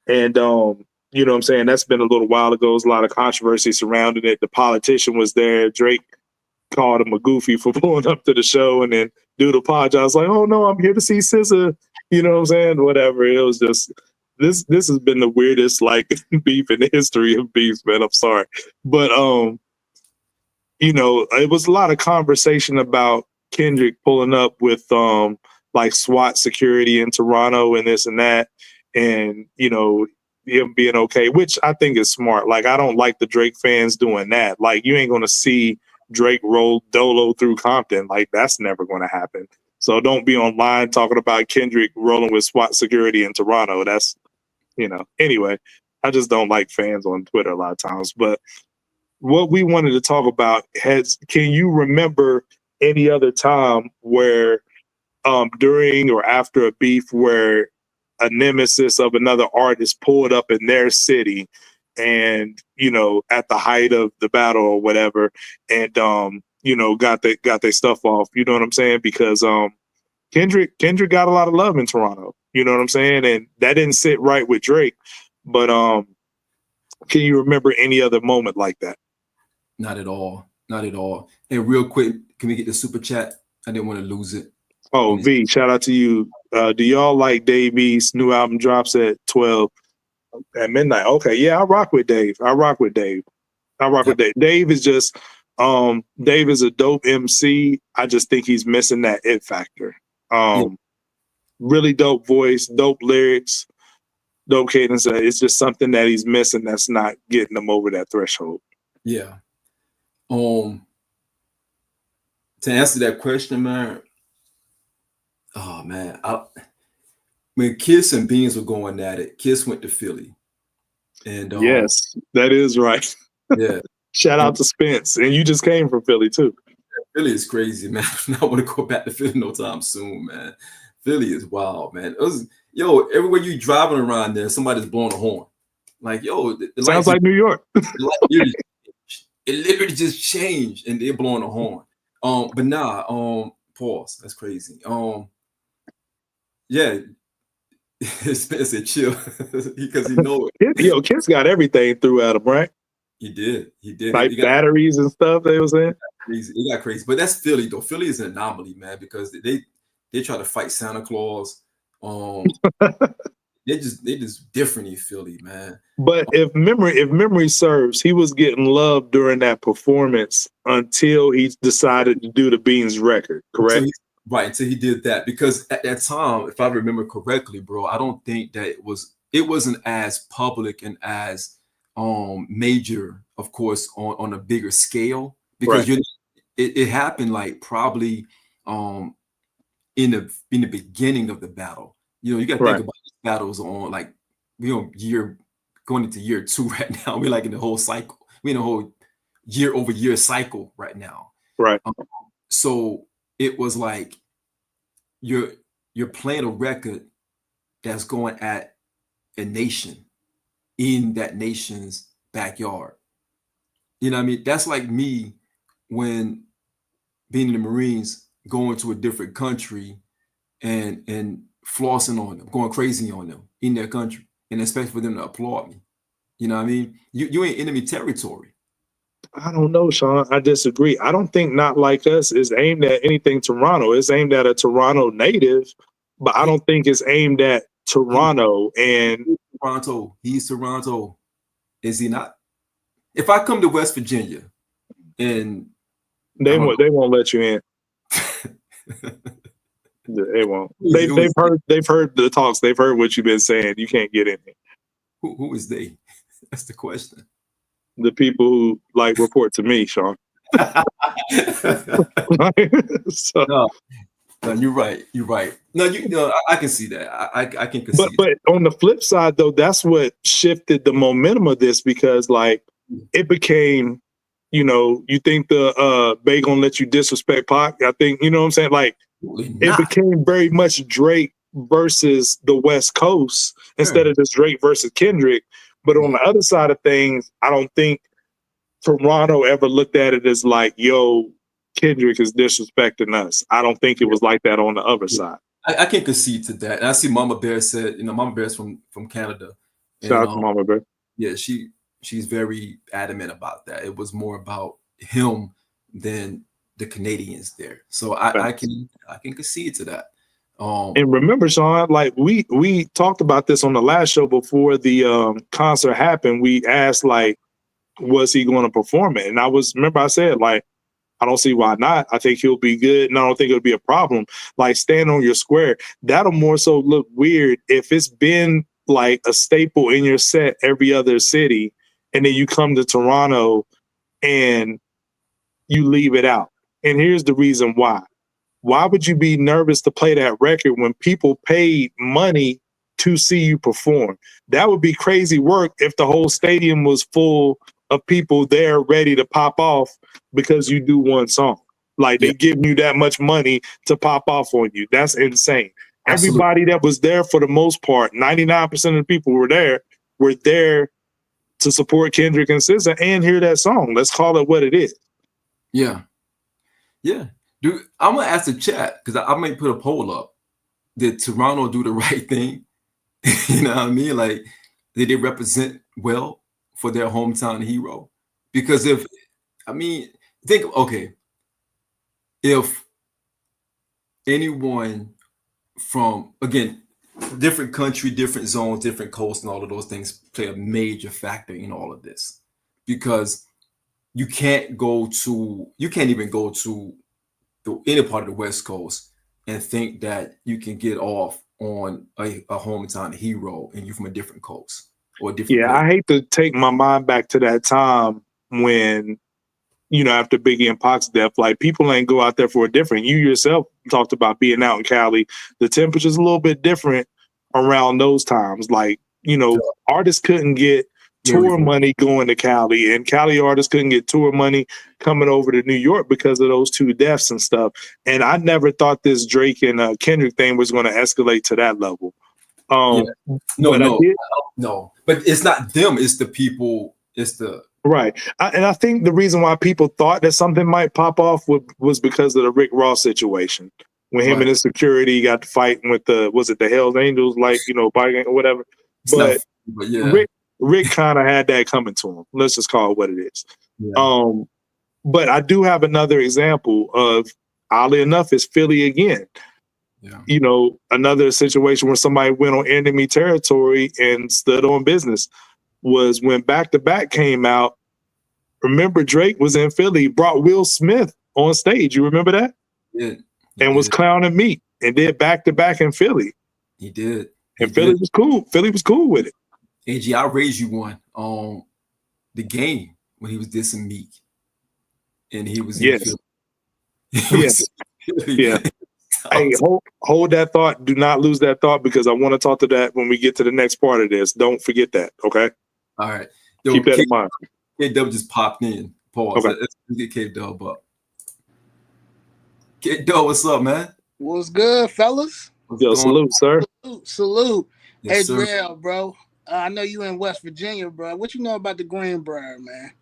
And, that's been a little while ago. There's a lot of controversy surrounding it. The politician was there. Drake called him a goofy for pulling up to the show, and then dude apologized like, oh, no, I'm here to see SZA. You know what I'm saying? Whatever. It was just... This has been the weirdest, like, beef in the history of beefs, man. I'm sorry. But, it was a lot of conversation about Kendrick pulling up with, like, SWAT security in Toronto and this and that. And, him being okay, which I think is smart. Like, I don't like the Drake fans doing that. Like, you ain't going to see Drake roll Dolo through Compton. Like, that's never going to happen. So don't be online talking about Kendrick rolling with SWAT security in Toronto. That's, anyway, I just don't like fans on Twitter a lot of times. But what we wanted to talk about can you remember any other time where during or after a beef where a nemesis of another artist pulled up in their city and, at the height of the battle or whatever, and, got their stuff off, you know what I'm saying? Because Kendrick got a lot of love in Toronto, you know what I'm saying? And that didn't sit right with Drake. But can you remember any other moment like that? Not at all. Not at all. And real quick, can we get the super chat? I didn't want to lose it. Oh, V, shout out to you. Do y'all like Dave East's new album drops at 12 at midnight? Okay, yeah, I rock with Dave. With Dave. Dave is just Dave is a dope MC. I just think he's missing that it factor. Really dope voice, dope lyrics, dope cadence. It's just something that he's missing that's not getting him over that threshold. Yeah. To answer that question, man. Oh man, when Kiss and Beans were going at it, Kiss went to Philly. And yes, that is right. Yeah. Shout out to Spence. And you just came from Philly too. Philly is crazy, man. I want to go back to Philly no time soon, man. Philly is wild, man. Everywhere you driving around there, somebody's blowing a horn. Like, the sounds like New York. It literally just changed, and they're blowing a horn. But nah, pause. That's crazy. Yeah, Spence said chill because he know it. Kiss got everything throughout him, right? He did. Like batteries and stuff. They was saying. It got crazy, but that's Philly though. Philly is an anomaly, man, because they try to fight Santa Claus. they just different in Philly, man. But if memory serves, he was getting love during that performance until he decided to do the Beans record, correct? Until he did that, because at that time, if I remember correctly, bro, I don't think that it wasn't as public and as major, of course, on a bigger scale, because it happened like probably in the beginning of the battle. You know, you got to think about these battles on like, you know, going into year 2 right now. We're like in the whole cycle. We're in a whole year-over-year cycle right now. Right. So it was like you're playing a record that's going at a nation in that nation's backyard. You know what I mean? That's like me when being in the Marines, going to a different country and flossing on them, going crazy on them in their country, and expect for them to applaud me. You know what I mean? You ain't enemy territory. I don't know, Sean. I disagree. I don't think Not Like Us is aimed at anything Toronto. It's aimed at a Toronto native, but I don't think it's aimed at Toronto. And He's Toronto. Is he not? If I come to West Virginia and they won't let you in. They won't. They've heard the talks. They've heard what you've been saying. You can't get in there. Who is they? That's the question. The people who like report to me, Sean. So, no, you're right. You're right. No, I can see that. I can concede. But on the flip side, though, that's what shifted the momentum of this, because like it became, you know, you think the Bay gonna let you disrespect Pac? I think, you know what I'm saying? Like it became very much Drake versus the West Coast instead of just Drake versus Kendrick. But on the other side of things, I don't think Toronto ever looked at it as like, yo, Kendrick is disrespecting us. I don't think it was like that on the other side. I can concede to that. And I see Mama Bear said, you know, Mama Bear's from Canada. Shout out to Mama Bear. Yeah, she's very adamant about that. It was more about him than the Canadians there. So I can concede to that. And remember, Sean, like we talked about this on the last show before the concert happened. We asked, like, was he going to perform it? And I said, like, I don't see why not. I think he'll be good, and I don't think it'll be a problem. Like, stand on your square. That'll more so look weird if it's been like a staple in your set every other city, and then you come to Toronto and you leave it out. And here's the reason why. Why would you be nervous to play that record when people paid money to see you perform? That would be crazy work if the whole stadium was full of people there ready to pop off because you do one song. Like they give you that much money to pop off on you. That's insane. Absolutely. Everybody that was there, for the most part, 99% of the people were there to support Kendrick and SZA and hear that song. Let's call it what it is. Yeah. Yeah. Dude, I'm gonna ask the chat, because I might put a poll up. Did Toronto do the right thing? You know what I mean? Like, did they represent well for their hometown hero? Because if anyone from, again, different country, different zones, different coasts, and all of those things play a major factor in all of this, because you can't even go to any part of the West Coast and think that you can get off on a hometown hero and you're from a different coast or a different place. I hate to take my mind back to that time when, you know, after Biggie and Pac's death, like, people ain't go out there for a different. You yourself talked about being out in Cali. The temperature's a little bit different around those times. Like, you know, artists couldn't get tour money going to Cali, and Cali artists couldn't get tour money coming over to New York because of those 2 deaths and stuff. And I never thought this Drake and Kendrick thing was going to escalate to that level. No, but it's not them, it's the people, it's the right. And I think the reason why people thought that something might pop off was because of the Rick Ross situation, when him and his security got to fighting with the Hells Angels, like, you know, biking or whatever. But yeah. Rick kind of had that coming to him. Let's just call it what it is. Yeah. But I do have another example of, oddly enough, is Philly again. You know, another situation where somebody went on enemy territory and stood on business was when Back to Back came out. Remember, Drake was in Philly, brought Will Smith on stage. You remember that? Yeah. And was clowning Meek and did Back to Back in Philly. He did. And Philly was cool. Philly was cool with it. AG, I'll raise you one on the Game when he was dissing Meek. And he was in Philly. Yes. Yeah. Hey, hold that thought. Do not lose that thought because I want to talk to that when we get to the next part of this. Don't forget that, okay? All right. Keep that in mind. K-Dub just popped in. Pause. Okay. Let's get K-Dub up. K-Dub, what's up, man? What's good, fellas? Yo, salute, sir. Salute. Yes, hey, Drill, bro. I know you in West Virginia, bro. What you know about the Greenbrier, man?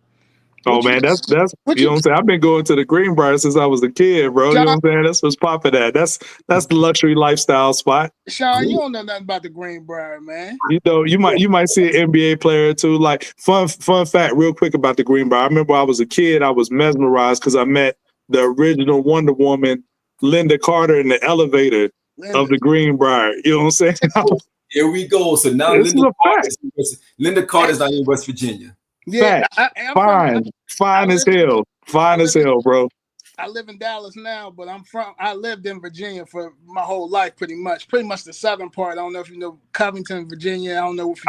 Oh man, that's you know what I'm saying. I've been going to the Greenbrier since I was a kid, bro. Sean, you know what I'm saying? That's what's popping at. That's the luxury lifestyle spot. Sean, you don't know nothing about the Greenbrier, man. You know, you might see an NBA player too. Like fun fact, real quick about the Greenbrier. I remember I was a kid, I was mesmerized because I met the original Wonder Woman, Linda Carter, in the elevator of the Greenbrier. You know what I'm saying? Here we go. So now Linda Carter's not in West Virginia. Yeah, fine as hell, bro. I live in Dallas now, but I lived in Virginia for my whole life, pretty much the southern part. I don't know if you know Covington, Virginia. I don't know if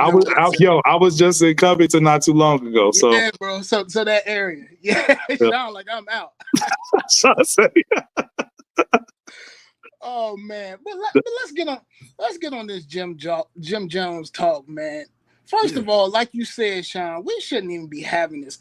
you know. I was just in Covington not too long ago. So yeah, bro. So that area, yeah. Sound like I'm out. Oh man, but let's get on this Jim Jones talk, man. First of all, like you said, Sean, we shouldn't even be having this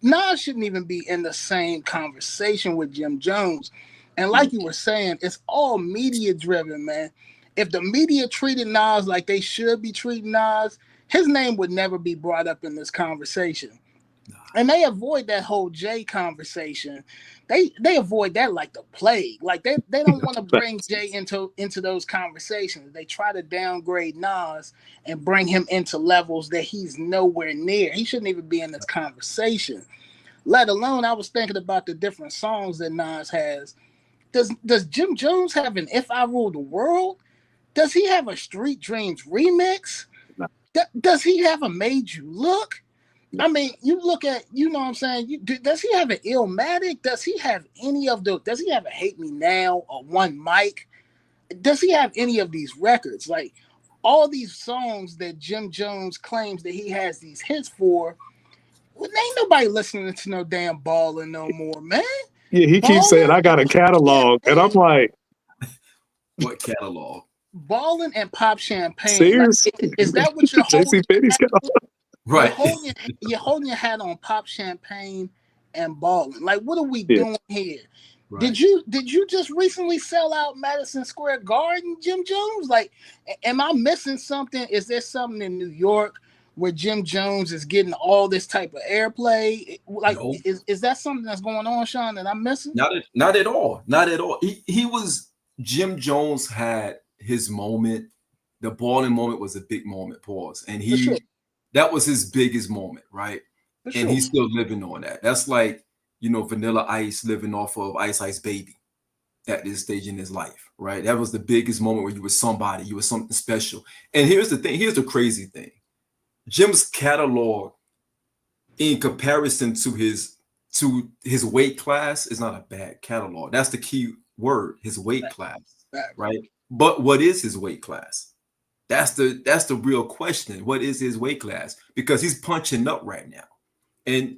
Nas shouldn't even be in the same conversation with Jim Jones. And like you were saying, it's all media driven, man. If the media treated Nas like they should be treating Nas, his name would never be brought up in this conversation. And they avoid that whole Jay conversation. They avoid that like the plague. Like they don't want to bring Jay into those conversations. They try to downgrade Nas and bring him into levels that he's nowhere near. He shouldn't even be in this conversation. Let alone, I was thinking about the different songs that Nas has. Does Jim Jones have an If I Rule the World? Does he have a Street Dreams remix? No. Does he have a Made You Look? I mean, you look at, you know what I'm saying? Does he have an Illmatic? Does he have does he have a Hate Me Now or One Mic? Does he have any of these records? Like all these songs that Jim Jones claims that he has these hits for, well, ain't nobody listening to no damn Ballin' no more, man. Yeah, he keeps saying, I got a catalog. And I'm like, what catalog? Ballin' and Pop Champagne. Serious? Like, is that what you're holding? JCPenney's catalog? Right. You're holding your hat on Pop Champagne and Ballin'. Like, what are we doing here? Right. Did you just recently sell out Madison Square Garden, Jim Jones? Like, am I missing something? Is there something in New York where Jim Jones is getting all this type of airplay? Like, no. Is that something that's going on, Sean, that I'm missing? Not at all. Not at all. Jim Jones had his moment. The Ballin' moment was a big moment, pause. And that was his biggest moment, right? And he's still living on that. That's like, you know, Vanilla Ice living off of Ice Ice Baby at this stage in his life, right? That was the biggest moment where you were somebody, you were something special. And here's the thing, here's the crazy thing. Jim's catalog in comparison to his weight class is not a bad catalog. That's the key word, his weight class, right? But what is his weight class? That's the real question. What is his weight class? Because he's punching up right now. And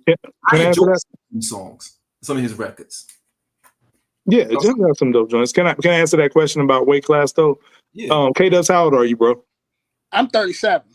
I enjoy some songs, some of his records. Yeah, Jim got some dope joints. Can I answer that question about weight class though? Yeah. K-Dubs, how old are you, bro? I'm 37.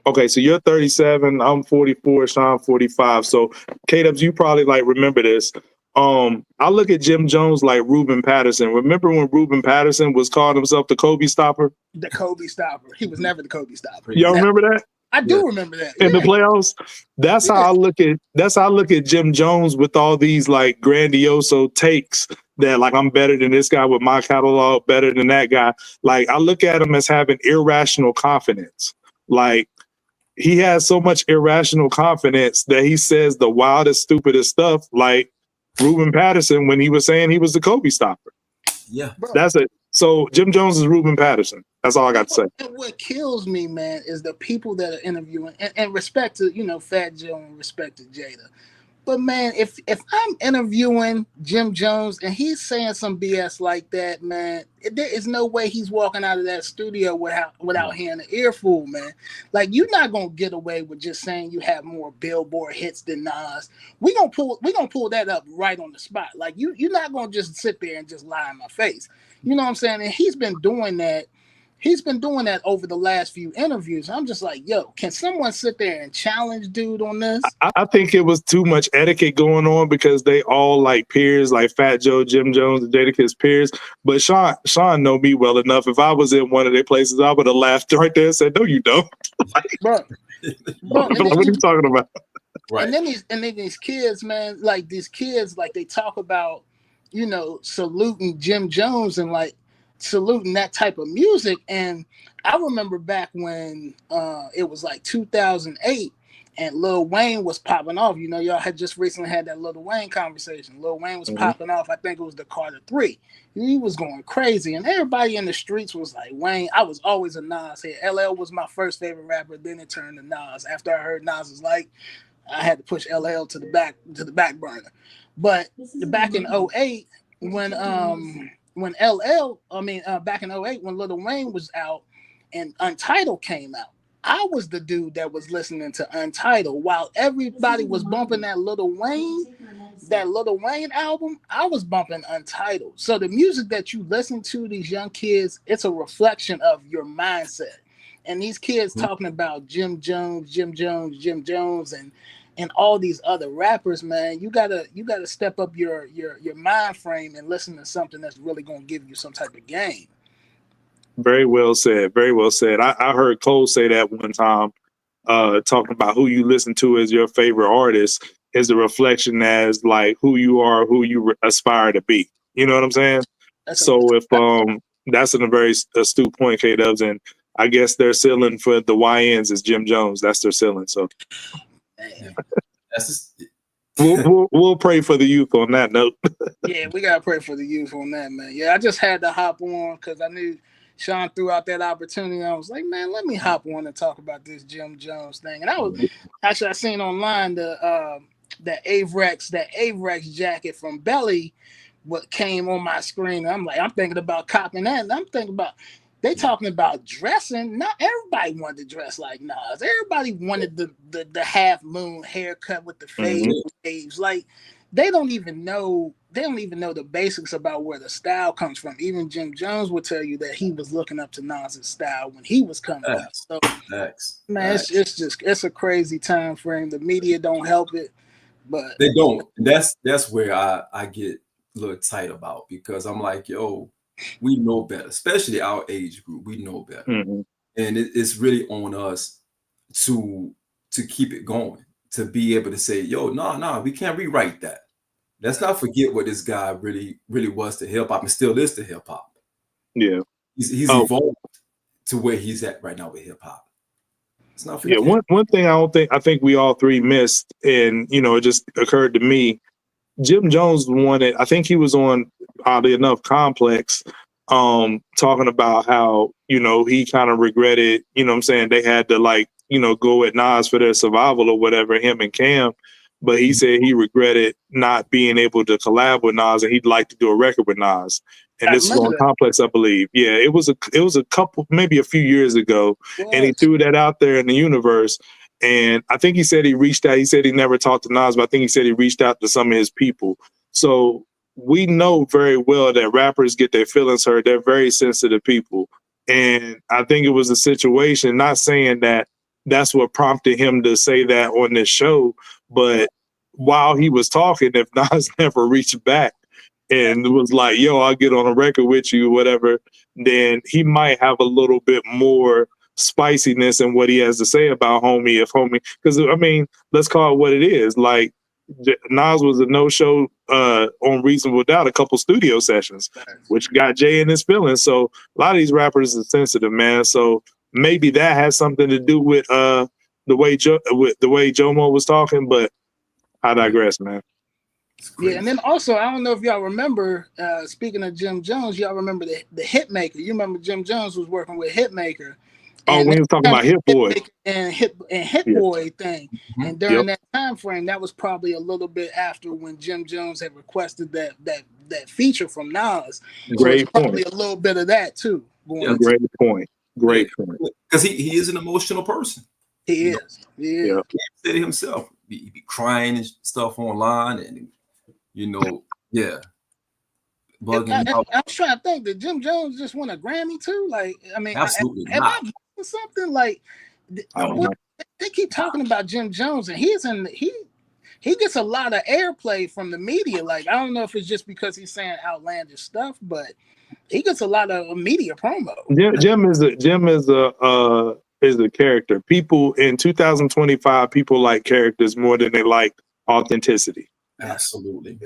Okay, so you're 37. I'm 44. Sean 45. So K-Dubs, you probably like remember this. I look at Jim Jones like Ruben Patterson. Remember when Ruben Patterson was calling himself the Kobe Stopper? The Kobe Stopper. He was never the Kobe Stopper. Y'all remember that? I do remember that. In the playoffs. That's how I look at Jim Jones with all these like grandioso takes that like I'm better than this guy with my catalog, better than that guy. Like I look at him as having irrational confidence. Like he has so much irrational confidence that he says the wildest, stupidest stuff like Ruben Patterson when he was saying he was the Kobe Stopper. Yeah. That's it. So Jim Jones is Ruben Patterson. That's all I got to say. And what kills me, man, is the people that are interviewing, and respect to, Fat Joe and respect to Jada. But man, if I'm interviewing Jim Jones and he's saying some BS like that, man, there is no way he's walking out of that studio without hearing an earful, man. Like, you're not gonna get away with just saying you have more Billboard hits than Nas. We gonna pull that up right on the spot. Like, you're not gonna just sit there and just lie in my face. You know what I'm saying? And he's been doing that. He's been doing that over the last few interviews. I'm just like, yo, can someone sit there and challenge dude on this? I think it was too much etiquette going on because they all like peers, like Fat Joe, Jim Jones, and Jadakiss peers. But Sean know me well enough. If I was in one of their places, I would have laughed right there and said, "No, you don't." Bro, what are you talking about? Right. And then these kids, man, like they talk about, saluting Jim Jones and like saluting that type of music. And I remember back when it was like 2008 and Lil Wayne was popping off. Y'all had just recently had that Lil Wayne conversation. Lil Wayne was popping off. I think it was the Carter 3. He was going crazy, and everybody in the streets was like, Wayne. I was always a Nas head. LL was my first favorite rapper. Then it turned to Nas. After I heard Nas was like, I had to push LL to the back burner. But back in 08, back in 08 when Lil Wayne was out and Untitled came out, I was the dude that was listening to Untitled while everybody was bumping that Lil Wayne album. I was bumping Untitled. So the music that you listen to, these young kids, it's a reflection of your mindset. And these kids talking about Jim Jones, and all these other rappers, man, you gotta step up your mind frame and listen to something that's really gonna give you some type of game. Very well said. Very well said. I heard Cole say that one time, talking about who you listen to as your favorite artist is a reflection as like who you are, who you aspire to be. You know what I'm saying? That's a very astute point, K-Dubs, and I guess their ceiling for the YNs is Jim Jones. That's their ceiling. So we'll pray for the youth on that note. Yeah, we gotta pray for the youth on that, man. Yeah, I just had to hop on because I knew Sean threw out that opportunity. I was like, man, let me hop on and talk about this Jim Jones thing. And I seen online the Avrex jacket from Belly, what came on my screen. And I'm thinking about copping that, and I'm thinking about. They talking about dressing. Not everybody wanted to dress like Nas. Everybody wanted the half moon haircut with the fade waves. Like they don't even know the basics about where the style comes from. Even Jim Jones would tell you that he was looking up to Nas's style when he was coming up. So man, it's a crazy time frame. The media don't help it, but they don't. That's where I get a little tight about, because I'm like, yo, we know better, especially our age group. We know better, and it's really on us to keep it going, to be able to say, "Yo, no, we can't rewrite that. Let's not forget what this guy really was to hip hop, and still is to hip hop." Yeah, he's evolved to where he's at right now with hip hop. Let's not forget. Yeah, one thing I think we all three missed, and it just occurred to me. Jim Jones wanted, I think he was on, oddly enough, Complex, talking about how, he kind of regretted, they had to go at Nas for their survival or whatever, him and Cam. But he said he regretted not being able to collab with Nas, and he'd like to do a record with Nas. And this was on Complex, I believe. Yeah, it was a couple, maybe a few years ago. Yes. And he threw that out there in the universe. And I think he said he reached out. He said he never talked to Nas, but I think he said he reached out to some of his people. So we know very well that rappers get their feelings hurt. They're very sensitive people. And I think it was a situation, not saying that that's what prompted him to say that on this show, but while he was talking, if Nas never reached back and was like, yo, I'll get on a record with you, whatever, then he might have a little bit more spiciness in what he has to say about homie, because let's call it what it is. Like, Nas was a no-show on Reasonable Doubt, a couple studio sessions, which got Jay in his feelings. So a lot of these rappers are sensitive, man. So maybe that has something to do with the way Jomo was talking, but I digress, man. Yeah, and then also, I don't know if y'all remember, speaking of Jim Jones, y'all remember the Hitmaker. You remember Jim Jones was working with Hitmaker. Oh, when he was talking about Hit Boy and Hit Boy thing, and during that time frame, that was probably a little bit after when Jim Jones had requested that feature from Nas. Great so probably a little bit of that too. Great point. Because he is an emotional person. He is. He said it himself. He be crying and stuff online, and bugging out. I was trying to think, did Jim Jones just win a Grammy too? Like, I mean, absolutely am I missing something? Like, they keep talking about Jim Jones, and he gets a lot of airplay from the media. Like, I don't know if it's just because he's saying outlandish stuff, but he gets a lot of media promo. Jim is a character. People in 2025, people like characters more than they like authenticity. Absolutely.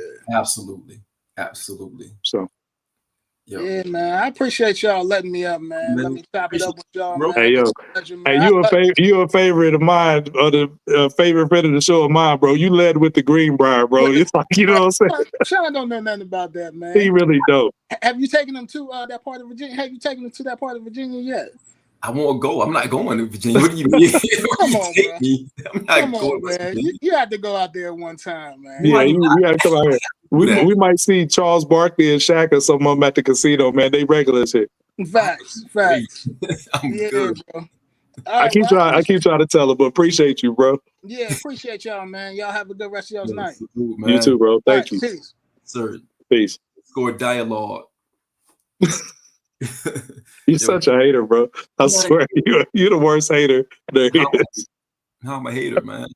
So, yeah, man. I appreciate y'all letting me up, man. Let me chop it up with y'all, man. Hey, yo. Hey, you a favorite of mine, or the favorite friend of the show of mine, bro. You led with the Greenbrier, bro. It's like, you know what I'm saying? Sean don't know nothing about that, man. He really dope. Have you taken him to that part of Virginia? Have you taken him to that part of Virginia yet? I won't go. I'm not going to Virginia. What do you mean? Come on, man. I'm not going, man. You have to go out there one time, man. Yeah, you got to come out here. We might see Charles Barkley and Shaq or some of them at the casino, man. They regulars here. Facts. I'm good. Bro. I keep trying to tell them, but appreciate you, bro. Yeah, appreciate y'all, man. Y'all have a good rest of y'all's night. You too, bro. Thank you. Peace. Sir. Peace. Score dialogue. You're such a hater, bro. I swear, you're the worst hater there is. How am I a hater, man?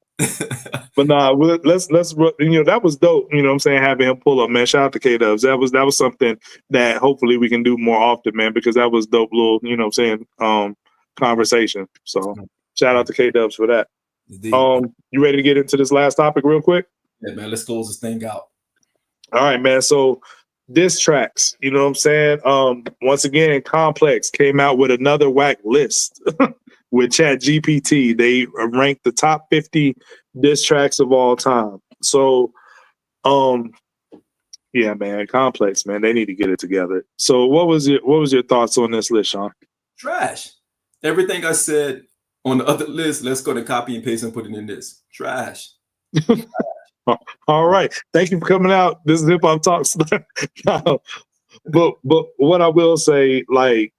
But nah, let's that was dope. You know what I'm saying? Having him pull up, man. Shout out to K-Dubs. That was something that hopefully we can do more often, man, because that was dope little, you know what I'm saying, conversation. So shout out to K-Dubs for that. You ready to get into this last topic real quick? Yeah, man. Let's close this thing out. All right, man. So diss tracks, you know what I'm saying? Once again, Complex came out with another whack list with ChatGPT. They ranked the top 50 diss tracks of all time. So, yeah, man, Complex, man, they need to get it together. So, what was your thoughts on this list, Sean? Trash. Everything I said on the other list, let's go to copy and paste and put it in this. Trash. All right. Thank you for coming out. This is Hip Hop Talks. But what I will say, like,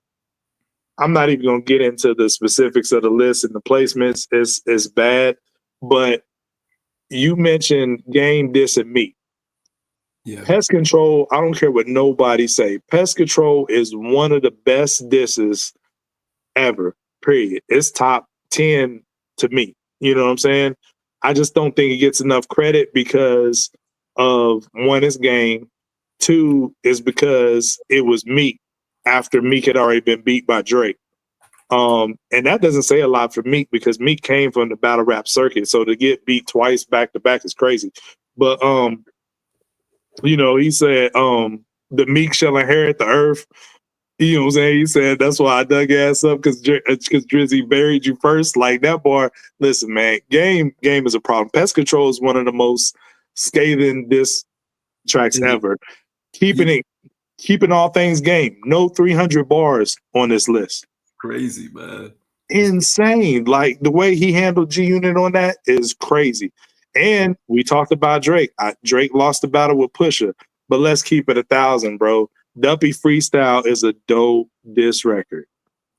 I'm not even gonna get into the specifics of the list and the placements. It's bad. But you mentioned Game dissing me. Yeah. Pest Control, I don't care what nobody say. Pest Control is one of the best disses ever. Period. It's top 10 to me. You know what I'm saying? I just don't think it gets enough credit because of, one, it's Game. Two, is because it was Meek after Meek had already been beat by Drake. And that doesn't say a lot for Meek because Meek came from the battle rap circuit. So to get beat twice back to back is crazy. But, he said, the Meek shall inherit the earth. You know what I'm saying? He said, that's why I dug your ass up because Drizzy buried you first. Like that bar. Listen, man, Game is a problem. Pest Control is one of the most scathing diss tracks ever. Keeping all things Game. No 300 bars on this list. Crazy, man. Insane. Like the way he handled G-Unit on that is crazy. And we talked about Drake. Drake lost the battle with Pusha, but let's keep it 1,000, bro. Duppy Freestyle is a dope diss record.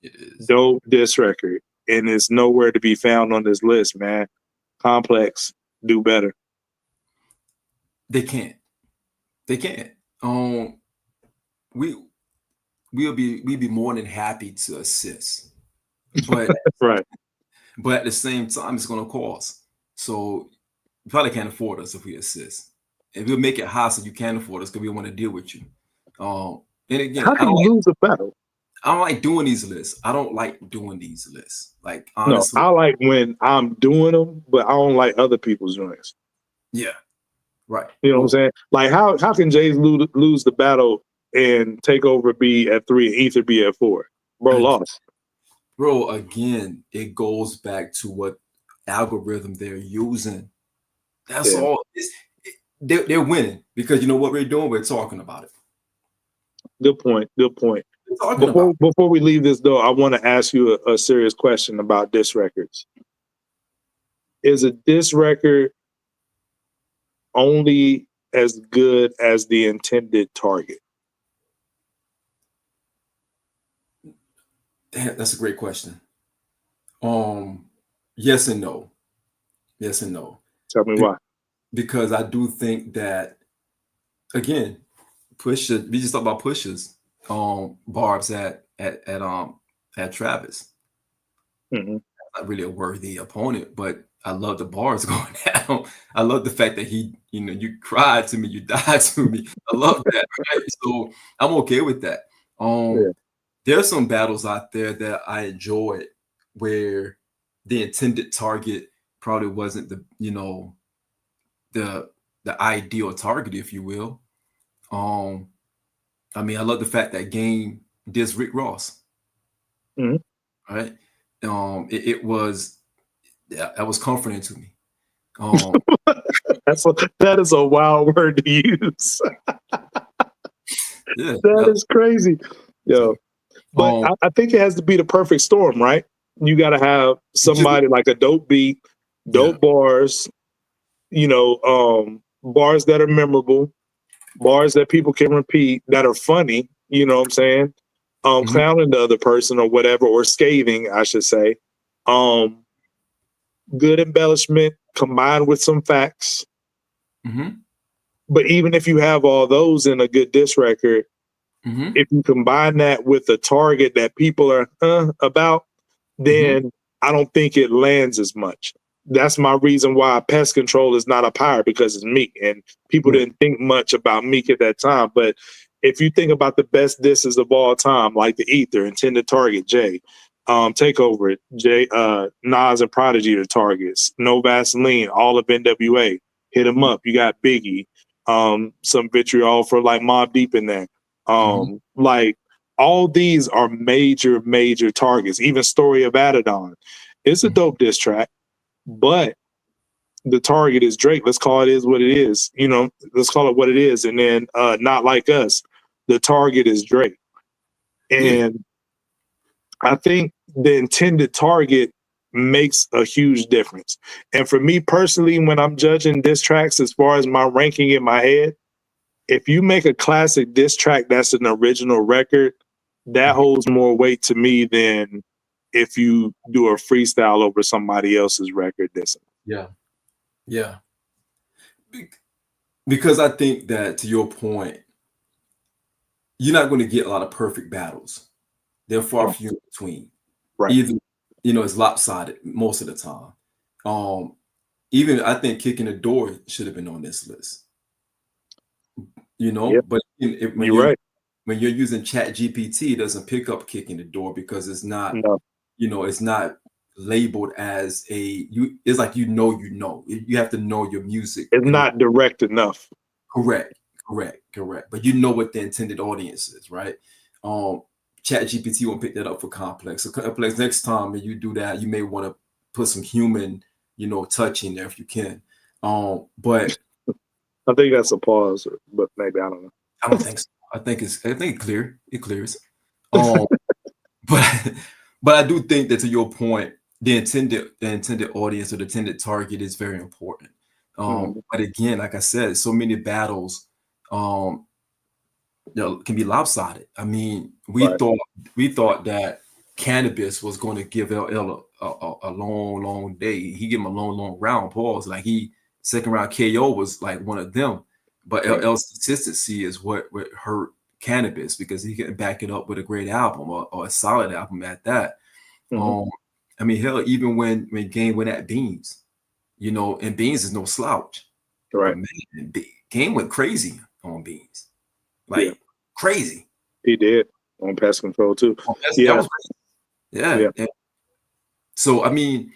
It is. Dope diss record. And it's nowhere to be found on this list, man. Complex, do better. They can't. We'd be more than happy to assist. But right. But at the same time, it's gonna cost. So you probably can't afford us if we assist. If we'll make it high so you can't afford us because we want to deal with you. And again, how can you lose a battle? I don't like doing these lists. Like, honestly. No, I like when I'm doing them, but I don't like other people's joints. Yeah, right. You know what I'm saying? Like, how can Jay lose the battle and take over be at 3 and Ether be at 4? Bro lost. Bro, again, it goes back to what algorithm they're using. That's all. they're winning because you know what we're doing? We're talking about it. Good point. Good point. Before we leave this though, I want to ask you a serious question about diss records. Is a diss record only as good as the intended target? That's a great question. Yes and no. Yes and no. Tell me why. Because I do think that, again, Pusha, we just talked about Pusha's barbs at Travis. Mm-hmm. Not really a worthy opponent, but I love the bars going down. I love the fact that he, you know, you cried to me, you died to me. I love that. Right? So I'm okay with that. There's some battles out there that I enjoyed where the intended target probably wasn't the, you know, the ideal target, if you will. I mean, I love the fact that Game dissed Rick Ross. Mm-hmm. Right? That was comforting to me. That is a wild word to use. Yeah, that is crazy. Yo. But I think it has to be the perfect storm, right? You got to have somebody like a dope beat, dope bars, you know, bars that are memorable, bars that people can repeat, that are funny, you know what I'm saying? Clowning the other person or whatever, or scathing, I should say. Good embellishment combined with some facts. But even if you have all those in a good diss record, if you combine that with a target that people are about, then I don't think it lands as much. That's my reason why Pest Control is not up higher, because it's Meek, and people didn't think much about Meek at that time. But if you think about the best disses of all time, like The Ether, Intended Target, Jay, Take Over It, Jay, Nas and Prodigy, the targets, No Vaseline, all of NWA, Hit 'Em Up. You got Biggie, some vitriol for like Mobb Deep in there. Like all these are major targets. Even Story of Adidon, it's a dope diss track, but the target is Drake. Let's call it is what it is. You know, let's call it what it is. And then Not Like Us, the target is Drake. And I think the intended target makes a huge difference. And for me personally, when I'm judging diss tracks, as far as my ranking in my head, if you make a classic diss track that's an original record, that holds more weight to me than if you do a freestyle over somebody else's record. Yeah. Because I think that, to your point, you're not going to get a lot of perfect battles. They're far few in between. Right. Either, you know, it's lopsided most of the time. Even I think Kicking the Door should have been on this list. You know, but when you're using Chat GPT, it doesn't pick up Kicking the Door because it's not, you know, it's not labeled as it's like, you have to know your music. It's not direct enough. Correct. But you know what the intended audience is, right? Chat GPT won't pick that up for Complex. So Complex, next time when you do that, you may want to put some human, you know, touch in there if you can. But I think that's a pause, but maybe I don't know. I don't think so. I think it clears. But I do think that, to your point, the intended audience or the intended target is very important. But again, like I said, so many battles you know, can be lopsided. I mean, we thought that Cannabis was going to give LL a long day. He gave him a long round pause. Like second round KO was like one of them. But LL's consistency is what hurt Cannabis, because he couldn't back it up with a great album or a solid album at that. I mean, hell, even when Game went at Beans, you know, and Beans is no slouch. Right. Man, Game went crazy on Beans. Like crazy. He did on Pest Control too. That was crazy. Yeah. So I mean,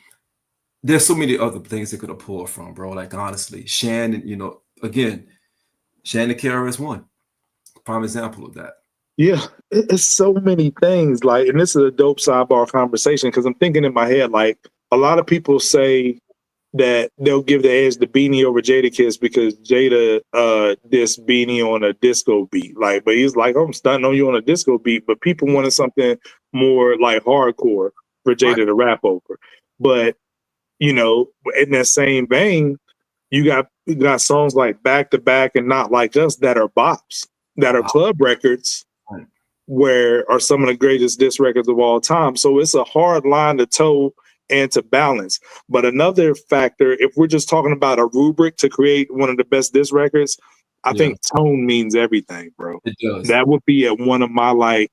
there's so many other things they could have pulled from, bro. Like honestly, Shannon, you know, again, Shannon KRS-One, prime example of that. Yeah, it's so many things. Like, and this is a dope sidebar conversation, because I'm thinking in my head, like, a lot of people say that they'll give the edge to Beanie over Jadakiss because Jada dissed Beanie on a disco beat. Like, but he's like, I'm stunting on you on a disco beat, but people wanted something more like hardcore for Jada to rap over. But you know, in that same vein, you got songs like Back to Back and Not Like Us that are bops, that are club records, where are some of the greatest diss records of all time. So it's a hard line to toe and to balance. But another factor, if we're just talking about a rubric to create one of the best diss records, I think tone means everything, bro. It does. That would be at one of my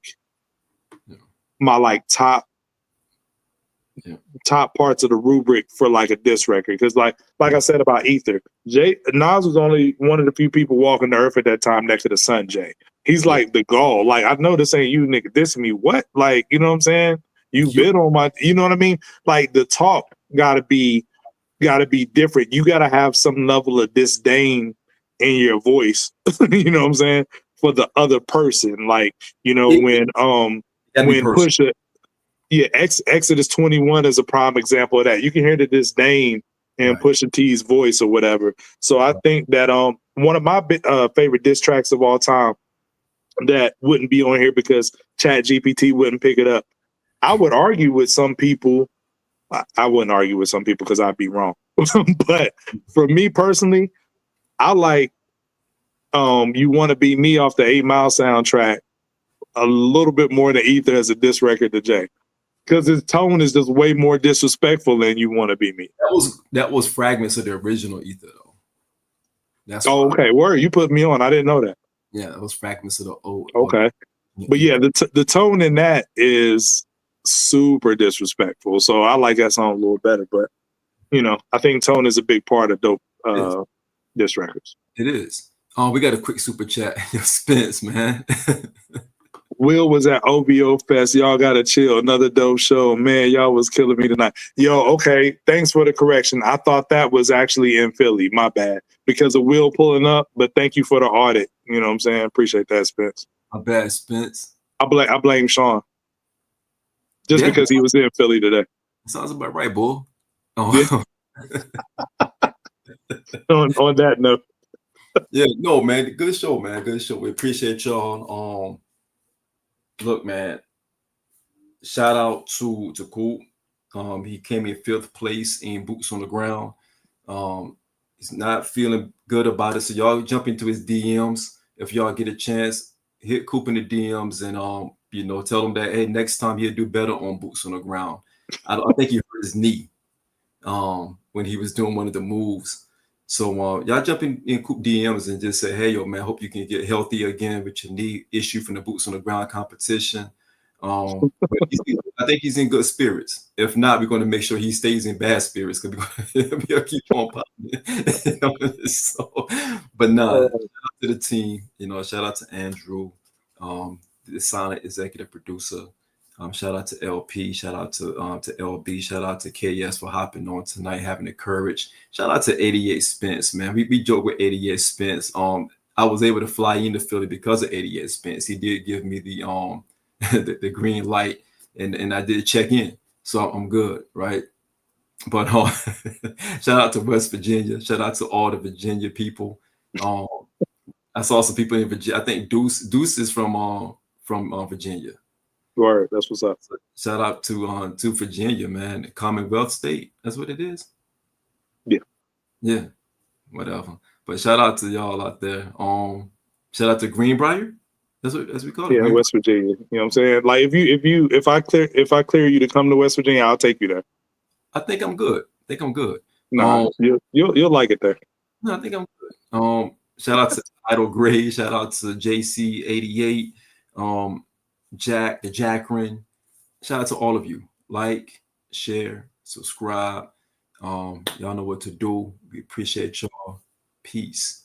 top parts of the rubric for like a diss record. Because like I said about Ether, Nas was only one of the few people walking the earth at that time next to the Sun Jay. He's like the gall. Like, I know this ain't you, nigga, dissing me. What? Like, you know what I'm saying? You bid on my, you know what I mean? Like, the talk gotta be different. You gotta have some level of disdain in your voice. You know what I'm saying? For the other person. Like, you know, when Pusha, Exodus 21 is a prime example of that. You can hear the disdain in Pusha T's voice or whatever. So I think that one of my favorite diss tracks of all time that wouldn't be on here because Chat GPT wouldn't pick it up. I would argue with some people. I wouldn't argue with some people because I'd be wrong. But for me personally, I like You Wanna Be Me off the 8 Mile soundtrack a little bit more than Ether as a diss record to Jay. Because his tone is just way more disrespectful than You Wanna Be Me. That was fragments of the original Ether though. That's okay. Word, you put me on. I didn't know that. Yeah, it was fragments of the old. Okay. But yeah, the tone in that is super disrespectful. So I like that song a little better. But you know, I think tone is a big part of dope diss records. It is. We got a quick super chat. Spence, man. Will was at OVO Fest. Y'all gotta chill. Another dope show. Man, y'all was killing me tonight. Yo, okay. Thanks for the correction. I thought that was actually in Philly. My bad. Because of Will pulling up, but thank you for the audit. You know what I'm saying? Appreciate that, Spence. My bad, Spence. I blame Sean. Just because he was in Philly today. Sounds about right, bull. On that note. Yeah, no, man. Good show, man. Good show. We appreciate y'all. Look, man. Shout out to Coop. He came in 5th place in Boots on the Ground. He's not feeling good about it. So y'all jump into his DMs. If y'all get a chance, hit Coop in the DMs and you know, tell him that hey, next time he'll do better on Boots on the Ground. I think he hurt his knee when he was doing one of the moves. So y'all jump in Coop DMs and just say, hey, yo, man, hope you can get healthy again with your knee issue from the Boots on the Ground competition. But I think he's in good spirits. If not, we're going to make sure he stays in bad spirits because we'll keep on popping. So, but no, shout out to the team. You know, shout out to Andrew, the silent executive producer. Shout out to LP, shout out to LB, shout out to KS for hopping on tonight, having the courage. Shout out to 88 Spence, man. We joke with 88 Spence. I was able to fly into Philly because of 88 Spence. He did give me the the green light, and I did check in, so I'm good, right? But shout out to West Virginia. Shout out to all the Virginia people. I saw some people in Virginia. I think Deuce is from Virginia. Word, that's what's up. Shout out to Virginia, man. Commonwealth State. That's what it is. Yeah, whatever. But shout out to y'all out there. Shout out to Greenbrier. That's what we call it. Yeah, West Virginia. You know what I'm saying? Like if I clear you to come to West Virginia, I'll take you there. I think I'm good. No, you'll like it there. No, I think I'm good. Shout out to Idle Gray. Shout out to JC88. Jack, the Jackrin. Shout out to all of you. Like, share, subscribe. Y'all know what to do. We appreciate y'all. Peace.